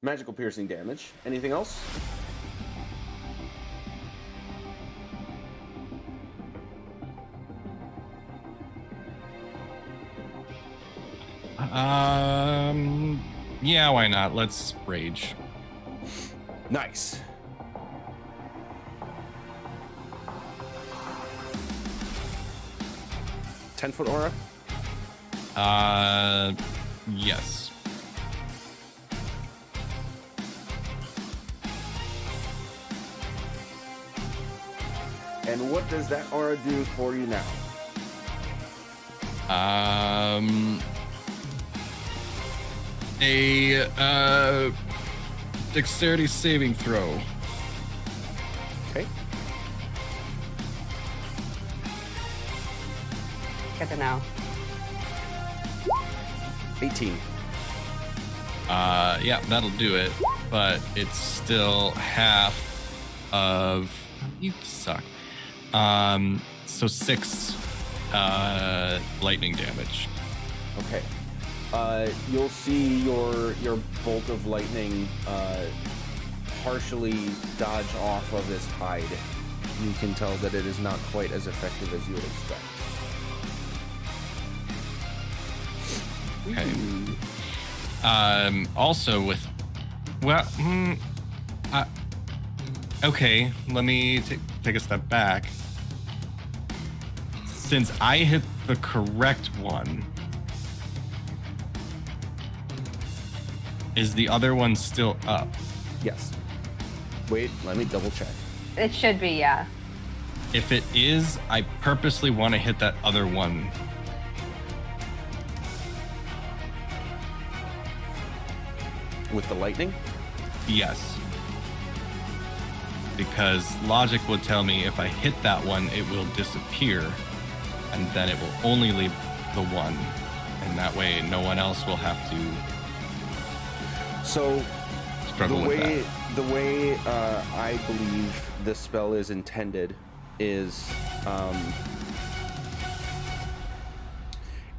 Magical piercing damage. Anything else? Yeah, why not? Let's rage. Nice. Ten-foot aura. Yes. And what does that aura do for you now? A dexterity saving throw. Okay. Good to know. 18. Yeah, that'll do it, but it's still half of. You suck. So 6 lightning damage. Okay. You'll see your bolt of lightning partially dodge off of this hide. You can tell that it is not quite as effective as you would expect. Okay. Also with, well, okay. Let me take a step back. Since I hit the correct one, is the other one still up? Yes. Wait, let me double check. It should be, yeah. If it is, I purposely want to hit that other one. With the lightning? Yes. Because logic would tell me if I hit that one, it will disappear, and then it will only leave the one. And that way, no one else will have to So struggle with that. the way I believe this spell is intended is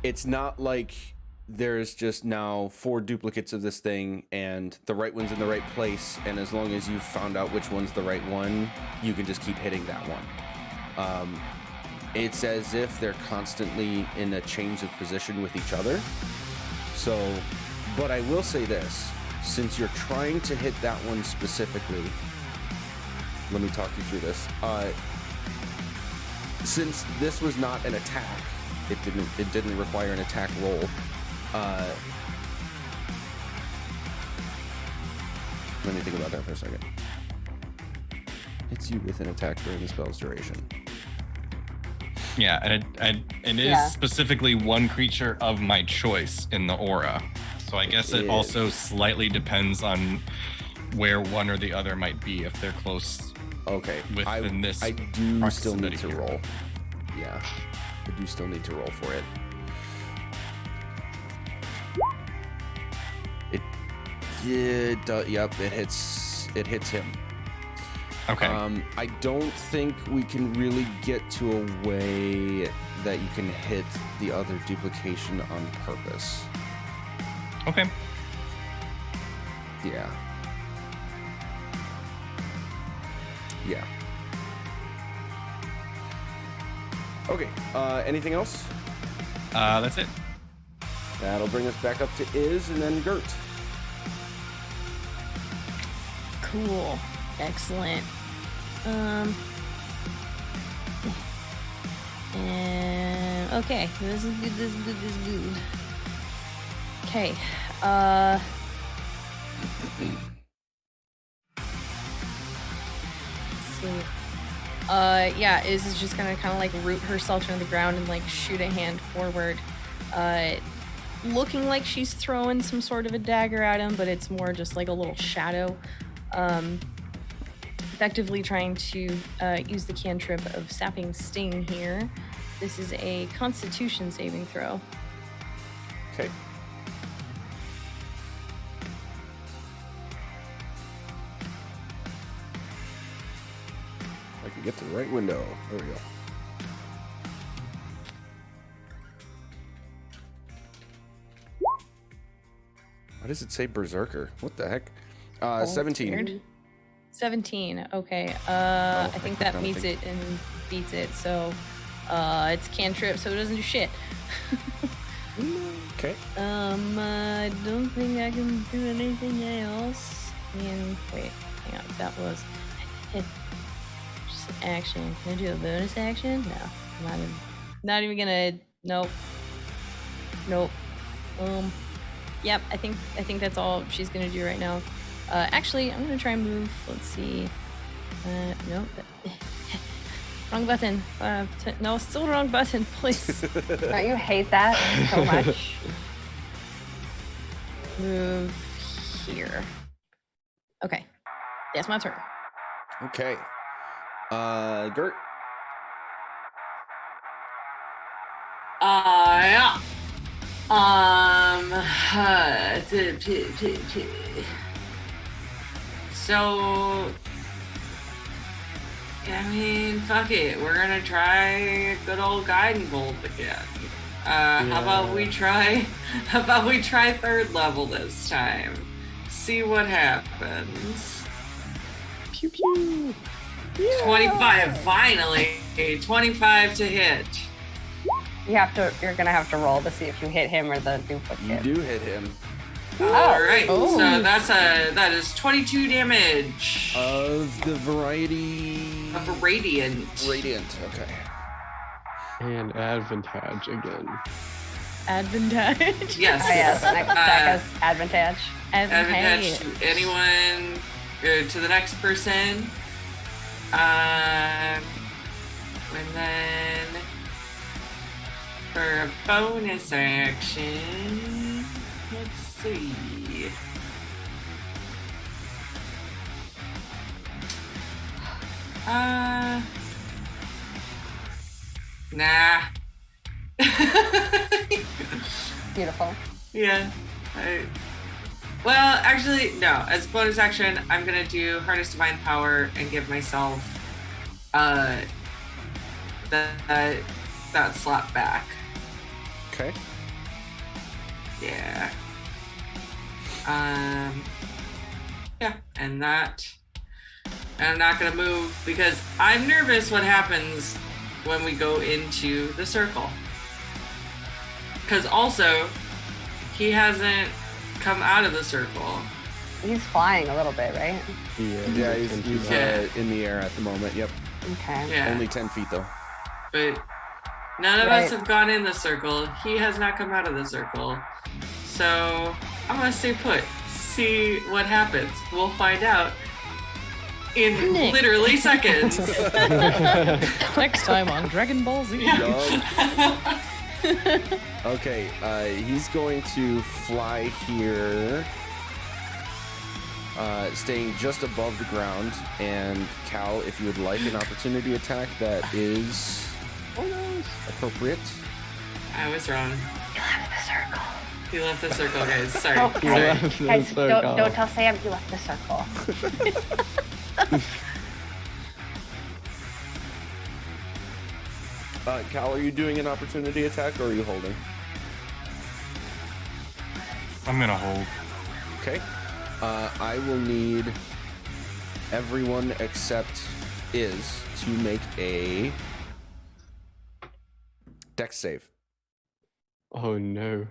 it's not like there's just now 4 duplicates of this thing and the right one's in the right place, and as long as you've found out which one's the right one, you can just keep hitting that one. It's as if they're constantly in a change of position with each other. So, but I will say this, since you're trying to hit that one specifically, let me talk you through this. Since this was not an attack, it didn't require an attack roll. Let me think about that for a second. Hits you with an attack during the spell's duration. Yeah, and it is specifically one creature of my choice in the aura. So I guess it also slightly depends on where one or the other might be if they're close. Okay. Within this I do still need proximity to here. roll. Yeah. I do still need to roll for it. Yep, it hits him. Okay. I don't think we can really get to a way that you can hit the other duplication on purpose. Okay. Yeah. Yeah. Okay, anything else? That's it. That'll bring us back up to Iz and then Gert. Cool. Excellent. And okay, this is good, this is good, this is good. Okay. Let's see. Yeah, Iz is just gonna kind of like root herself into the ground and like shoot a hand forward. Looking like she's throwing some sort of a dagger at him, but it's more just like a little shadow. Effectively trying to use the cantrip of Sapping Sting here. This is a Constitution saving throw. Okay. I can get to the right window. There we go. Why does it say Berserker? What the heck? 17. Weird. 17. Okay. I I think clicked that on meets thing. it and beats it. So, it's cantrip, so it doesn't do shit. Okay. I don't think I can do anything else. And wait, hang on. That was just an action. Can I do a bonus action? No, not even gonna. Nope. Yep. I think that's all she's gonna do right now. Actually, I'm gonna try and move. Let's see. Nope. Wrong button. No, still wrong button, please. Don't you hate that so much? Move here. Okay. That's my turn. Okay. Gert. Yeah. So, I mean, fuck it. We're gonna try good old guiding bolt again. How about we try? How about we try third level this time? See what happens. Pew pew. 25, finally. 25 to hit. You're gonna have to roll to see if you hit him or the You duplicate. do hit him. All right, Oh. so that is 22 damage Of the variety. of a radiant. Radiant. Okay. And advantage again. Advantage. Yes. Oh, yes, next attack has advantage. Advantage to anyone, to the next person. And then for a bonus action, let's see. Nah. Beautiful. Yeah. Well, actually, no. As bonus action, I'm gonna do Harness Divine Power and give myself that slap back. Okay. Yeah. Yeah, and I'm not gonna move because I'm nervous what happens when we go into the circle. Because also, he hasn't come out of the circle. He's flying a little bit, right? Yeah, he's in the air at the moment. Yep. Okay. Yeah. Only 10 feet though. But none of Right. us have gone in the circle. He has not come out of the circle. So I'm gonna stay put. See what happens. We'll find out in Nick. literally seconds. Next time on Dragon Ball Z. Okay, he's going to fly here, staying just above the ground. And Cal, if you would like an opportunity attack, that is appropriate. I was wrong. You left the circle. He left the circle, guys. Sorry. Oh, Sorry. guys, don't tell Sam you left the circle. Cal, are you doing an opportunity attack or are you holding? I'm gonna hold. Okay. I will need everyone except Iz to make a Dex save. Oh no.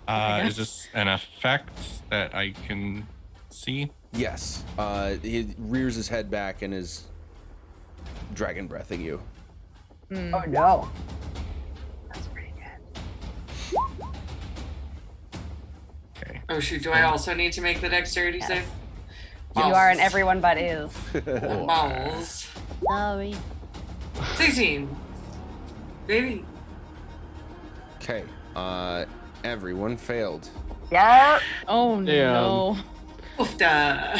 Is this an effect that I can see? Yes. He rears his head back and is dragon breathing you. Oh no. That's pretty good. Okay. Oh shoot, do I also need to make the dexterity save? You are an everyone but is. Balls. Sorry. 16. Baby. Okay. Everyone failed. Yeah. Oh no. Oofda.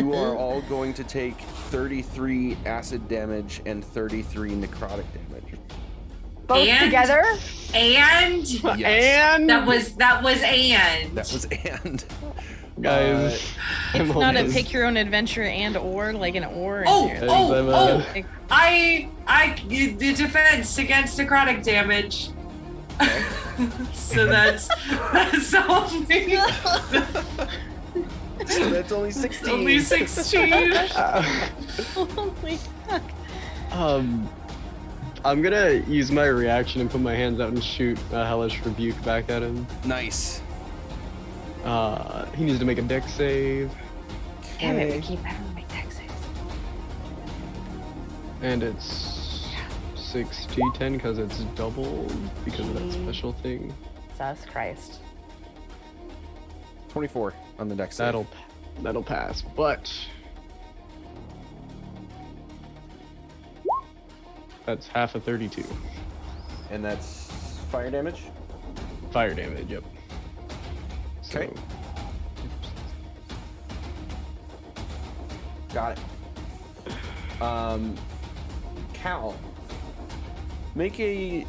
You are all going to take 33 acid damage and 33 necrotic damage. Both And- together? And Yes. that was and. That was and. Guys. It's I'm not a almost- pick your own adventure and or like an or. Oh, in there. oh, Like, I the defense against necrotic damage. So that's only So that's only 16. Only 16. Holy fuck. I'm gonna use my reaction and put my hands out and shoot a hellish rebuke back at him. Nice. He needs to make a dex save, Damn it, we keep having to make deck saves. and it's 6d10 because it's doubled because of that special thing. Jesus Christ. 24 on the dex save. That'll pass, but that's half a 32 And that's fire damage? fire damage. Yep. Okay. So, Got it. Cal, make a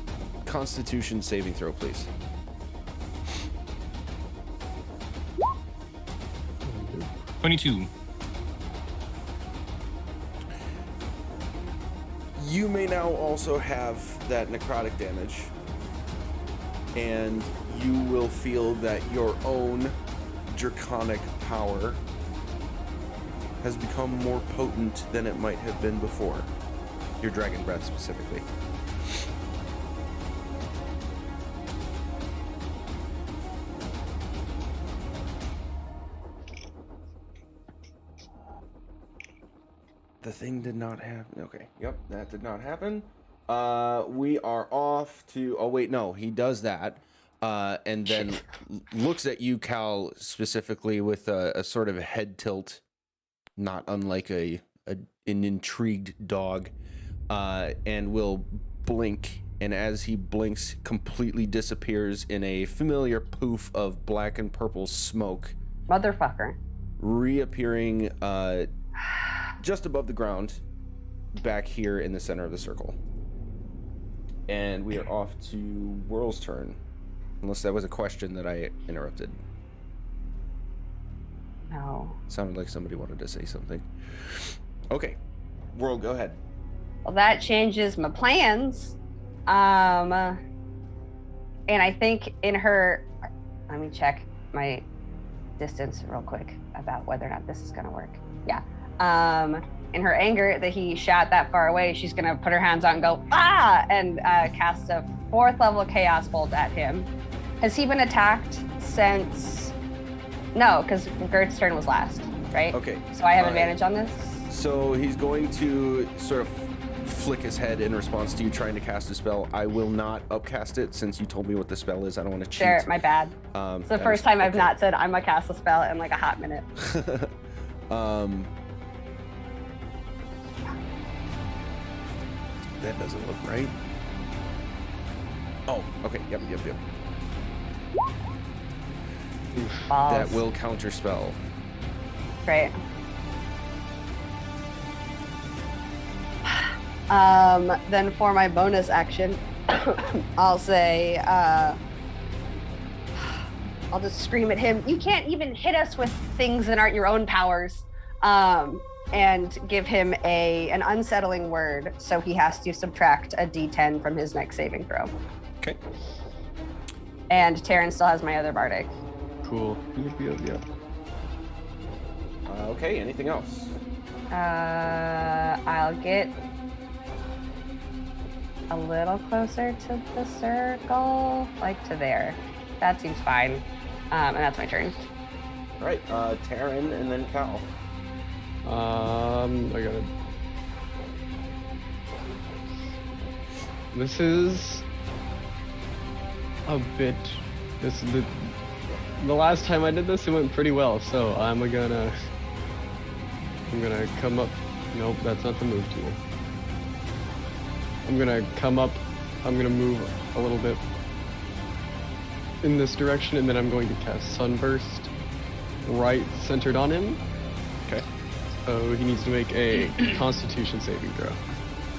Constitution saving throw, please. $22. You may now also have that necrotic damage, and you will feel that your own draconic power has become more potent than it might have been before. Your dragon breath specifically. The thing did not happen. Okay, yep, that did not happen. We are off to. Oh wait, no, he does that, and then looks at you, Cal, specifically with a sort of a head tilt, not unlike an intrigued dog, and will blink. And as he blinks, completely disappears in a familiar poof of black and purple smoke, Motherfucker. reappearing just above the ground, back here in the center of the circle. And we are off to Whirl's turn. Unless that was a question that I interrupted. No. Sounded like somebody wanted to say something. Okay. Whirl, go ahead. Well, that changes my plans. And I think in her, let me check my distance real quick about whether or not this is gonna work. Yeah. In her anger that he shot that far away, she's gonna put her hands out and go, ah, and cast a 4th level chaos bolt at him. Has he been attacked since? No, because Gert's turn was last, right? Okay. So I have advantage on this? So he's going to sort of flick his head in response to you trying to cast a spell. I will not upcast it since you told me what the spell is. I don't want to cheat. Sure, my bad. It's the first time I've not said I'm gonna cast a spell in like a hot minute. That doesn't look right. Oh, okay. Yep. Balls. That will counter spell. Great. Then for my bonus action, I'll say, I'll just scream at him, you can't even hit us with things that aren't your own powers. And give him an unsettling word, so he has to subtract a d10 from his next saving throw. Okay. And Taryn still has my other bardic. cool. Yep. Okay, anything else? I'll get a little closer to the circle, like to there. That seems fine. And that's my turn. All right, Taryn and then Cal. I gotta. This is a bit. This is the last time I did this, it went pretty well. So I'm gonna come up. Nope, that's not the move tool. I'm gonna come up. I'm gonna move a little bit in this direction, and then I'm going to cast Sunburst right centered on him. Okay. So he needs to make a Constitution saving throw.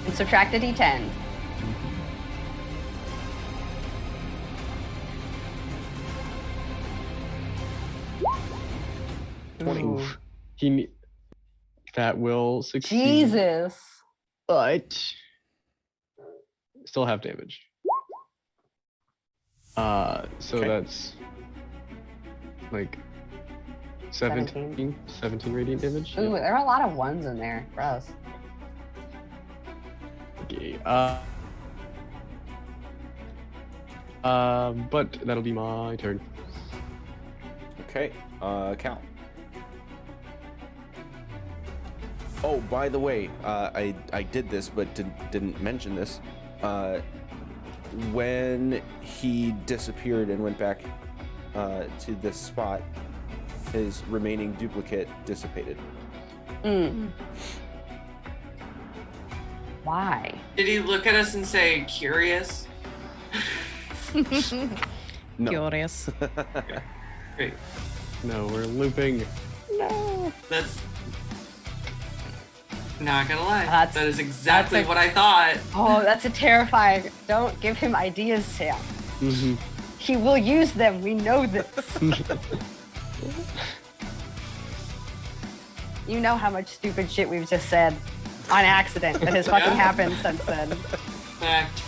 And subtract a d10. Oof. That will succeed. Jesus. But still have damage. So Okay. that's like 17 radiant damage. Ooh, Yep. there are a lot of ones in there. Gross. Okay. But that'll be my turn. Okay, Cal. Oh, by the way, I did this, but didn't mention this. When he disappeared and went back to this spot, his remaining duplicate dissipated. Why? Did he look at us and say, curious? No. Curious. Great. No, we're looping. No. That's not gonna lie. That's- that is exactly that's a- what I thought. Oh, that's a terrifying. Don't give him ideas, Sam. Mhm. He will use them. We know this. You know how much stupid shit we've just said on accident that has fucking Yeah. happened since then. Fact.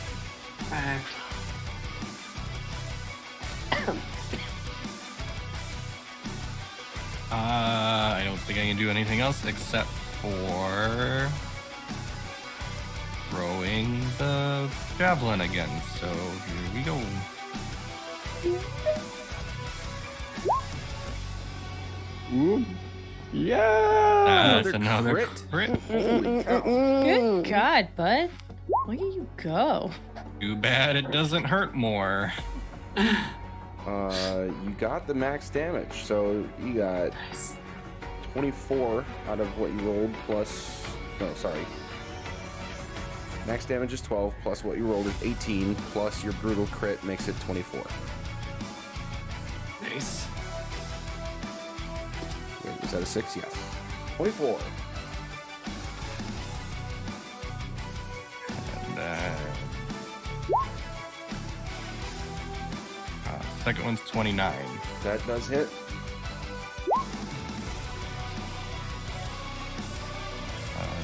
I don't think I can do anything else except for throwing the javelin again. So here we go. Ooh. Yeah. That's another crit. Holy cow. Good God, bud. Look at you go. Too bad it doesn't hurt more. You got the max damage, so you got 24 out of what you rolled plus. No, sorry. Max damage is 12 plus what you rolled is 18 plus your brutal crit makes it 24. Nice. Wait, is that a 6? Yes. 24. And, second one's 29. That does hit.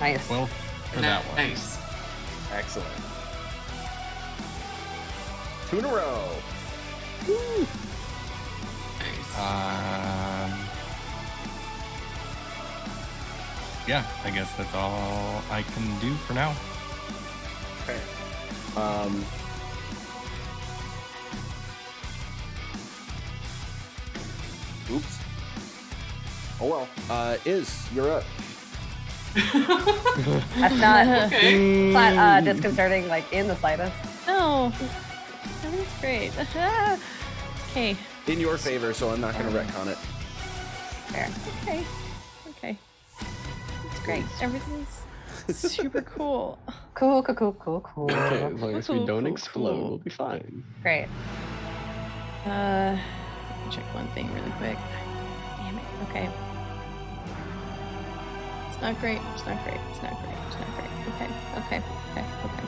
Nice. 12 for that one. Nice. Excellent. 2 in a row. Nice. Yeah, I guess that's all I can do for now. Okay. Oops. Oh well. You're up. That's not, Okay. it's not disconcerting, like, in the slightest. No. That is great. Okay. In your favor, so I'm not going to retcon it. Fair. Okay. Okay. It's great. Everything's super cool. Cool. Okay, as long as we Cool, don't cool, explode, cool. we'll be fine. Great. Check one thing really quick. Damn it. Okay. It's not great. It's not great. It's not great. It's not great. Okay. Fuck.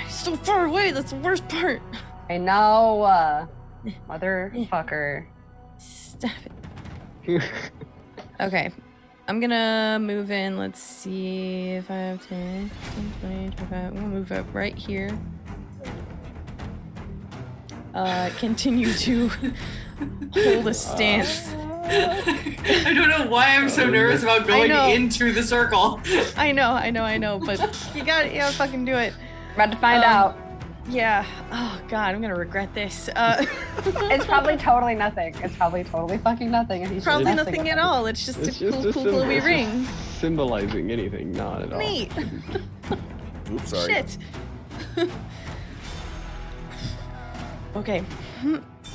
He's so far away. That's the worst part. I know, motherfucker. Stop it. Okay. I'm gonna move in. Let's see if I have 10, 20, 25. I'm gonna move up right here. Continue to hold a stance. I don't know why I'm so nervous about going know. into the circle. I know, but you gotta fucking do it. About to find out. Yeah. Oh god, I'm gonna regret this. It's probably totally nothing. It's probably totally fucking nothing. And he's Probably just nothing messing at with all. It's just It's a just cool, a cool symbol. glowy It's ring. just symbolizing anything, not at all. Neat. Oops, sorry. Shit. Okay.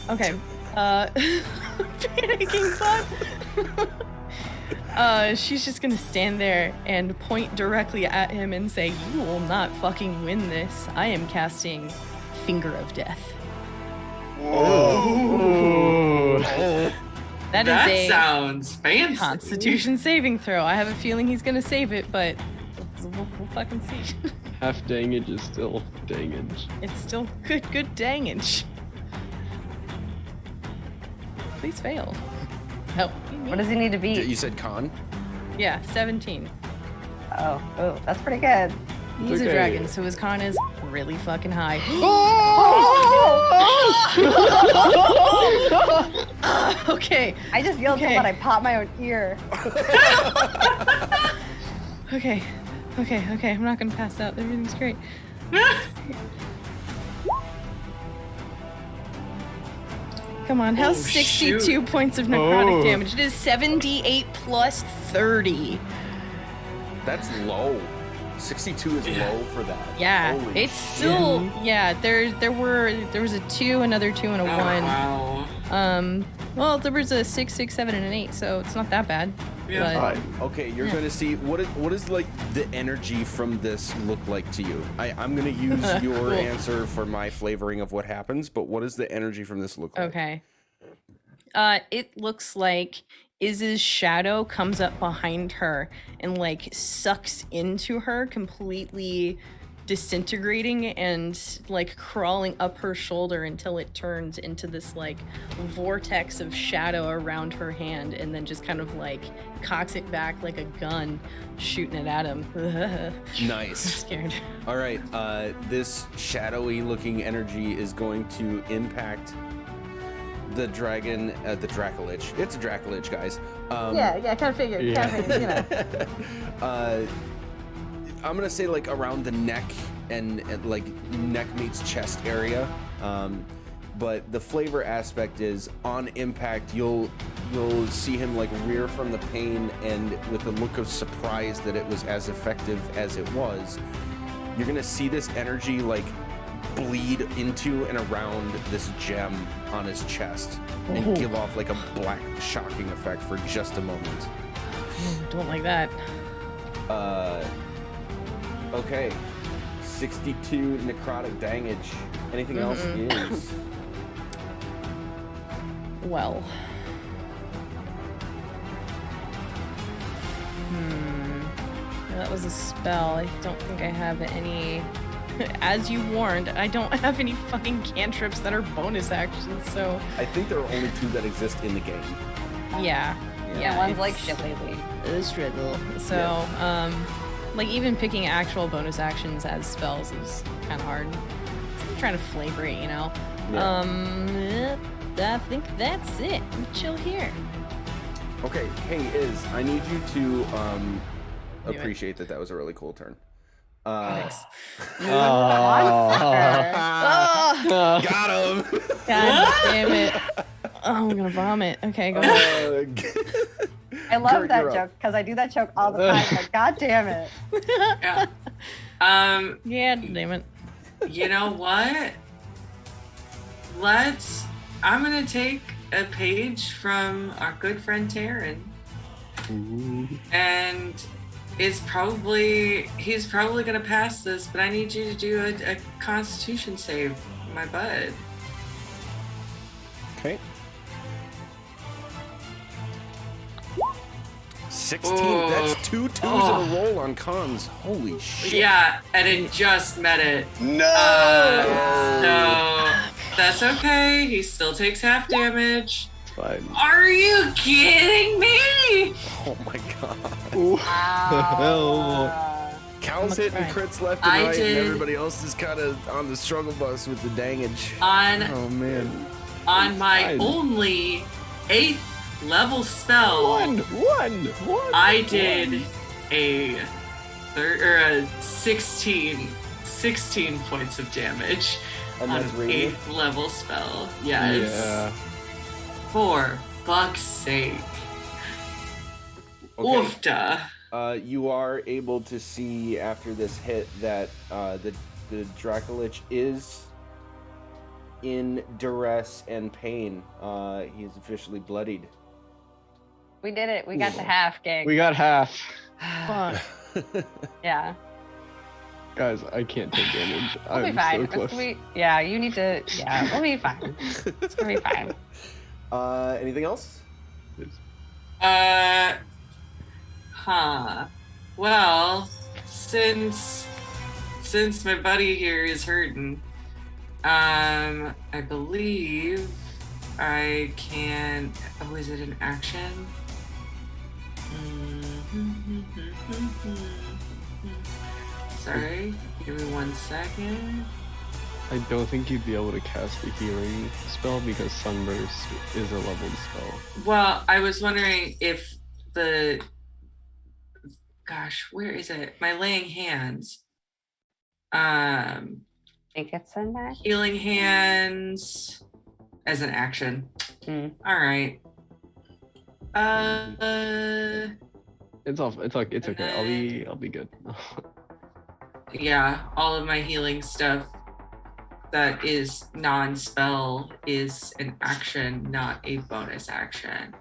Okay. Panicking thought. She's just gonna stand there and point directly at him and say, "You will not fucking win this. I am casting Finger of Death." Oh. That That is a sounds fancy. Constitution saving throw. I have a feeling he's gonna save it, but we'll fucking see. Half dangage is still dangage. It's still good dangage. Please fail. No. What does he need to be? You said con? Yeah, 17. Oh, that's pretty good. He's okay. a dragon, so his con is really fucking high. Okay. I just yelled so Okay. loud I popped my own ear. Okay. I'm not gonna pass out. Everything's great. Come on, how's Oh, 62 shoot. points of necrotic Oh. damage? It is 78 plus 30. That's low. 62 is low for that. Yeah, Holy it's shit. still there was a 2, another 2, and a 1. Wow. Well, there was a 6, 6, 7, and an 8, so it's not that bad. Yeah. But Fine. Okay, you're Yeah. gonna see what is like the energy from this look like to you. I'm gonna use your Cool. answer for my flavoring of what happens, but what does the energy from this look like? okay. It looks like Iz's shadow comes up behind her and like sucks into her, completely disintegrating and like crawling up her shoulder until it turns into this like vortex of shadow around her hand, and then just kind of like cocks it back like a gun, shooting it at him. I'm Nice. scared. All right, this shadowy looking energy is going to impact the dragon, the Dracolich. It's a Dracolich, guys. Yeah, kind of figured. Yeah. Kind of figured, you know. I'm gonna say like around the neck and like neck meets chest area. But the flavor aspect is on impact, you'll see him like rear from the pain, and with a look of surprise that it was as effective as it was, you're gonna see this energy like bleed into and around this gem on his chest and Oh. give off like a black shocking effect for just a moment. Don't like that. Okay, 62 necrotic damage. Anything else is? Well. That was a spell. I don't think I have any. As you warned, I don't have any fucking cantrips that are bonus actions, so I think there are only 2 that exist in the game. yeah. Yeah, one's it's like shit lately. a struggle. So, like even picking actual bonus actions as spells is kind of hard. I'm trying to flavor it, you know. Yeah. I think that's it. Chill here. Okay, hey Iz, I need you to Do it. appreciate that was a really cool turn. Thanks. Ah. Got him. God damn it. Oh, I'm gonna vomit. Okay, go ahead. I love Gert, that you're up. joke because I do that joke all the time. Like, God damn it. Yeah. Yeah, damn it. You know what? I'm gonna take a page from our good friend Taryn, and he's probably gonna pass this, but I need you to do a Constitution save, my bud. Okay. 16. Oh. That's 2 twos in a roll on cons. Holy shit. Yeah, and it just met it. No. So that's okay. He still takes half damage. Fine. Are you kidding me? Oh my god. Hell. Cal's I'm hitting crying. crits left and I right, did- and everybody else is kind of on the struggle bus with the dangage. On Oh man. my Fine. only 8th level spell, One. I did a 16 points of damage And on that's an radiant? 8th level spell. Yes. Yeah. For fuck's sake. Okay. Oofta. You are able to see after this hit that the Dracolich is in duress and pain. He is officially bloodied. We did it. We got to half, gang. We got half. Fuck. Yeah. Guys, I can't take damage. We'll be I'm fine. so It's close. gonna be, yeah, you need to. Yeah, we'll be fine. It's gonna be fine. Anything else? Well, since my buddy here is hurting, I believe I can. Oh, is it an action? Sorry. Give me 1 second. I don't think you'd be able to cast a healing spell because Sunburst is a leveled spell. Well, I was wondering if the. Gosh, where is it? My laying hands. I think it's in there. Healing hands as an action. Hmm. All right. It's okay. I'll be good. Yeah, all of my healing stuff that is non-spell is an action, not a bonus action.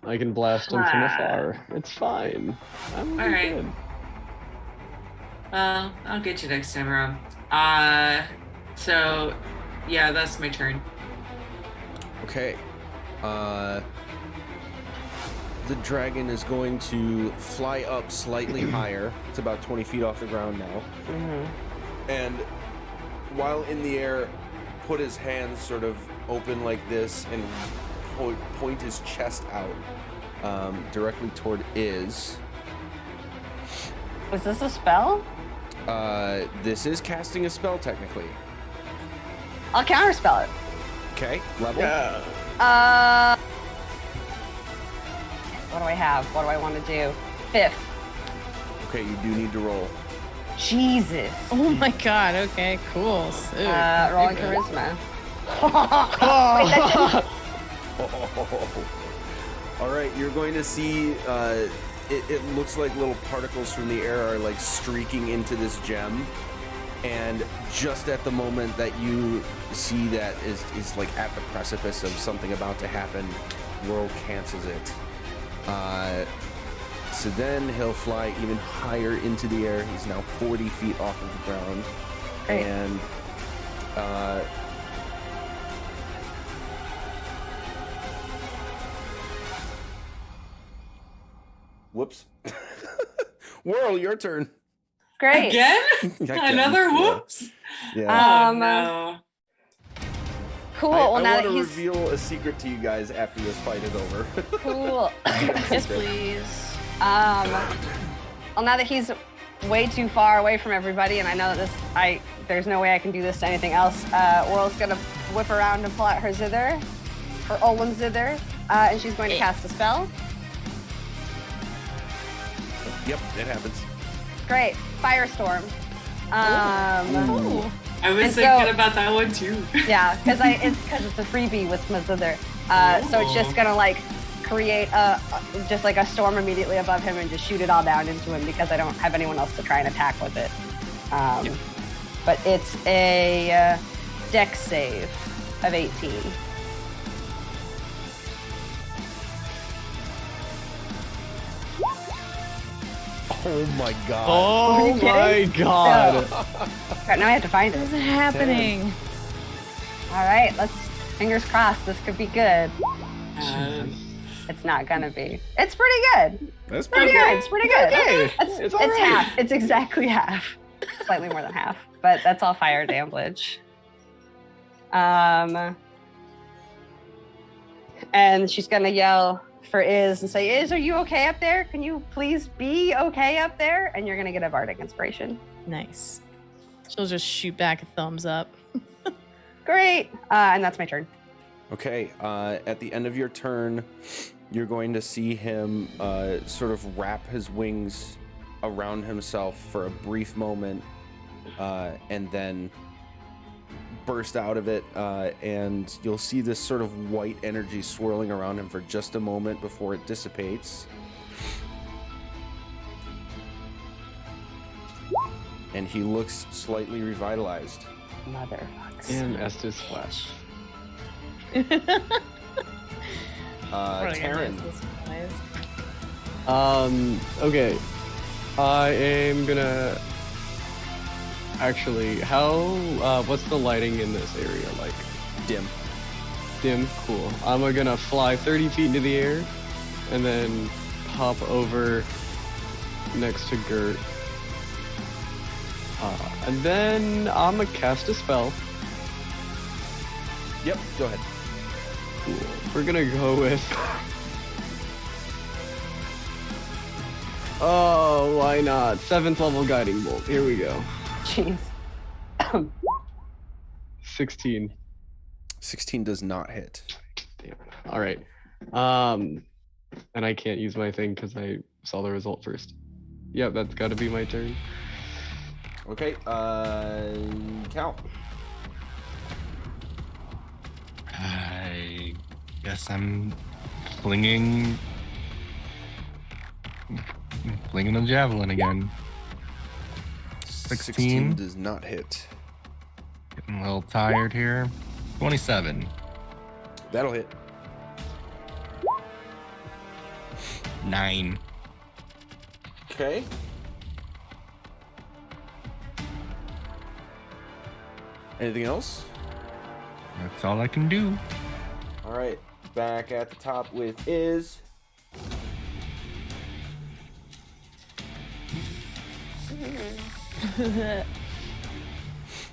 I can blast him from afar. It's fine. I'm All right. good. Well, I'll get you next time around. So yeah, that's my turn. Okay. The dragon is going to fly up slightly higher. It's about 20 feet off the ground now. Mm-hmm. And while in the air, put his hands sort of open like this and point his chest out directly toward Iz. Was this a spell? This is casting a spell technically. I'll counterspell it. Okay, level. What do I have? What do I want to do? 5th. Okay, you do need to roll. Jesus. Oh my god, okay, cool. Sick. Rolling Very good. charisma. Wait, that didn't... All right, you're going to see. It looks like little particles from the air are like streaking into this gem, and just at the moment that you see that is like at the precipice of something about to happen, World cancels it. So then he'll fly even higher into the air. He's now 40 feet off of the ground. Great. And whoops. Whirl, your turn. Great. Again? Again, Another yeah. whoops? Yeah. Oh, no. Cool. I Well, now want that to he's reveal a secret to you guys after this fight is over. cool. Yes, please. Well, now that he's way too far away from everybody, and I know that there's no way I can do this to anything else. Whirl's gonna whip around and pull out her zither, her Olin zither, and she's going to cast a spell. Yep, it happens. Great, firestorm. Oh. I was And thinking so- about that one too. Yeah, because it's a freebie with my zither. So it's just gonna like create just like a storm immediately above him and just shoot it all down into him because I don't have anyone else to try and attack with it. But it's a dex save of 18. Oh my god. Oh Are you my kidding? god. Right, now I have to find What it. is happening? All right, fingers crossed, this could be good. Um, It's not gonna be. It's pretty good. That's Pretty good. It's pretty good. Okay. It's all right. half. It's exactly half. Slightly more than half, but that's all fire damage. And she's gonna yell for Iz and say, "Iz, are you okay up there? Can you please be okay up there?" And you're gonna get a bardic inspiration. Nice. She'll just shoot back a thumbs up. Great. And that's my turn. Okay, at the end of your turn, you're going to see him sort of wrap his wings around himself for a brief moment, and then burst out of it, and you'll see this sort of white energy swirling around him for just a moment before it dissipates. And he looks slightly revitalized. Motherfucks. And Estes flash. Taryn. Okay. I am gonna actually what's the lighting in this area like? Dim. Dim, cool. I'm gonna fly 30 feet into the air and then hop over next to Gert. And then I'm gonna cast a spell. Yep, go ahead. Cool. We're gonna go with Oh, why not? 7th level guiding bolt. Here we go. Jeez. 16. 16 does not hit. Damn. All right. And I can't use my thing because I saw the result first. Yep, that's got to be my turn. Okay, Cal. I guess I'm flinging a javelin again. 16. does not hit. Getting a little tired here. 27. That'll hit. 9. Okay. Anything else? That's all I can do. All right, back at the top with Iz.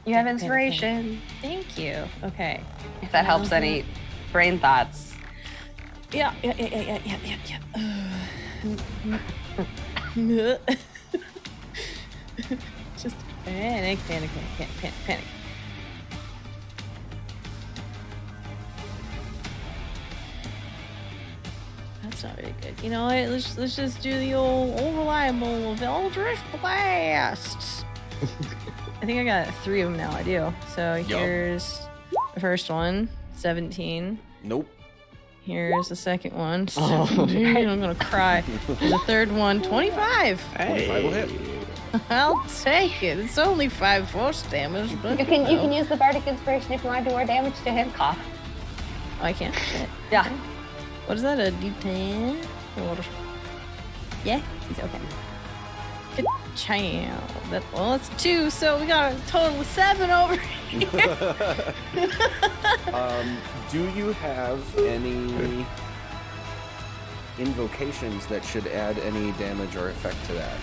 You have inspiration. Thank you. Okay. If that helps any brain thoughts. Yeah. Just panic. That's not very good. You know what? Let's just do the old reliable Eldritch Blast. I think I got 3 of them now. I do. So here's the first one, 17. Nope. Here's the second one, 17. I'm gonna cry. Here's the third one, 25. 25 will hit. I'll take it. It's only 5 force damage, but You can use the bardic inspiration if you want to do more damage to him. Cough. Oh, I can't. Shit. Yeah. What is that? A D10? Or... Yeah. He's okay. Good child. That's 2, so we got a total of 7 over here. Do you have any invocations that should add any damage or effect to that?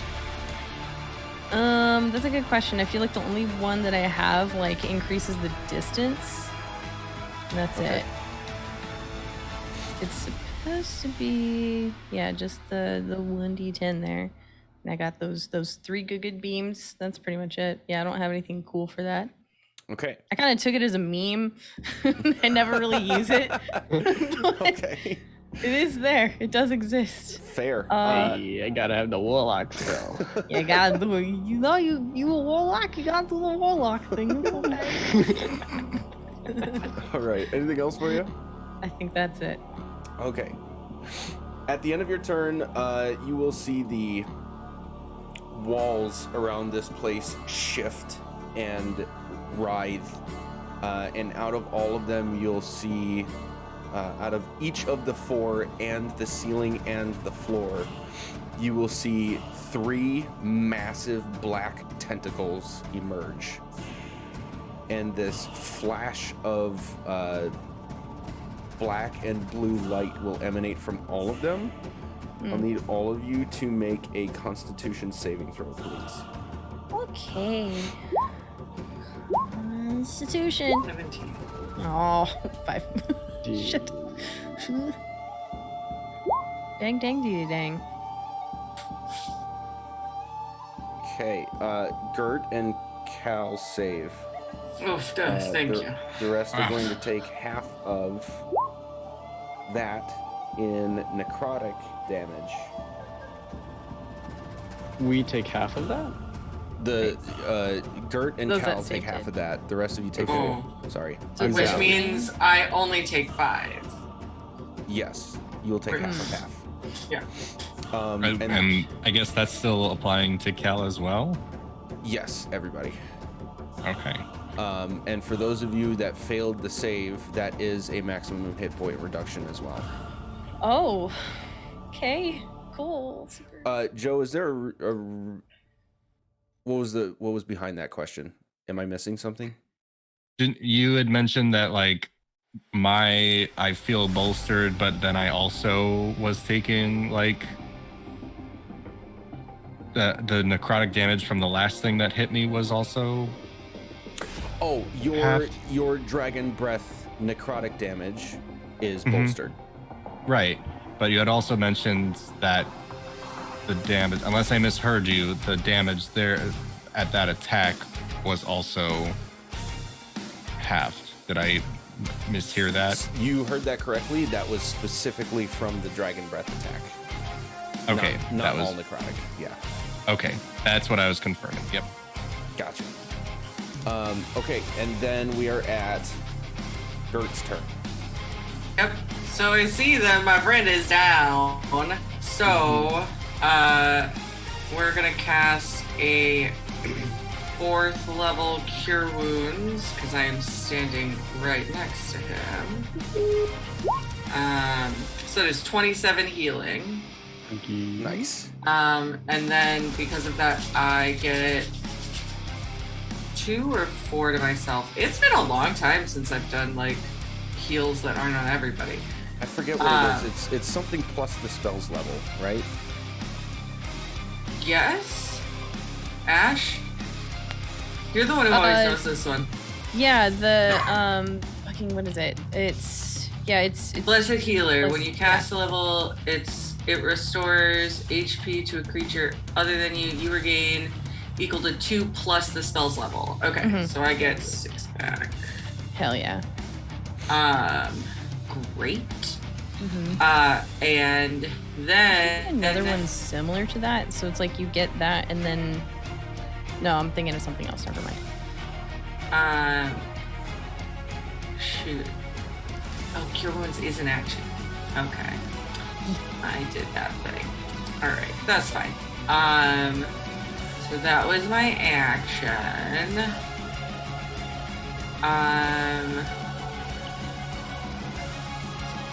That's a good question. I feel like the only one that I have like increases the distance. And that's it. It's supposed to be just the 1d10 there. And I got those 3 good beams. That's pretty much it. Yeah, I don't have anything cool for that. Okay. I kind of took it as a meme. I never really use it. Okay. It is there. It does exist. Fair. Hey, I gotta have the warlock spell. You gotta do it. You know, you a warlock. You gotta do the warlock thing. It's okay. All right. Anything else for you? I think that's it. Okay. At the end of your turn, you will see the walls around this place shift and writhe. And out of all of them, you'll see, out of each of the 4 and the ceiling and the floor, you will see 3 massive black tentacles emerge. And this flash of black and blue light will emanate from all of them. I'll need all of you to make a Constitution saving throw, please. Okay. Constitution. 17. Oh, 5. Shit. Dang. Okay, Gert and Cal save. Oof, thank you. The rest are going to take half of that in necrotic damage. We take half of that? The Gert and Those Cal that take saved half it. of that. The rest of you take Oh. 4. Sorry. So I'm it's Which down. means I only take 5. Yes, you will take Okay. half of half. Yeah. And I guess that's still applying to Cal as well. Yes, everybody. Okay. And for those of you that failed the save, that is a maximum hit point reduction as well. Oh. Okay. Cool. Joe, is there what was behind that question? Am I missing something? You had mentioned that like I feel bolstered, but then I also was taking like the necrotic damage from the last thing that hit me was also. Oh, your dragon breath necrotic damage is bolstered. Right, but you had also mentioned that the damage, unless I misheard you, the damage there at that attack was also halved. Did I mishear that? You heard that correctly. That was specifically from the dragon breath attack. Okay, Not that was all necrotic. Yeah. okay. That's what I was confirming. Yep. Gotcha. Okay, and then we are at Gert's turn. Yep. So I see that my friend is down. So, we're gonna cast a 4th level Cure Wounds because I am standing right next to him. So there's 27 healing. Nice. And then because of that, I get 2 or 4 to myself. It's been a long time since I've done like heals that aren't on everybody. I forget what it is. It's something plus the spell's level, right? Yes? Ash? You're the one who always knows this one. Yeah, the fucking what is it? It's Blessed Healer. Blessed- When you cast a level, it restores HP to a creature other than you. You regain equal to 2 plus the spell's level. Okay, so I get 6 back. hell yeah. Great. Mm-hmm. And then Another one similar to that, so it's like you get that and then no, I'm thinking of something else. Never mind. Shoot. Oh, Cure Wounds is an action. Okay. I did that thing. Alright, that's fine. So that was my action.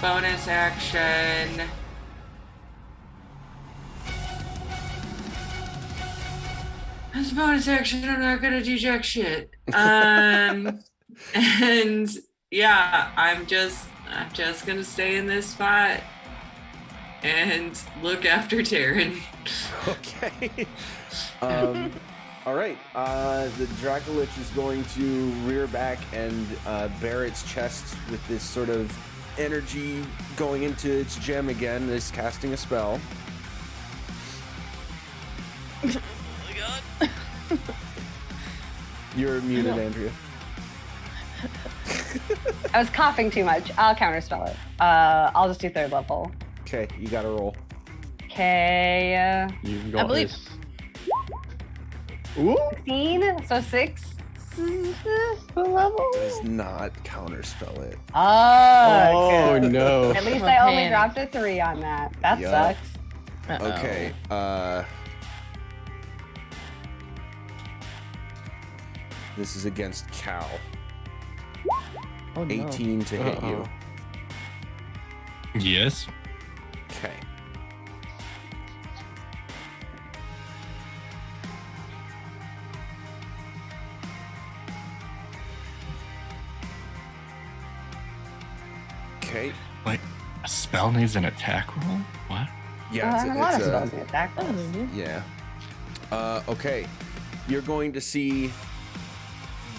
Bonus action. As a bonus action, I'm not gonna do jack shit. And yeah, I'm just gonna stay in this spot and look after Taryn. Okay. All right. The Dracolich is going to rear back and bare its chest with this sort of energy going into its gem again. It's casting a spell. Oh my god. You're muted, Andrea. I was coughing too much. I'll counterspell it. I'll just do 3rd level. Okay, you got to roll. Okay. You've got believe- this. Ooh. 16, so 6 level. Does not counterspell it. Oh, Oh good. no. At least Well, I only man. dropped a 3 on that. That Yup. sucks. Uh-oh. Okay. This is against Cal. Oh, no. 18 to hit you. Uh-oh. Yes. Okay. Okay. Wait, a spell needs an attack roll? What? Yeah, A lot of it's spells a can attack Oh, this. dude. yeah. Okay. You're going to see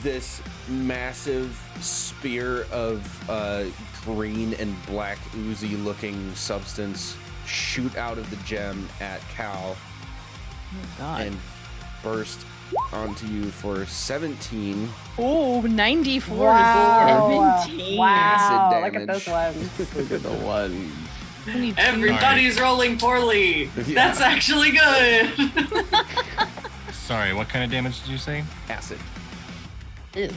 this massive spear of green and black oozy looking substance shoot out of the gem at Cal Oh god. and burst onto you for 17. Oh, 94 Wow. to 17. Wow. Acid Look at damage. those ones. Look at the one. Only two. Everybody's rolling poorly. Yeah. That's actually good. Sorry, what kind of damage did you say? Acid. Ew.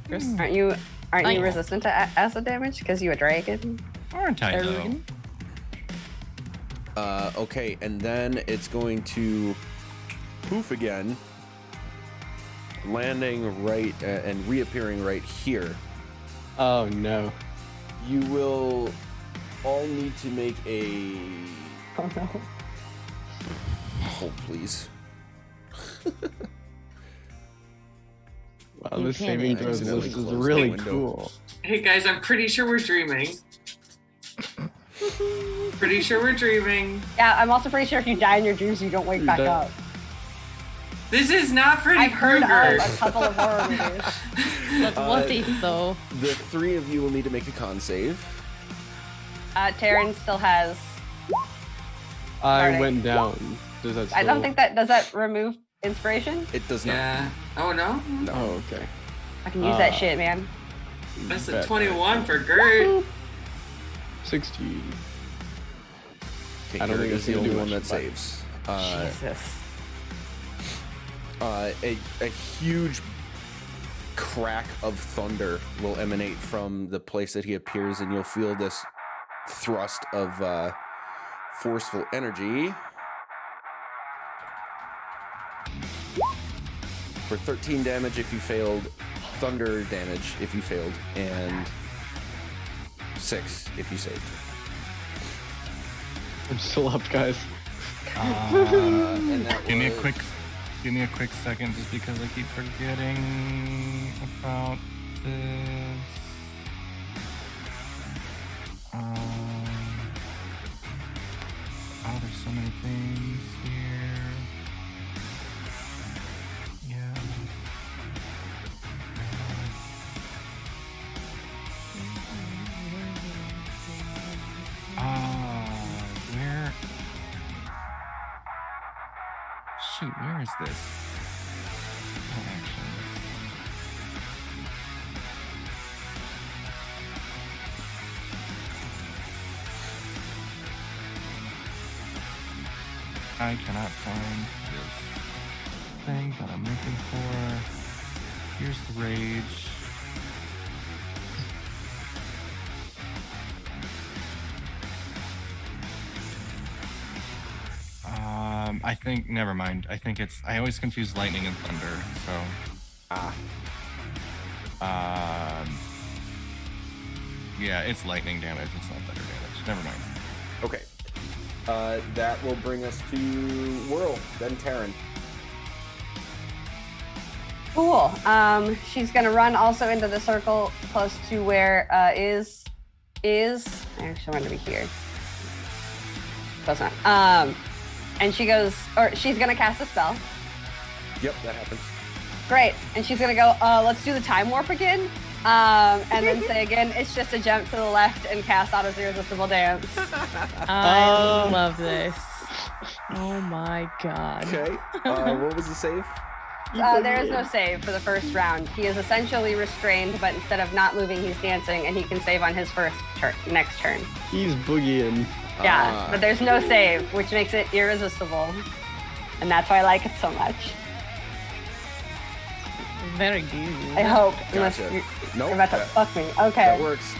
Gross. Aren't you Nice. resistant to acid damage because you a dragon? Aren't I though? Erwin? Okay, and then it's going to poof again, landing right and reappearing right here. Oh no. You will all need to make a Oh no. hold, please. Wow, You this can saving throw accidentally list is close the really window. cool. Hey guys, I'm pretty sure we're dreaming. Pretty sure we're dreaming. Yeah, I'm also pretty sure if you die in your dreams, you don't wake back don't. up. This is not Freddy I've heard Krueger. of a couple of horror movies. But what if though? The 3 of you will need to make a con save. Taryn still has. I Alright. went down. Does that I don't still- think that does that remove inspiration. It does not. Yeah. Oh no. No. Oh, okay. I can use that shit, man. That's a Bet. 21 for Gert. 16. Okay, I don't Garrett think is it's the gonna only do one that much, but- saves. Jesus. A huge crack of thunder will emanate from the place that he appears, and you'll feel this thrust of forceful energy. For 13 damage if you failed, thunder damage if you failed, and 6 if you saved. I'm still up, guys. And that Give me a was- quick second, just because I keep forgetting about this. Oh, there's so many things here. Yeah. Where? Shoot, where is this? Oh, actually, I cannot find this thing that I'm looking for. Here's the rage. I think, never mind. I think I always confuse lightning and thunder, so. Yeah, it's lightning damage, it's not thunder damage. Never mind. Okay. That will bring us to Whirl, then Taryn. Cool. She's gonna run also into the circle close to where is. I actually want to be here. Close enough. And she goes, or she's gonna cast a spell. Yep, that happens. Great. And she's gonna go, let's do the time warp again. And then say again, it's just a jump to the left and cast Otto's Irresistible Dance. I love this. Oh my god. Okay. What was the save? There is no save for the first round. He is essentially restrained, but instead of not moving, he's dancing, and he can save on his next turn. He's boogieing. Yeah, but there's no save, which makes it irresistible. And that's why I like it so much. Very good. I hope, unless Gotcha. you're Nope, about to that- fuck me. That Okay, works.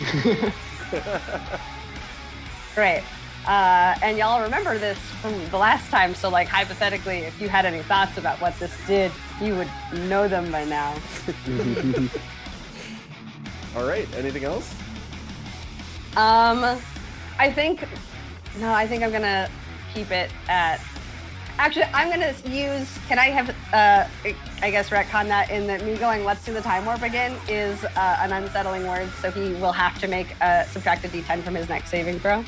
great. And y'all remember this from the last time, so like hypothetically, if you had any thoughts about what this did, you would know them by now. All right. Anything else? I think I'm gonna keep it at. Actually, I'm gonna use. Can I have? I guess retcon that in that me going. Let's do the time warp again is an unsettling word, so he will have to make subtract a d10 from his next saving throw.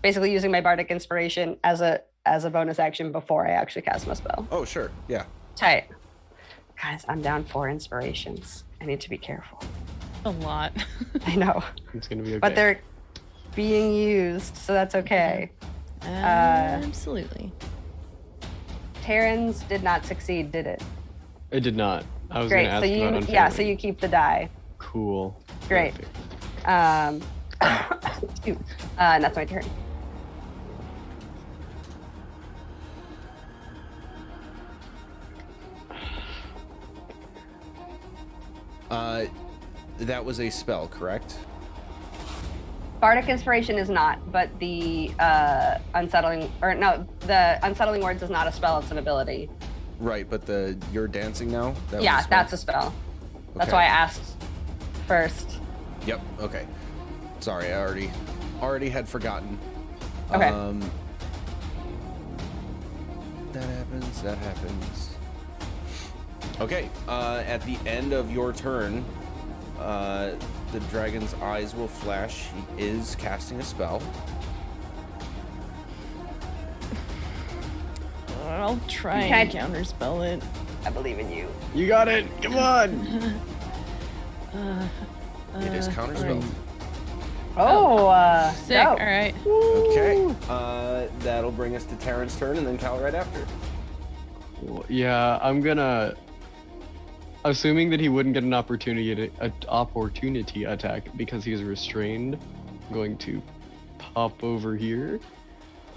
Basically, using my bardic inspiration as a bonus action before I actually cast my spell. Oh, sure. Yeah. Tight, guys. I'm down 4 inspirations. I need to be careful. A lot. I know, It's gonna be okay. but they're being used, so that's okay. Absolutely. Terran's did not succeed, did it? It did not. I was Great. gonna So ask about you, unfailing. yeah. So you keep the die. Cool. Great. Perfect. And that's my turn. That was a spell, correct? Bardic inspiration is not, but the the unsettling words is not a spell; it's an ability. Right, but you're dancing now. That was Yeah, a spell? that's a spell. That's Okay. why I asked first. Yep. Okay. Sorry, I already had forgotten. Okay. That happens. That happens. Okay. At the end of your turn, the dragon's eyes will flash. He is casting a spell. I'll try You and can't- counterspell it. I believe in you. You got it. Come on. It is counterspelled. Oh, Sick. All dope. right. Okay. That'll bring us to Terran's turn, and then Cal right after. Cool. Yeah, I'm gonna. Assuming that he wouldn't get an opportunity attack because he's restrained, I'm going to pop over here.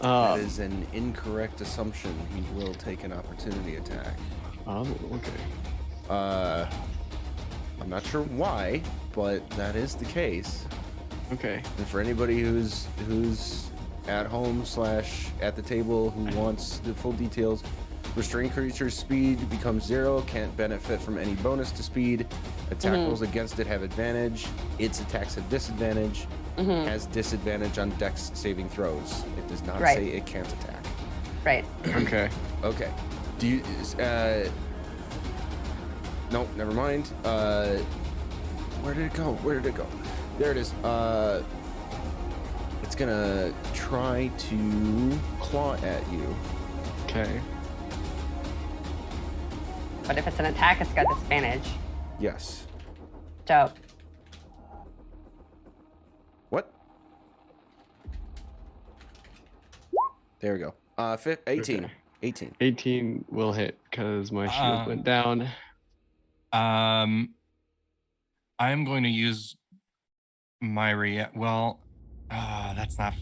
That is an incorrect assumption. He will take an opportunity attack. Oh, okay. I'm not sure why, but that is the case. Okay. And for anybody who's at home / at the table who wants the full details, restrained creature's speed becomes 0, can't benefit from any bonus to speed. Attack rolls against it have advantage. Its attacks have disadvantage. Has disadvantage on dex saving throws. It does not Right. say it can't attack. Right. Okay. Okay. Do you? Nope. Never mind. Where did it go? Where did it go? There it is. It's gonna try to claw at you. Okay. But if it's an attack, it's got disadvantage. Yes. Dope. What? There we go. 18. Okay. 18. 18 will hit because my shield went down. I am going to use my that's not.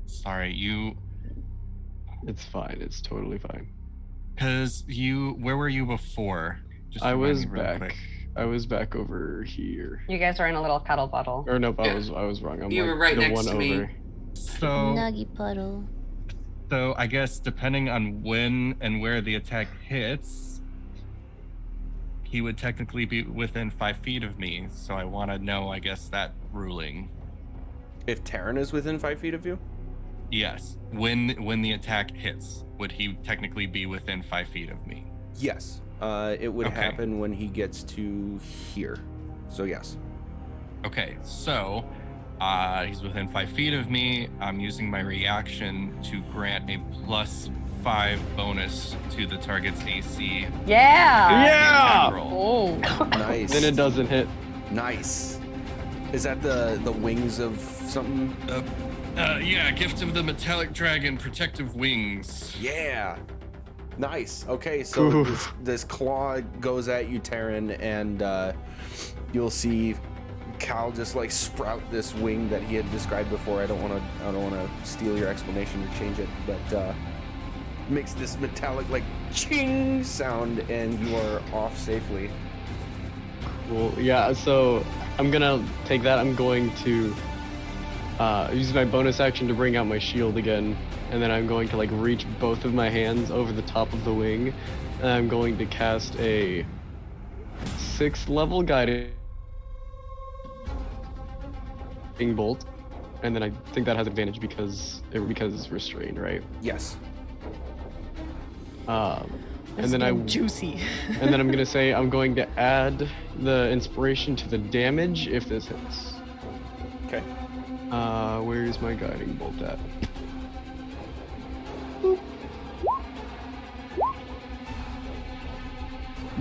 Sorry, you. It's fine. It's totally fine. Because where were you before? Just I remind was me real back. quick. I was back over here. You guys are in a little cuddle puddle. Or nope, Yeah. I was wrong. I'm You like were right the next one to over. me. So, Nuggy puddle. so I guess depending on when and where the attack hits, he would technically be within 5 feet of me. So I want to know, I guess, that ruling. If Terran is within 5 feet of you? Yes. When the attack hits, would he technically be within 5 feet of me? Yes. It would Okay. happen when he gets to here. So yes. Okay, so he's within 5 feet of me. I'm using my reaction to grant a +5 bonus to the target's AC. Yeah. Yeah! Roll. Oh. Nice. Then it doesn't hit. Nice. Is that the wings of something? Yeah, gift of the metallic dragon, protective wings. Yeah. Nice. Okay, so Ooh. this claw goes at you, Terran, and you'll see Cal just like sprout this wing that he had described before. I don't want to steal your explanation or change it, but makes this metallic like ching sound, and you are off safely. Cool. Yeah, so I'm gonna take that. I'm going to use my bonus action to bring out my shield again, and then I'm going to like reach both of my hands over the top of the wing, and I'm going to cast a 6th level guiding bolt, and then I think that has advantage because it's restrained, right? Yes. And then juicy. and then I'm gonna say I'm going to add the inspiration to the damage if this hits. Okay. Where's my guiding bolt at?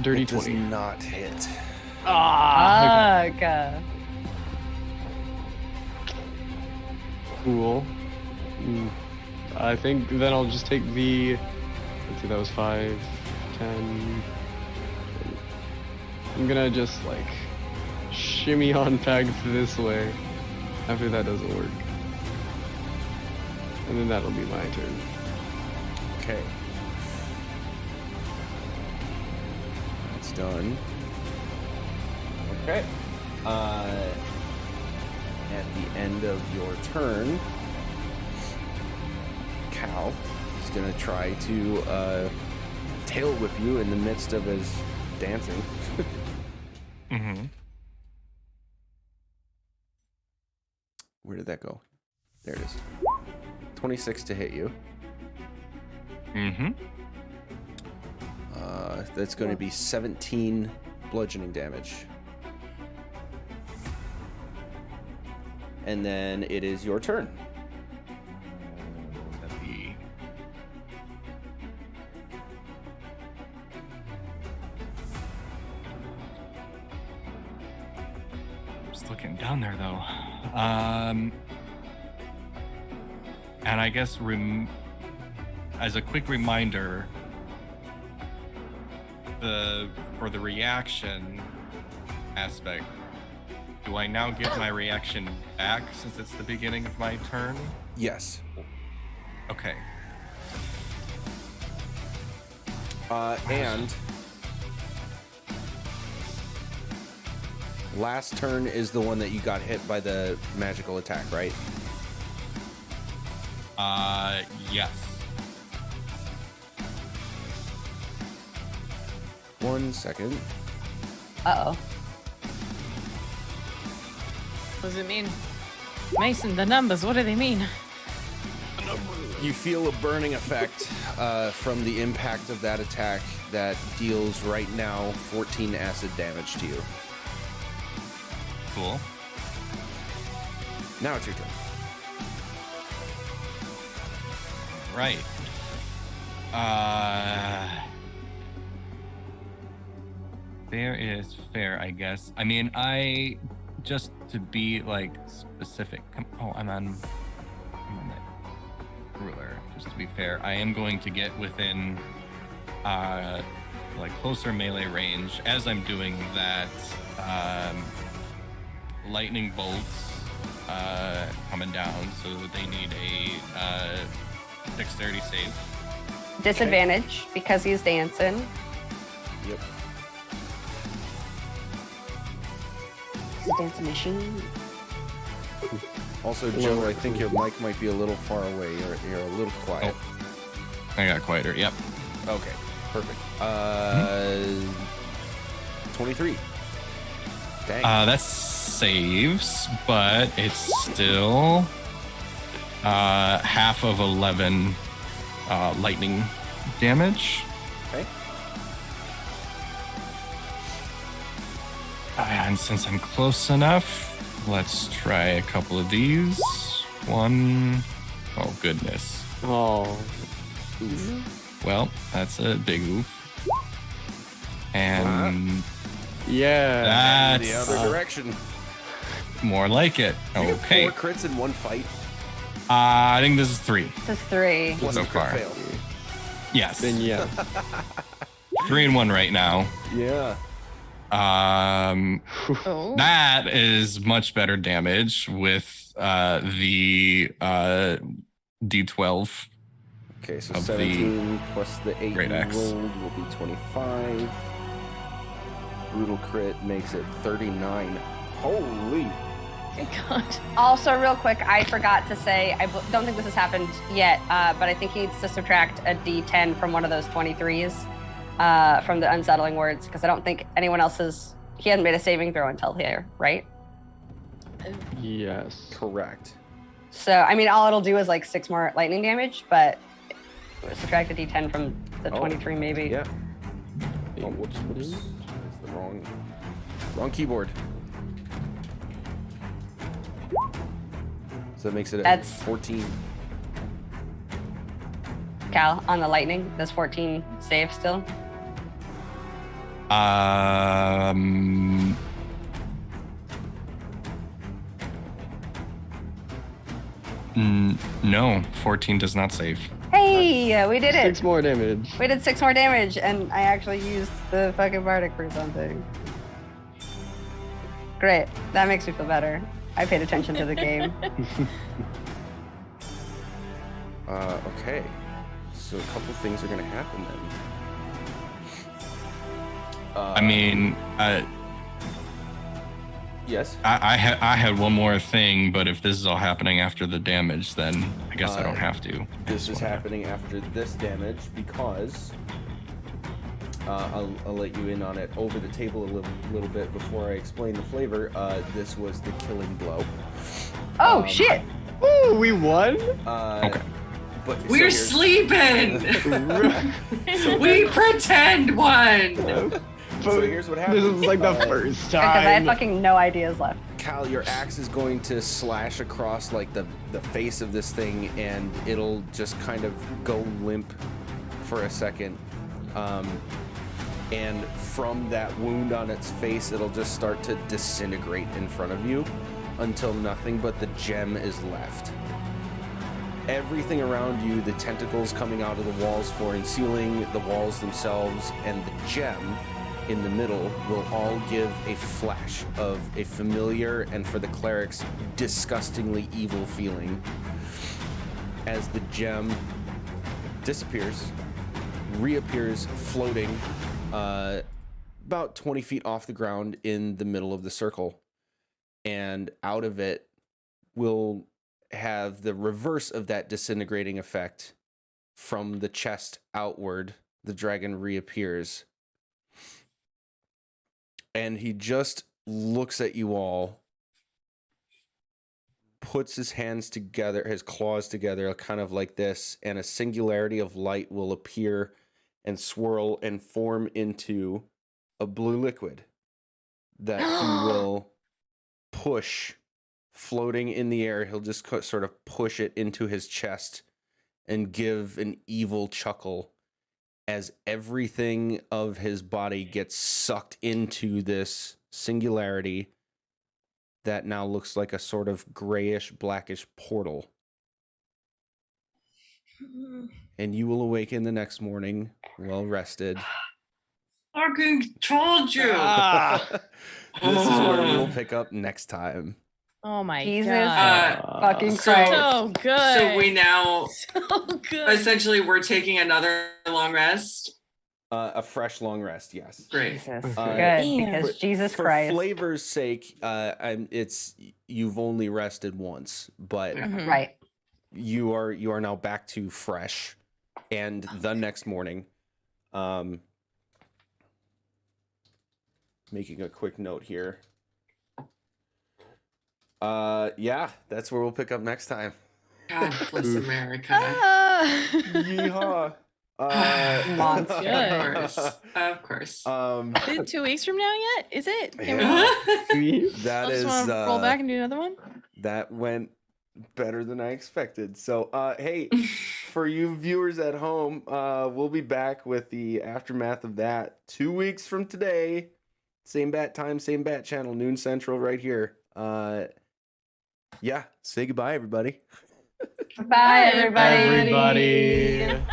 Dirty It does 20. not hit. Fuck. Cool. I think then I'll just take the. Let's see, that was 5, 10. I'm gonna just like shimmy on back this way after that doesn't work. And then that'll be my turn. Okay. That's done. Okay. At the end of your turn, Cal is gonna try to tail whip you in the midst of his dancing. Mm-hmm. Where did that go? There it is. 26 to hit you. Mm-hmm. That's going to be 17 bludgeoning damage. And then it is your turn. That'd be. Just looking down there though. And I guess as a quick reminder, for the reaction aspect, do I now get my reaction back since it's the beginning of my turn? Yes. Okay. And last turn is the one that you got hit by the magical attack, right? Yes. 1 second. Uh-oh. What does it mean? Mason, the numbers, what do they mean? You feel a burning effect from the impact of that attack that deals right now 14 acid damage to you. Cool. Now it's your turn. Right. Fair is fair, I guess. I mean, just to be like specific. I'm on that ruler. Just to be fair, I am going to get within like closer melee range. As I'm doing that, lightning bolts coming down, so they need a dexterity save. Disadvantage because he's dancing. Yep. He's a dancing machine. Also, Joe, I think your mic might be a little far away. You're a little quiet. I got quieter. Yep. Okay, perfect. 23. Dang. That saves, but it's still half of 11 lightning damage. Okay. And since I'm close enough, let's try a couple of these. One, oh goodness. Oh. Oof. Well, that's a big oof. And Yeah. The that's other direction. more like it. You get Okay. 4 crits in one fight. I think this is 3. This is 3. Plus So the crit far. fail. Yes. Then yeah. 3 and 1 right now. Yeah. Oh. That is much better damage with the D12. Okay, so Of 17 plus the 8 Great you Axe. rolled will be 25. Brutal crit makes it 39. Holy. God. Also, real quick, I forgot to say, don't think this has happened yet, but I think he needs to subtract a d10 from one of those 23s from the unsettling words, because I don't think anyone else he hasn't made a saving throw until here, right? Yes. Correct. So, I mean, all it'll do is like 6 more lightning damage, but subtract a d10 from the 23 maybe. Yeah. Oh, whoops. It's the wrong keyboard. So that makes it That's- 14. Cal, on the lightning, does 14 save still? No, 14 does not save. Hey, we did it. 6 more damage. We did 6 more damage, and I actually used the fucking Bardic for something. Great. That makes me feel better. I paid attention to the game. Okay. So a couple things are going to happen then. I mean, Yes. I had one more thing, but if this is all happening after the damage, then I guess I don't have to. This is happening after this damage because I'll let you in on it over the table a little bit before I explain the flavor. This was the killing blow. Oh, shit. Ooh, we won? Okay. But so We're here's- sleeping. We pretend one. So here's what happens. This is like the first Because I had time. fucking no ideas left. Cal, your axe is going to slash across like the face of this thing, and it'll just kind of go limp for a second. And from that wound on its face, it'll just start to disintegrate in front of you. until nothing but the gem is left. Everything around you, the tentacles coming out of the walls, floor, and ceiling, the walls themselves, and the gem in the middle will all give a flash of a familiar and, for the clerics, disgustingly evil feeling as the gem disappears, reappears floating about 20 feet off the ground in the middle of the circle. And out of it will have the reverse of that disintegrating effect. From the chest outward, the dragon reappears. And he just looks at you all, puts his hands together, his claws together, kind of like this, and a singularity of light will appear and swirl and form into a blue liquid that he will push floating in the air. He'll just sort of push it into his chest and give an evil chuckle as everything of his body gets sucked into this singularity that now looks like a sort of grayish, blackish portal. And you will awaken the next morning, well rested. Fucking told you. This is where we will pick up next time. Oh my Jesus god. fucking so- Christ. So good. So we now So good. essentially we're taking another long rest. A fresh long rest, yes. Great. Jesus. Uh, Good, Damn. because Jesus For Christ. flavor's sake, it's you've only rested once, but Yeah. Mhm. Right. you are now back to fresh, and the next morning, making a quick note here. Yeah, that's where we'll pick up next time. God bless America. Ah. Yeehaw. Monster. Of course. Is it 2 weeks from now yet? Is it? Can we? Yeah. That I just is want to roll back and do another one. that went better than I expected. So, hey, for you viewers at home, we'll be back with the aftermath of that 2 weeks from today. Same bat time, same bat channel, noon central, right here. Yeah, say goodbye, everybody. Bye, everybody. Everybody.